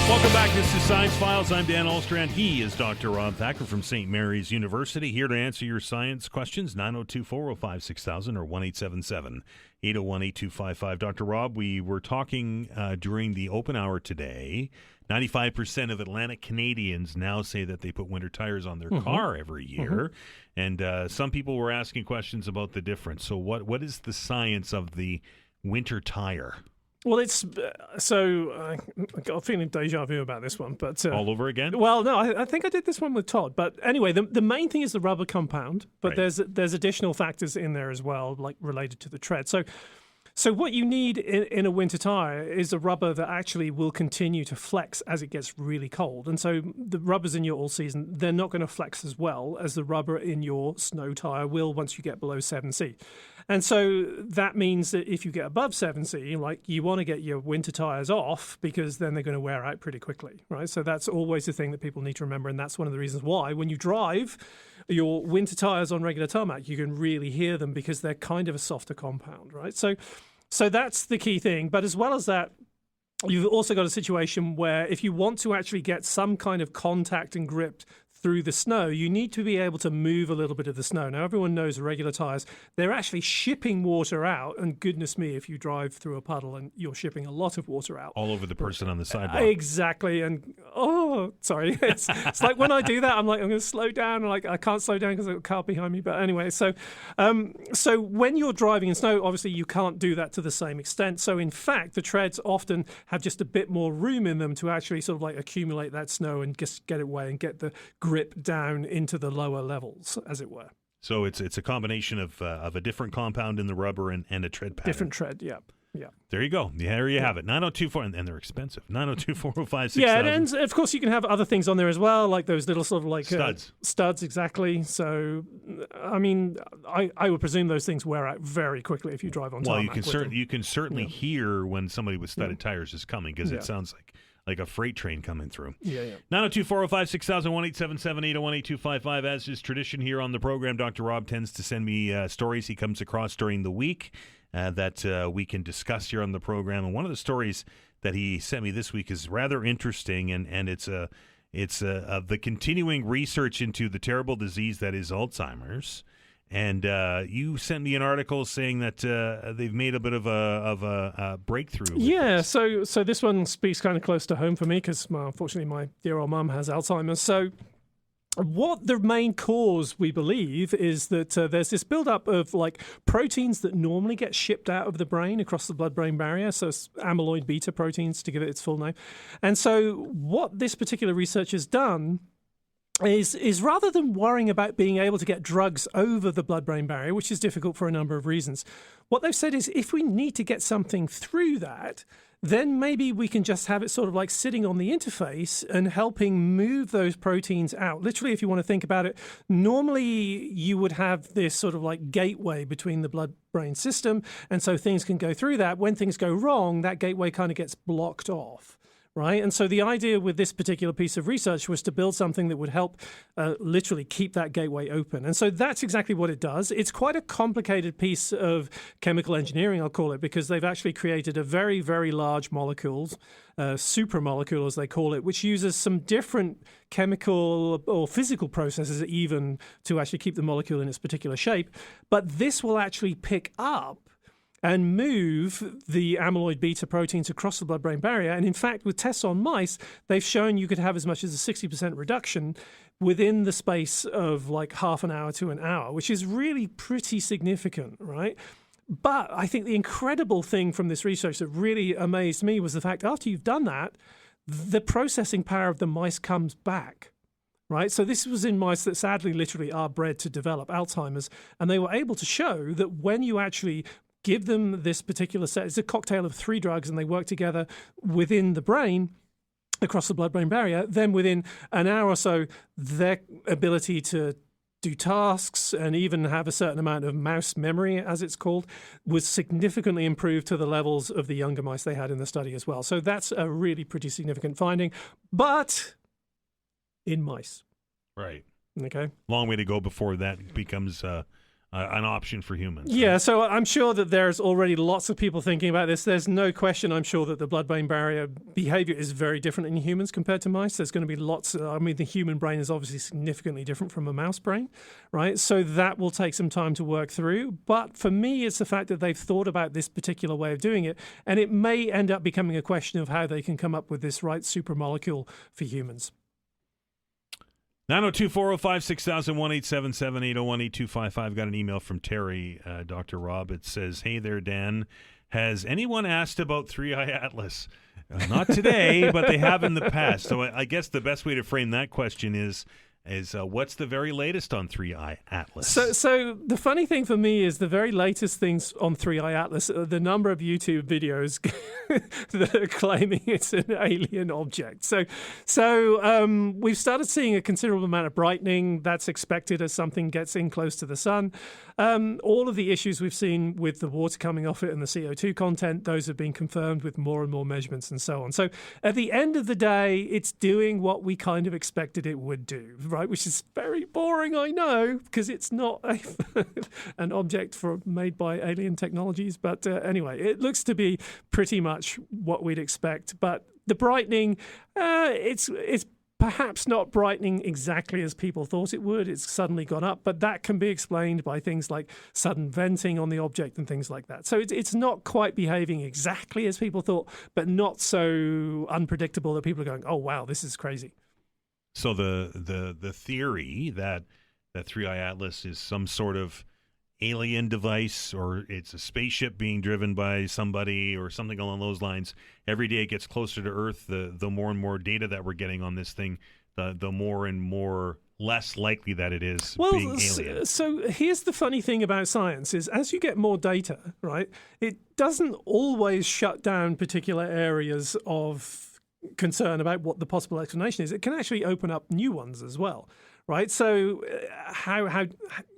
Welcome back. This is Science Files. I'm Dan Alstrand. He is Dr. Rob Thacker from St. Mary's University, here to answer your science questions. 902-405-6000 or 1-877-801-8255. Dr. Rob, we were talking during the open hour today. 95% of Atlantic Canadians now say that they put winter tires on their car every year. And some people were asking questions about the difference. So what is the science of the winter tire? Well, it's so I got a feeling deja vu about this one, but all over again. Well, no, I think I did this one with Todd. But anyway, the main thing is the rubber compound, but right. there's additional factors in there as well, like related to the tread. So what you need in a winter tire is a rubber that actually will continue to flex as it gets really cold. And so the rubbers in your all-season, they're not going to flex as well as the rubber in your snow tire will once you get below 7C. And so that means that if you get above 7C, like, you want to get your winter tires off, because then they're going to wear out pretty quickly, right? So that's always the thing that people need to remember, and that's one of the reasons why when you drive your winter tires on regular tarmac, you can really hear them because they're kind of a softer compound, right? So that's the key thing. But as well as that, you've also got a situation where if you want to actually get some kind of contact and grip through the snow, you need to be able to move a little bit of the snow. Now, everyone knows regular tires, they're actually shipping water out, and goodness me, if you drive through a puddle and you're shipping a lot of water out. All over the person on the sidewalk. Exactly. And, sorry. It's like when I do that, I'm like, I'm going to slow down, and like I can't slow down because I've got a car behind me. But anyway, so when you're driving in snow, obviously you can't do that to the same extent. So in fact, the treads often have just a bit more room in them to actually sort of like accumulate that snow and just get it away and get the grip down into the lower levels, as it were. So it's a combination of a different compound in the rubber and a tread pattern. Different tread, yeah. There you go. There you have it. 902-405, and they're expensive. 902-405-6000. Yeah, and of course you can have other things on there as well, like those little sort of like studs, exactly. So, I mean, I would presume those things wear out very quickly if you drive on tarmac. Well, you can certainly hear when somebody with studded tires is coming, because it sounds like a freight train coming through. 902-405-6000, 1-877-801-8255. As is tradition here on the program, Dr. Rob tends to send me stories he comes across during the week that we can discuss here on the program. And one of the stories that he sent me this week is rather interesting, and it's It's the continuing research into the terrible disease that is Alzheimer's. And you sent me an article saying that they've made a bit of a breakthrough. Yeah, so this one speaks kind of close to home for me because, unfortunately, my dear old mum has Alzheimer's. So what the main cause, we believe, is that there's this buildup of like proteins that normally get shipped out of the brain across the blood-brain barrier, so it's amyloid beta proteins, to give it its full name. And so what this particular research has done is rather than worrying about being able to get drugs over the blood-brain barrier, which is difficult for a number of reasons, what they've said is if we need to get something through that, then maybe we can just have it sort of like sitting on the interface and helping move those proteins out. Literally, if you want to think about it, normally you would have this sort of like gateway between the blood-brain system, and so things can go through that. When things go wrong, that gateway kind of gets blocked off. Right. And so the idea with this particular piece of research was to build something that would help literally keep that gateway open. And so that's exactly what it does. It's quite a complicated piece of chemical engineering, I'll call it, because they've actually created a very, very large molecules, supramolecule, as they call it, which uses some different chemical or physical processes even to actually keep the molecule in its particular shape. But this will actually pick up and move the amyloid beta proteins across the blood-brain barrier. And in fact, with tests on mice, they've shown you could have as much as a 60% reduction within the space of like half an hour to an hour, which is really pretty significant, right? But I think the incredible thing from this research that really amazed me was the fact after you've done that, the processing power of the mice comes back. Right. So this was in mice that sadly literally are bred to develop Alzheimer's. And they were able to show that when you actually give them this particular set, it's a cocktail of 3 drugs, and they work together within the brain across the blood-brain barrier, then within an hour or so, their ability to do tasks and even have a certain amount of mouse memory, as it's called, was significantly improved to the levels of the younger mice they had in the study as well. So that's a really pretty significant finding, but in mice. Right. Okay. Long way to go before that becomes an option for humans. Yeah, so I'm sure that there's already lots of people thinking about this. There's no question, I'm sure, that the blood-brain barrier behavior is very different in humans compared to mice. There's going to be lots. The human brain is obviously significantly different from a mouse brain, right? So that will take some time to work through. But for me, it's the fact that they've thought about this particular way of doing it, and it may end up becoming a question of how they can come up with this right supramolecule for humans. 902-405-6000-1-877-801-8255. Got an email from Terry, Dr. Rob. It says, hey there, Dan. Has anyone asked about 3i Atlas? Not today, but they have in the past. So I guess the best way to frame that question is what's the very latest on 3i Atlas? So the funny thing for me is the very latest things on 3i Atlas are the number of YouTube videos that are claiming it's an alien object. So we've started seeing a considerable amount of brightening. That's expected as something gets in close to the sun. All of the issues we've seen with the water coming off it and the CO2 content, those have been confirmed with more and more measurements and so on. So at the end of the day, it's doing what we kind of expected it would do, right? Which is very boring, I know, because it's not an object made by alien technologies. But anyway, it looks to be pretty much what we'd expect. But the brightening, it's perhaps not brightening exactly as people thought it would. It's suddenly gone up, but that can be explained by things like sudden venting on the object and things like that. So it's not quite behaving exactly as people thought, but not so unpredictable that people are going, oh, wow, this is crazy. So the theory that 3i Atlas is some sort of alien device, or it's a spaceship being driven by somebody or something along those lines, every day it gets closer to Earth, the more and more data that we're getting on this thing, the more and more less likely that it is being alien. So here's the funny thing about science is as you get more data, right, it doesn't always shut down particular areas of concern about what the possible explanation is. It can actually open up new ones as well, right? So how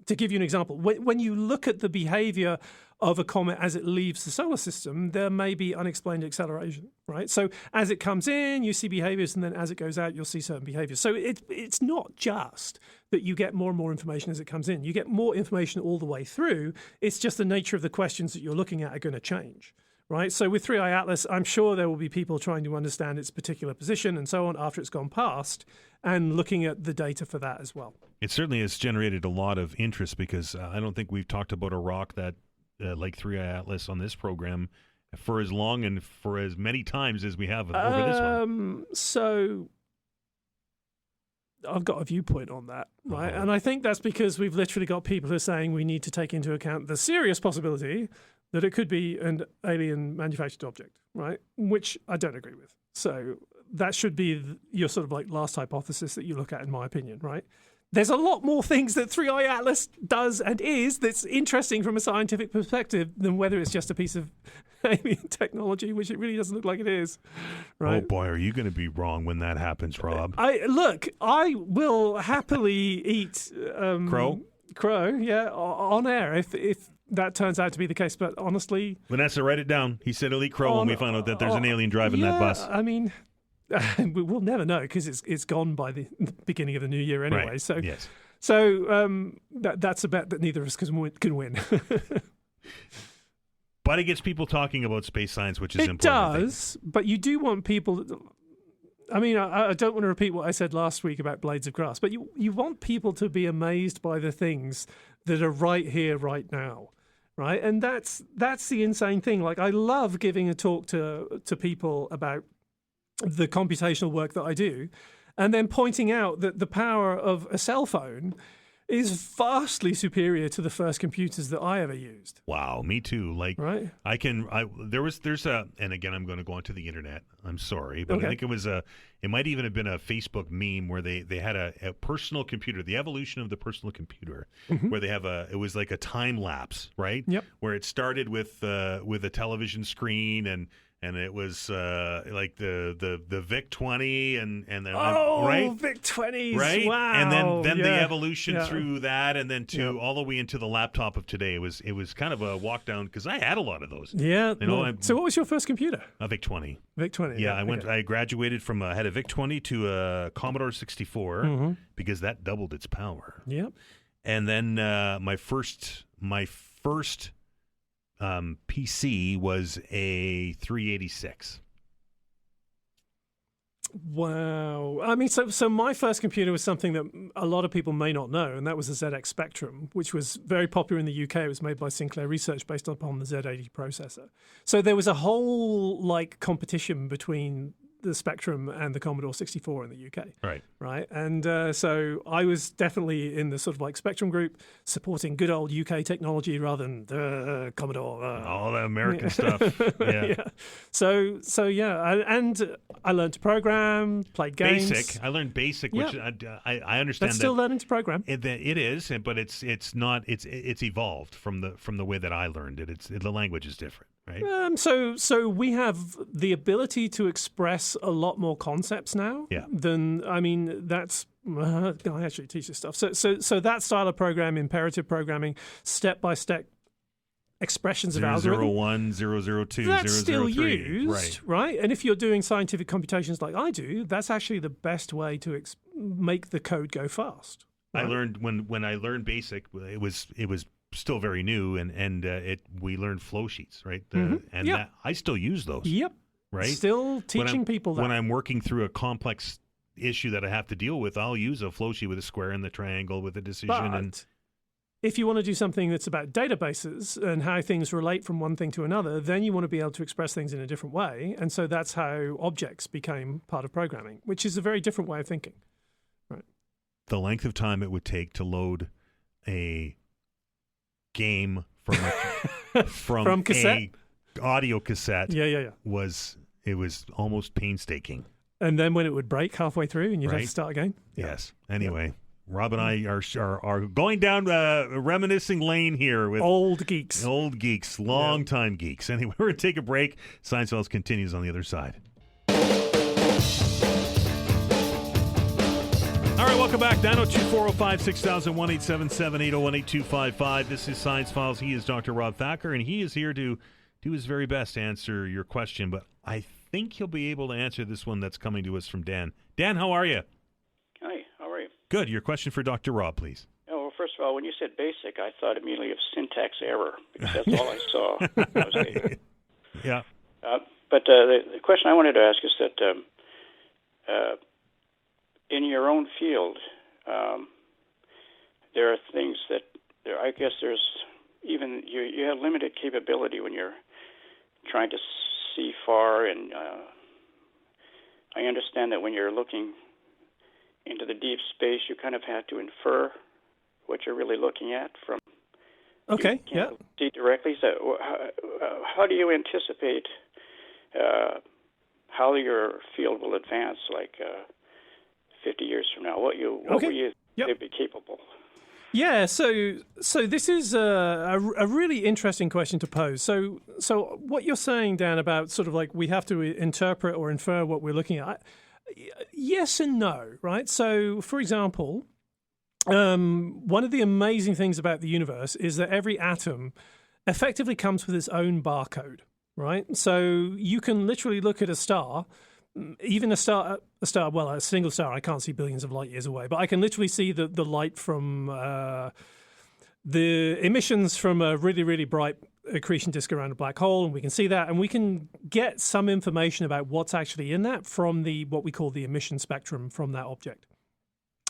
to give you an example, when you look at the behavior of a comet as it leaves the solar system, there may be unexplained acceleration, right? So as it comes in, you see behaviors, and then as it goes out, you'll see certain behaviors. So it's not just that you get more and more information as it comes in. You get more information all the way through. It's just the nature of the questions that you're looking at are going to change. right? So with 3i Atlas, I'm sure there will be people trying to understand its particular position and so on after it's gone past, and looking at the data for that as well. It certainly has generated a lot of interest because I don't think we've talked about a rock that like 3i Atlas on this program for as long and for as many times as we have over this one. So I've got a viewpoint on that, right? And I think that's because we've literally got people who are saying we need to take into account the serious possibility that it could be an alien manufactured object, right? Which I don't agree with. So that should be your sort of like last hypothesis that you look at, in my opinion, right? There's a lot more things that 3i Atlas does and is that's interesting from a scientific perspective than whether it's just a piece of alien technology, which it really doesn't look like it is. Right? Oh boy, are you going to be wrong when that happens, Rob? I will happily eat crow, yeah, on air if that turns out to be the case. But honestly, Vanessa, write it down. He said he'll eat crow when we find out that there's an alien driving that bus. I mean, we'll never know because it's gone by the beginning of the new year anyway. Right. So, yes. So that's a bet that neither of us can win. But it gets people talking about space science, which is important. It does, but you do want people. I mean, I don't want to repeat what I said last week about blades of grass, but you want people to be amazed by the things that are right here, right now, right? And that's the insane thing. Like, I love giving a talk to people about the computational work that I do, and then pointing out that the power of a cell phone is vastly superior to the first computers that I ever used. Wow, me too. Like, right? There's a, and again, I'm going to go onto the internet. I'm sorry, but I think it might even have been a Facebook meme where they had a personal computer, the evolution of the personal computer, where they have it was like a time lapse, right? Yep. Where it started with a television screen and it was like the VIC-20 and then right? VIC-20s, right? wow. And then the evolution through that, and then all the way into the laptop of today. It was kind of a walk down because I had a lot of those. Yeah. So what was your first computer? A VIC-20. VIC-20. Yeah, I graduated from I had a VIC-20 to a Commodore 64 because that doubled its power. Yep. And then my first PC was a 386. Wow. I mean, so my first computer was something that a lot of people may not know, and that was the ZX Spectrum, which was very popular in the UK. It was made by Sinclair Research based upon the Z80 processor. So there was a whole competition between the Spectrum and the Commodore 64 in the UK. Right. And so I was definitely in the sort of Spectrum group, supporting good old UK technology rather than the Commodore. All the American stuff. Yeah. So yeah, and I learned to program, played games. Basic. I learned Basic, which I understand. That's still learning to program. It is, but it's not. It's evolved from the way that I learned it. The language is different. Right. So we have the ability to express a lot more concepts now. Yeah. That's I actually teach this stuff. So that style of program, imperative programming, step by step expressions of algorithm. 001, 002, that's 003. still used, right? And if you're doing scientific computations like I do, that's actually the best way to make the code go fast. Right? I learned when I learned Basic, it was still very new, and we learned flow sheets, right? That, I still use those. Yep. Right. Still teaching people that. When I'm working through a complex issue that I have to deal with, I'll use a flow sheet with a square and the triangle with a decision. But if you want to do something that's about databases and how things relate from one thing to another, then you want to be able to express things in a different way. And so that's how objects became part of programming, which is a very different way of thinking. Right. The length of time it would take to load a game from cassette? a audio cassette was almost painstaking. And then when it would break halfway through and you'd have to start again? Yes. Anyway, Rob and I are going down a reminiscing lane here with old geeks, long-time geeks. Anyway, we're going to take a break. Science Files continues on the other side. All right, welcome back. 902-405-6001, 877-801-8255. This is Science Files. He is Dr. Rob Thacker, and he is here to do his very best to answer your question, but I think he'll be able to answer this one that's coming to us from Dan. Dan, how are you? Hi, how are you? Good. Your question for Dr. Rob, please. Oh, well, first of all, when you said Basic, I thought immediately of syntax error, because that's all I saw. Yeah. But the question I wanted to ask is that in your own field, there are things that I guess there's even you have limited capability when you're trying to see far, and I understand that when you're looking into the deep space, you kind of have to infer what you're really looking at from. Okay. You can't see directly. So, how do you anticipate how your field will advance, like 50 years from now? What will you be capable? Yeah, so this is a really interesting question to pose. So what you're saying, Dan, about sort of like we have to interpret or infer what we're looking at, yes and no, right? So, for example, one of the amazing things about the universe is that every atom effectively comes with its own barcode, right? So you can literally look at a star. Even a single star, I can't see billions of light years away, but I can literally see the light from the emissions from a really, really bright accretion disk around a black hole, and we can see that, and we can get some information about what's actually in that from what we call the emission spectrum from that object.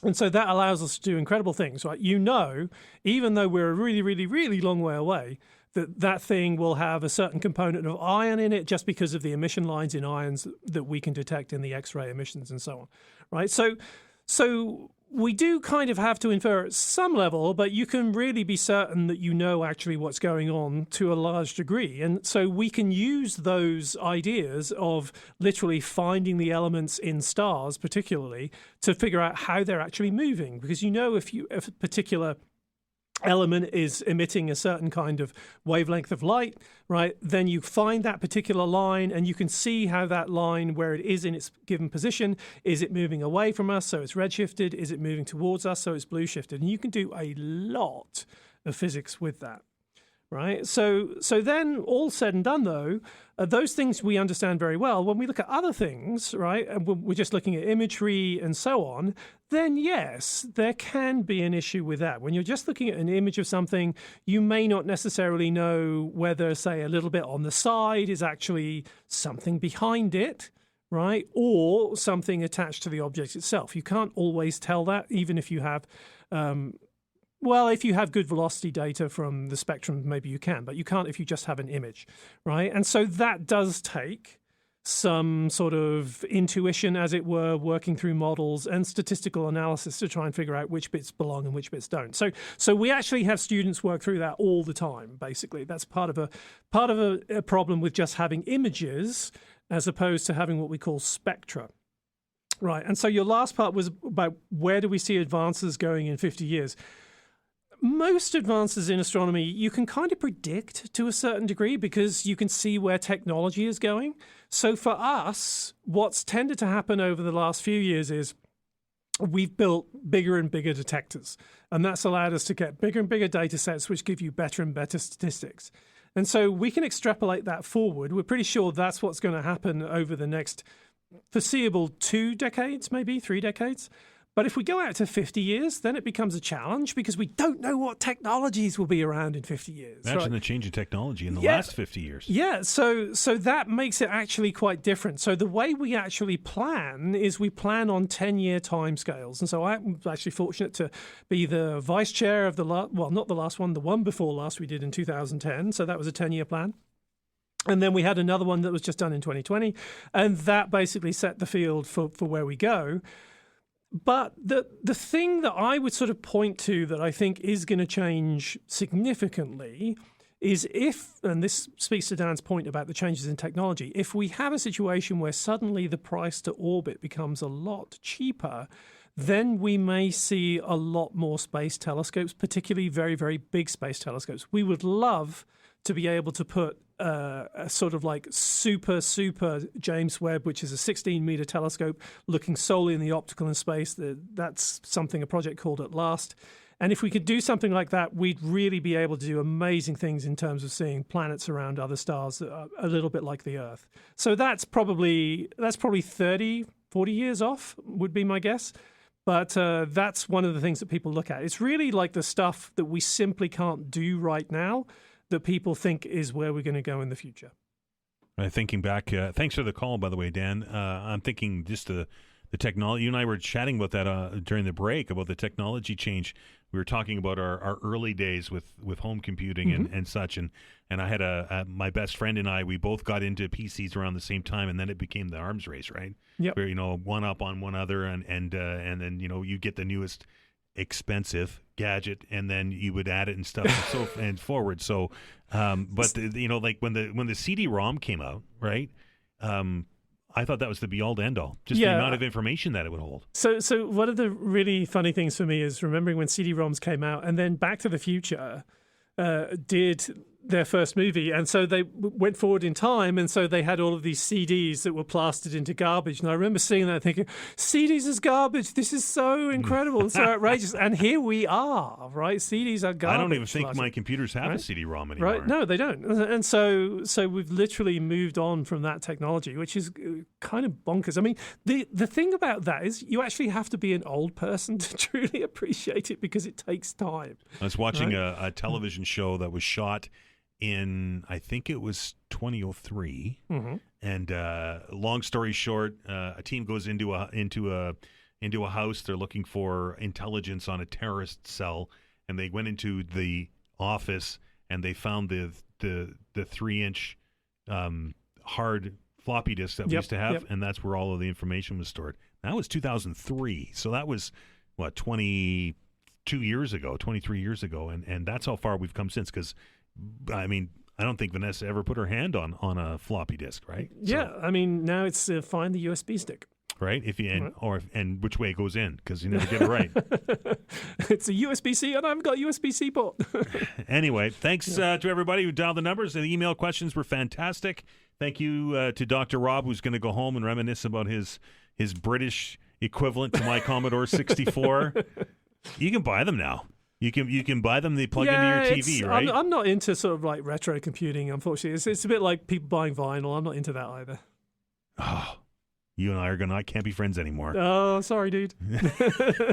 And so that allows us to do incredible things, right? Even though we're a really, really, really long way away, that thing will have a certain component of iron in it just because of the emission lines in ions that we can detect in the X-ray emissions and so on, right? So we do kind of have to infer at some level, but you can really be certain that you know actually what's going on to a large degree. And so we can use those ideas of literally finding the elements in stars particularly to figure out how they're actually moving, because if a particular element is emitting a certain kind of wavelength of light, right, then you find that particular line and you can see how that line, where it is in its given position, is it moving away from us, so it's redshifted? Is it moving towards us, so it's blue shifted? And you can do a lot of physics with that, right? So then, all said and done, though, those things we understand very well. When we look at other things, right, and we're just looking at imagery and so on, then yes, there can be an issue with that. When you're just looking at an image of something, you may not necessarily know whether, say, a little bit on the side is actually something behind it, right, or something attached to the object itself. You can't always tell that, even if you have if you have good velocity data from the spectrum, maybe you can, but you can't if you just have an image, right? And so that does take some sort of intuition, as it were, working through models and statistical analysis to try and figure out which bits belong and which bits don't. So we actually have students work through that all the time, basically. That's part of a problem with just having images as opposed to having what we call spectra. Right, and so your last part was about where do we see advances going in 50 years? Most advances in astronomy you can kind of predict to a certain degree because you can see where technology is going. So for us, what's tended to happen over the last few years is we've built bigger and bigger detectors, and that's allowed us to get bigger and bigger data sets which give you better and better statistics. And so we can extrapolate that forward. We're pretty sure that's what's going to happen over the next foreseeable 2 decades, maybe 3 decades. But if we go out to 50 years, then it becomes a challenge because we don't know what technologies will be around in 50 years. Imagine the change in technology in the last 50 years. Yeah, so that makes it actually quite different. So the way we actually plan is we plan on 10-year timescales. And so I'm actually fortunate to be the vice chair of not the last one, the one before last we did in 2010. So that was a 10-year plan. And then we had another one that was just done in 2020. And that basically set the field for where we go. But the thing that I would sort of point to that I think is going to change significantly is and this speaks to Dan's point about the changes in technology, if we have a situation where suddenly the price to orbit becomes a lot cheaper, then we may see a lot more space telescopes, particularly very, very big space telescopes. We would love to be able to put a sort of like super James Webb, which is a 16-meter telescope looking solely in the optical in space. That's a project called At Last. And if we could do something like that, we'd really be able to do amazing things in terms of seeing planets around other stars that are a little bit like the Earth. So that's probably 30, 40 years off, would be my guess. But that's one of the things that people look at. It's really like the stuff that we simply can't do right now that people think is where we're going to go in the future. Thinking back, thanks for the call, by the way, Dan. I'm thinking just the technology. You and I were chatting about that during the break, about the technology change. We were talking about our early days with home computing and such. And I had my best friend and I, we both got into PCs around the same time, and then it became the arms race, right? Yep. Where, one up on one other, and then, you get the newest expensive gadget, and then you would add it and stuff and so and forward. So, but like when the CD-ROM came out, right? I thought that was the be-all, end-all. Just the amount of information that it would hold. So one of the really funny things for me is remembering when CD-ROMs came out, and then Back to the Future did their first movie, and so they went forward in time, and so they had all of these CDs that were plastered into garbage. And I remember seeing that thinking, CDs is garbage. This is so incredible and so outrageous. And here we are, right? CDs are garbage. I don't even think my computers have a CD-ROM anymore. Right? No, they don't. And so we've literally moved on from that technology, which is kind of bonkers. I mean, the thing about that is you actually have to be an old person to truly appreciate it, because it takes time. I was watching a television show that was shot in, I think it was 2003, and long story short, a team goes into a house. They're looking for intelligence on a terrorist cell, and they went into the office and they found the 3-inch hard floppy disk that we used to have, and that's where all of the information was stored. That was 2003, so that was what, 23 years ago, and that's how far we've come since. Because I mean, I don't think Vanessa ever put her hand on a floppy disk, right? Yeah, I mean, now it's find the USB stick. Right? And which way it goes in, because you never get it right. It's a USB-C, and I've got a USB-C port. Anyway, thanks to everybody who dialed the numbers. The email questions were fantastic. Thank you to Dr. Rob, who's going to go home and reminisce about his British equivalent to my Commodore 64. You can buy them now. You can buy them. They plug into your TV, right? I'm not into sort of like retro computing, unfortunately. It's a bit like people buying vinyl. I'm not into that either. Oh, you and I can't be friends anymore. Oh, sorry, dude.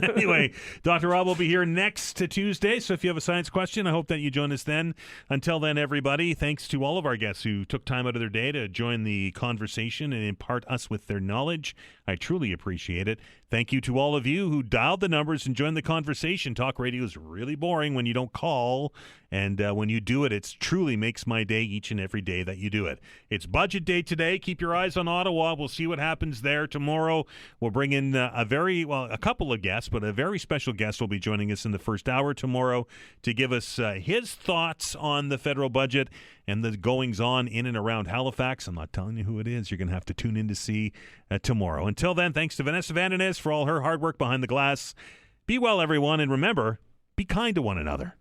Anyway, Dr. Rob will be here next Tuesday, so if you have a science question, I hope that you join us then. Until then, everybody, thanks to all of our guests who took time out of their day to join the conversation and impart us with their knowledge. I truly appreciate it. Thank you to all of you who dialed the numbers and joined the conversation. Talk radio is really boring when you don't call, and when you do it, it truly makes my day each and every day that you do it. It's budget day today. Keep your eyes on Ottawa. We'll see what happens there tomorrow. We'll bring in a couple of guests, but a very special guest will be joining us in the first hour tomorrow to give us his thoughts on the federal budget and the goings-on in and around Halifax. I'm not telling you who it is. You're going to have to tune in to see tomorrow. Until then, thanks to Vanessa Van Den Is for all her hard work behind the glass. Be well, everyone, and remember, be kind to one another.